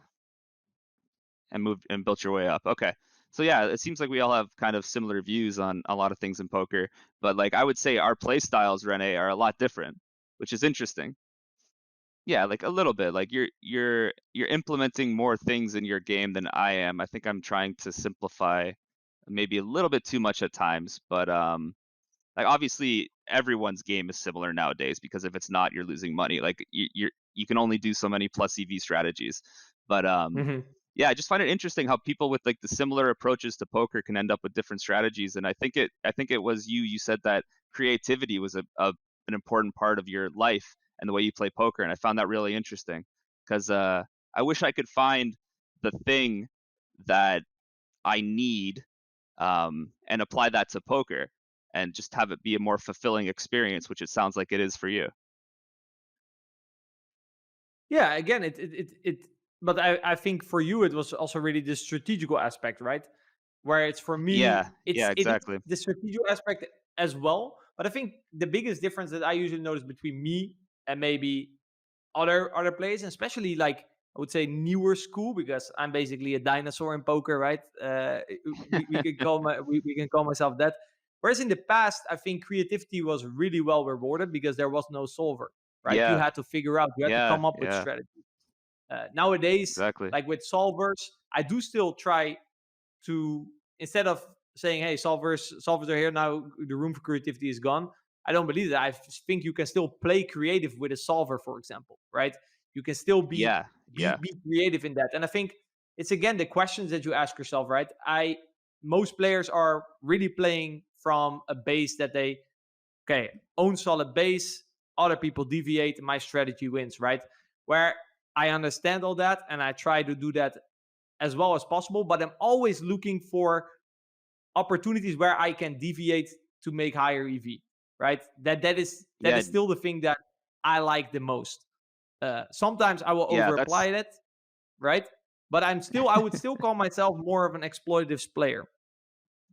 And moved and built your way up. Okay. So yeah, it seems like we all have kind of similar views on a lot of things in poker, but like I would say our play styles, Rene, are a lot different, which is interesting. Yeah, like a little bit. Like you're implementing more things in your game than I am. I think I'm trying to simplify maybe a little bit too much at times, but like obviously everyone's game is similar nowadays, because if it's not, you're losing money. Like you can only do so many plus EV strategies. But Hmm. yeah, I just find it interesting how people with like the similar approaches to poker can end up with different strategies. And I think it was you said that creativity was an important part of your life and the way you play poker. And I found that really interesting, because I wish I could find the thing that I need, and apply that to poker and just have it be a more fulfilling experience, which it sounds like it is for you. Yeah, again, but I think for you it was also really the strategical aspect, right? Where it's for Yeah, me, yeah, it is exactly. the strategic aspect as well. But I think the biggest difference that I usually notice between me and maybe other players, and especially like I would say newer school, because I'm basically a dinosaur in poker, right? We can we can call myself that. Whereas in the past, I think creativity was really well rewarded because there was no solver, right? You Yeah, had to figure out, you had to yeah, come up with yeah, strategy. Nowadays, exactly. like with solvers, I do still try to, instead of saying, "Hey, solvers are here now, the room for creativity is gone." I don't believe that. I think you can still play creative with a solver, for example, right? You can still Yeah, yeah, be creative in that. And I think it's again the questions that you ask yourself, right? Most players are really playing from a base that they, okay, own solid base, other people deviate, my strategy wins, right? Where I understand all that and I try to do that as well as possible, but I'm always looking for opportunities where I can deviate to make higher EV, right? That yeah, is still the thing that I like the most. Sometimes I will yeah. over apply it, right? But I would still call myself more of an exploitative player.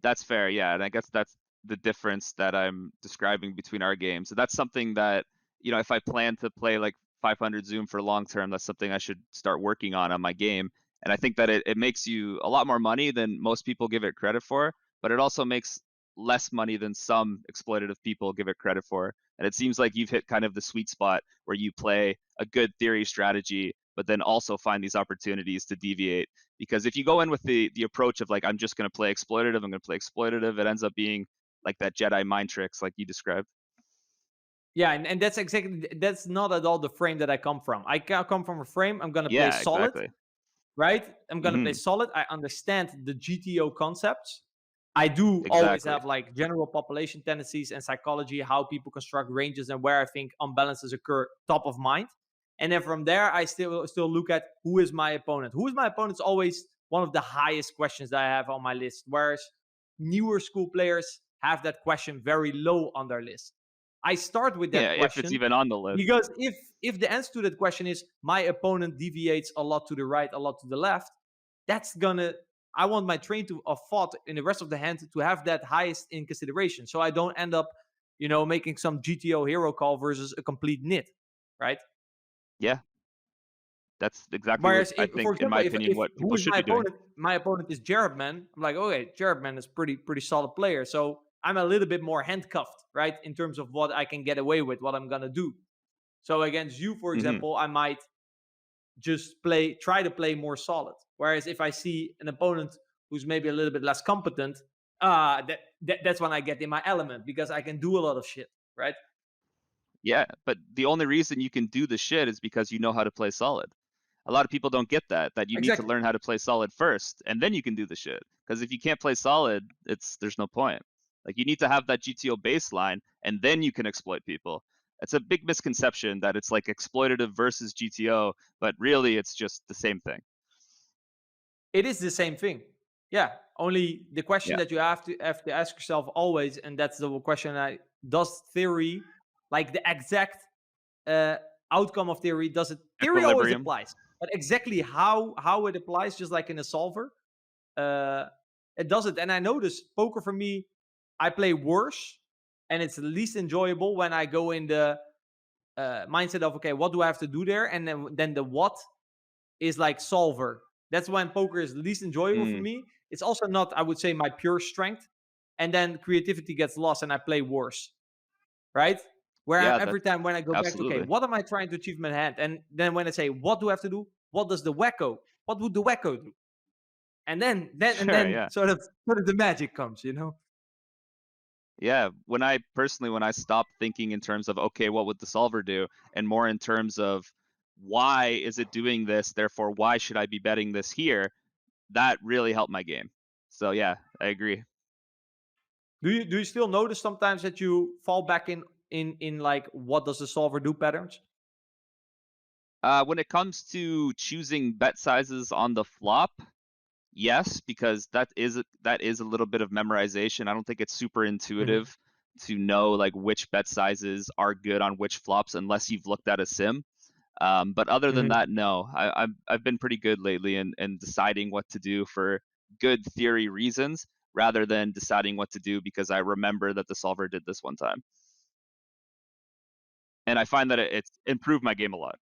That's fair, yeah, and I guess that's the difference that I'm describing between our games. So that's something that, if I plan to play like 500 Zoom for long term, that's something I should start working on my game. And I think that it makes you a lot more money than most people give it credit for, but it also makes less money than some exploitative people give it credit for. And it seems like you've hit kind of the sweet spot where you play a good theory strategy, but then also find these opportunities to deviate. Because if you go in with the approach of like, I'm just going to play exploitative, I'm going to play exploitative, it ends up being like that Jedi mind tricks like you described. Yeah, and that's not at all the frame that I come from. Come from a frame. I'm gonna play Yeah, solid, exactly. right? I'm gonna play Hmm. solid. I understand the GTO concepts. I do always Exactly. have like general population tendencies and psychology, how people construct ranges and where I think unbalances occur top of mind. And then from there, I still look at who is my opponent. Who is my opponent is always one of the highest questions that I have on my list. Whereas newer school players have that question very low on their list. I start with Yeah, that if it's question even on the list. because if the answer to that question is my opponent deviates a lot to the right, a lot to the left, that's gonna, I want my train to of thought in the rest of the hand to have that highest in consideration, so I don't end up making some GTO hero call versus a complete nit, right? Yeah, that's exactly what Whereas, I for think, in my example, opinion, if what who people is should my be doing. opponent? My opponent is Jarretman. I'm like, okay, Jarretman is pretty solid player. So I'm a little bit more handcuffed, right, in terms of what I can get away with, what I'm gonna do. So against you, for Hmm. example, I might just try to play more solid. Whereas if I see an opponent who's maybe a little bit less competent, that's when I get in my element because I can do a lot of shit, right? Yeah, but the only reason you can do the shit is because you know how to play solid. A lot of people don't get that you need to Exactly. learn how to play solid first, and then you can do the shit. Because if you can't play solid, there's no point. Like, you need to have that GTO baseline, and then you can exploit people. It's a big misconception that it's like exploitative versus GTO, but really it's just the same thing. It is the same thing. Yeah. Only the question Yeah, that you have to ask yourself always, and that's the question: does theory, like the exact uh, outcome of theory, does it? Theory always equilibrium. applies, but exactly how it applies, just like in a solver, uh, it doesn't. And I notice poker for me, I play worse, and it's least enjoyable when I go in the mindset of, okay, what do I have to do there, and then the what is like solver. That's when poker is least enjoyable for Mm, me. It's also not, I would say, my pure strength. And then creativity gets lost and I play worse, right? Where yeah, every that's time when I go back to, okay, absolutely. what am I trying to achieve in my hand? And then when I say, what do I have to do? What does the wacko? What would the wacko do? And Sure, then yeah. sort of the magic comes. Yeah, when I stopped thinking in terms of, okay, what would the solver do, and more in terms of why is it doing this, therefore why should I be betting this here, that really helped my game. So yeah, I agree. Do you still notice sometimes that you fall back in like what does the solver do patterns? When it comes to choosing bet sizes on the flop, yes, because that is a little bit of memorization. I don't think it's super Mhm. intuitive to know like which bet sizes are good on which flops unless you've looked at a sim. But other than Mhm. that, no. I've been pretty good lately in deciding what to do for good theory reasons rather than deciding what to do because I remember that the solver did this one time. And I find that it's improved my game a lot.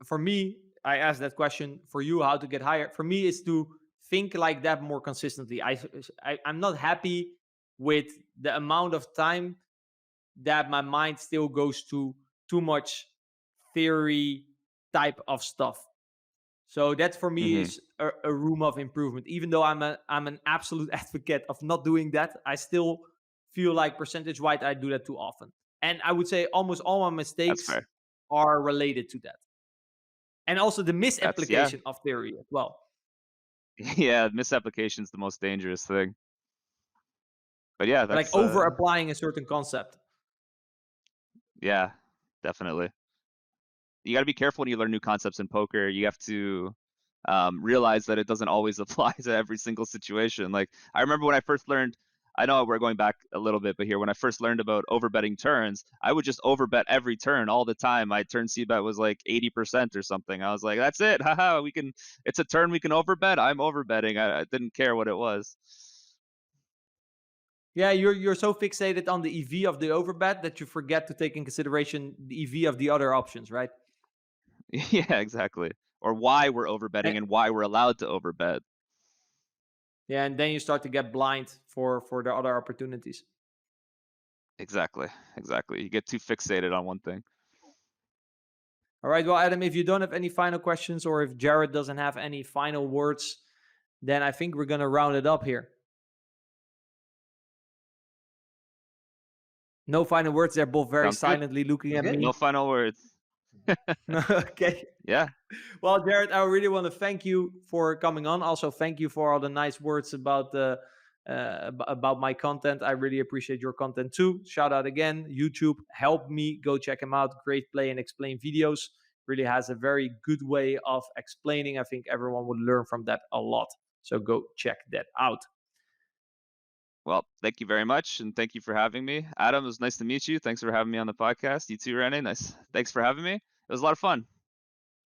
For me, I asked that question for you, how to get higher. For me, is to think like that more consistently. I'm not happy with the amount of time that my mind still goes to too much theory type of stuff. So that for me Hmm. is a room of improvement. Even though I'm an absolute advocate of not doing that, I still feel like percentage wise I do that too often. And I would say almost all my That's mistakes fair. are related to that, and also the Yeah. misapplication of theory as well. Yeah, misapplication is the most dangerous thing. But yeah, Like that's over applying a certain concept. yeah, definitely. You got to be careful when you learn new concepts in poker. You have to realize that it doesn't always apply to every single situation. Like, I remember when I first learned, I know we're going back a little bit, but here, when I first learned about overbetting turns, I would just overbet every turn all the time. My turn C bet was like 80% or something. I was like, that's it. Haha, it's a turn we can overbet. I'm overbetting. I didn't care what it was. Yeah, you're so fixated on the EV of the overbet that you forget to take in consideration the EV of the other options, right? Yeah, exactly. Or why we're And, overbetting and why we're allowed to overbet. yeah, and then you start to get blind for the other opportunities. Exactly. Exactly. You get too fixated on one thing. All right, well, Adam, if you don't have any final questions or if Jarret doesn't have any final words, then I think we're gonna round it up here. No final words. They're both very Sounds good. silently looking Sounds at good. No me. final words. Okay. Yeah. Well, Jarret, I really want to thank you for coming on. Also, thank you for all the nice words about about my content. I really appreciate your content too. Shout out again, YouTube. Help me go check him out. Great play and explain videos. Really has a very good way of explaining. I think everyone would learn from that a lot. So go check that out. Well, thank you very much, and thank you for having me. Adam, it was nice to meet you. Thanks for having me on the podcast. You too, Rene. Nice. Thanks for having me. It was a lot of fun.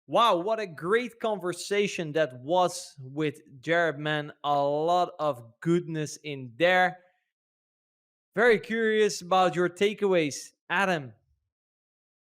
Wow, what a great conversation that was with Jarretman. A lot of goodness in there. Very curious about your takeaways, Adam.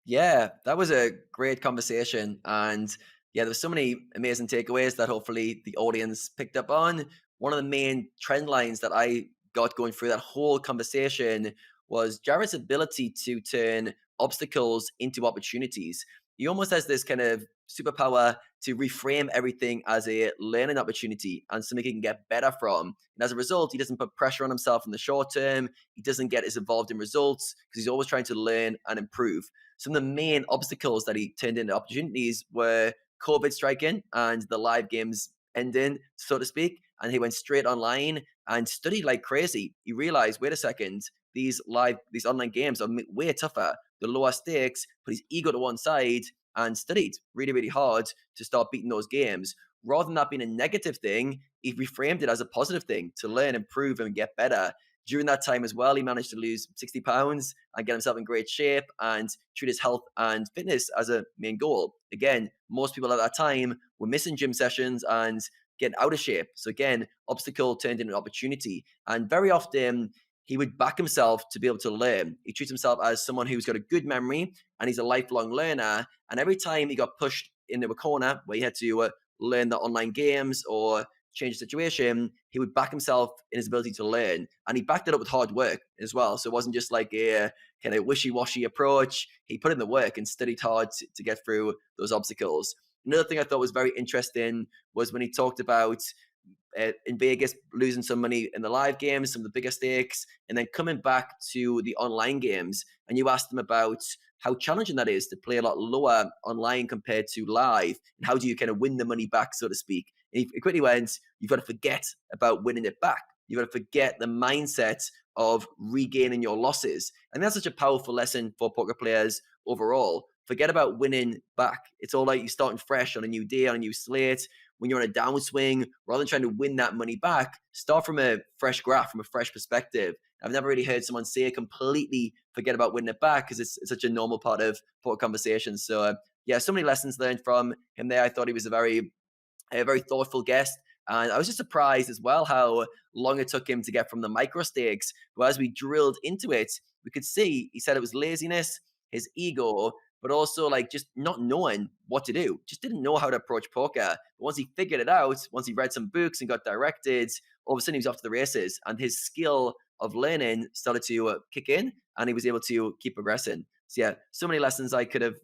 Yeah, that was a great conversation. And yeah, there's so many amazing takeaways that hopefully the audience picked up on. One of the main trend lines that I got going through that whole conversation was Jarret's ability to turn obstacles into opportunities. He almost has this kind of superpower to reframe everything as a learning opportunity and something he can get better from. And as a result, he doesn't put pressure on himself in the short term. He doesn't get as involved in results because he's always trying to learn and improve. Some of the main obstacles that he turned into opportunities were COVID striking and the live games ending, so to speak. And he went straight online and studied like crazy. He realized, wait a second, these online games are way tougher. The lower stakes, put his ego to one side and studied really, really hard to start beating those games. Rather than that being a negative thing, he reframed it as a positive thing to learn, improve, and get better. During that time as well, he managed to lose 60 pounds and get himself in great shape and treat his health and fitness as a main goal. Again, most people at that time were missing gym sessions and getting out of shape. So again, obstacle turned into an opportunity. And very often he would back himself to be able to learn. He treats himself as someone who's got a good memory and he's a lifelong learner. And every time he got pushed into a corner where he had to learn the online games or change the situation, he would back himself in his ability to learn. And he backed it up with hard work as well. So it wasn't just like a kind of wishy-washy approach. He put in the work and studied hard to get through those obstacles. Another thing I thought was very interesting was when he talked about in Vegas losing some money in the live games, some of the bigger stakes, and then coming back to the online games. And you asked him about how challenging that is to play a lot lower online compared to live, and how do you kind of win the money back, so to speak. And he quickly went, you've got to forget about winning it back. You've got to forget the mindset of regaining your losses. And that's such a powerful lesson for poker players overall. Forget about winning back. It's all like you starting fresh on a new day, on a new slate. When you're on a downswing, rather than trying to win that money back, start from a fresh graph, from a fresh perspective. I've never really heard someone say completely forget about winning it back because it's such a normal part of poker conversations. So yeah, so many lessons learned from him there. I thought he was a very thoughtful guest. And I was just surprised as well how long it took him to get from the micro stakes. But as we drilled into it, we could see he said it was laziness, his ego, but also like just not knowing what to do. Just didn't know how to approach poker. But once he figured it out, once he read some books and got directed, all of a sudden he was off to the races. And his skill of learning started to kick in and he was able to keep progressing. So yeah, so many lessons I could have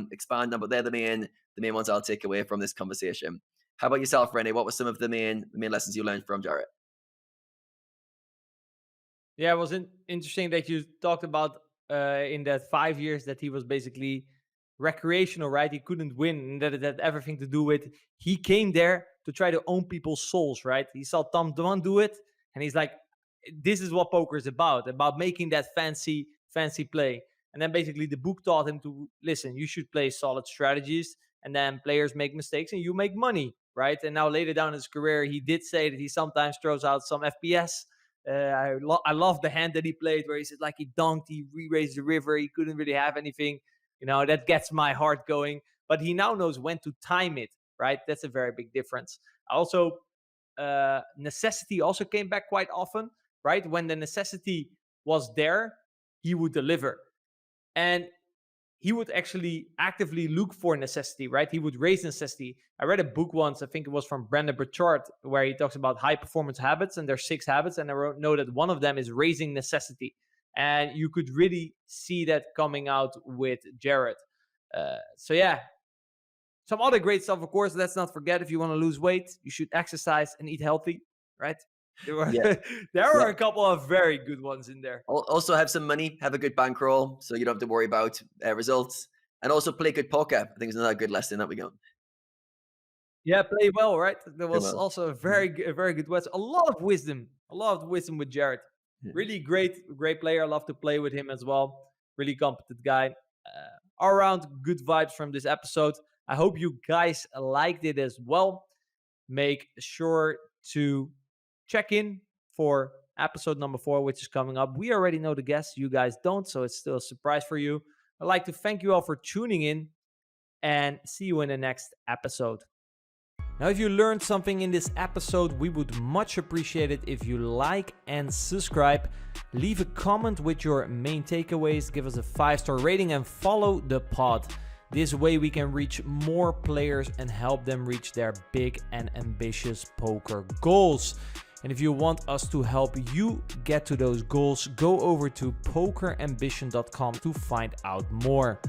expanded on, but they're the main ones I'll take away from this conversation. How about yourself, Rene? What were some of the main lessons you learned from Jarret? Yeah, it was interesting that you talked about in that 5 years that he was basically recreational, right? He couldn't win, and that it had everything to do with he came there to try to own people's souls, right? He saw Tom Dwan do it, and he's like, "This is what poker is about making that fancy play." And then basically the book taught him to listen. You should play solid strategies, and then players make mistakes, and you make money, right? And now later down in his career, he did say that he sometimes throws out some FPS. I love the hand that he played where he said like he dunked, he re-raised the river, he couldn't really have anything. That gets my heart going. But he now knows when to time it, right? That's a very big difference. Also, necessity also came back quite often, right? When the necessity was there, he would deliver. And he would actually actively look for necessity, right? He would raise necessity. I read a book once, I think it was from Brandon Burchard, where he talks about high performance habits, and there's 6 habits, and I know that one of them is raising necessity. And you could really see that coming out with Jarret. So yeah, some other great stuff, of course. Let's not forget, if you want to lose weight, you should exercise and eat healthy, right? Yeah. There were a couple of very good ones in there. Also have some money, have a good bankroll, so you don't have to worry about results. And also play good poker. I think it's another good lesson that we got. Yeah, play well, right? There was well. also a very good words. A lot of wisdom with Jarret. Yeah. Really great player. I love to play with him as well. Really competent guy. All around good vibes from this episode. I hope you guys liked it as well. Make sure to check in for episode number 4, which is coming up. We already know the guests. You guys don't, so it's still a surprise for you. I'd like to thank you all for tuning in and see you in the next episode. Now, if you learned something in this episode, we would much appreciate it if you like and subscribe. Leave a comment with your main takeaways, give us a 5-star rating, and follow the pod. This way we can reach more players and help them reach their big and ambitious poker goals. And if you want us to help you get to those goals, go over to pokerambition.com to find out more.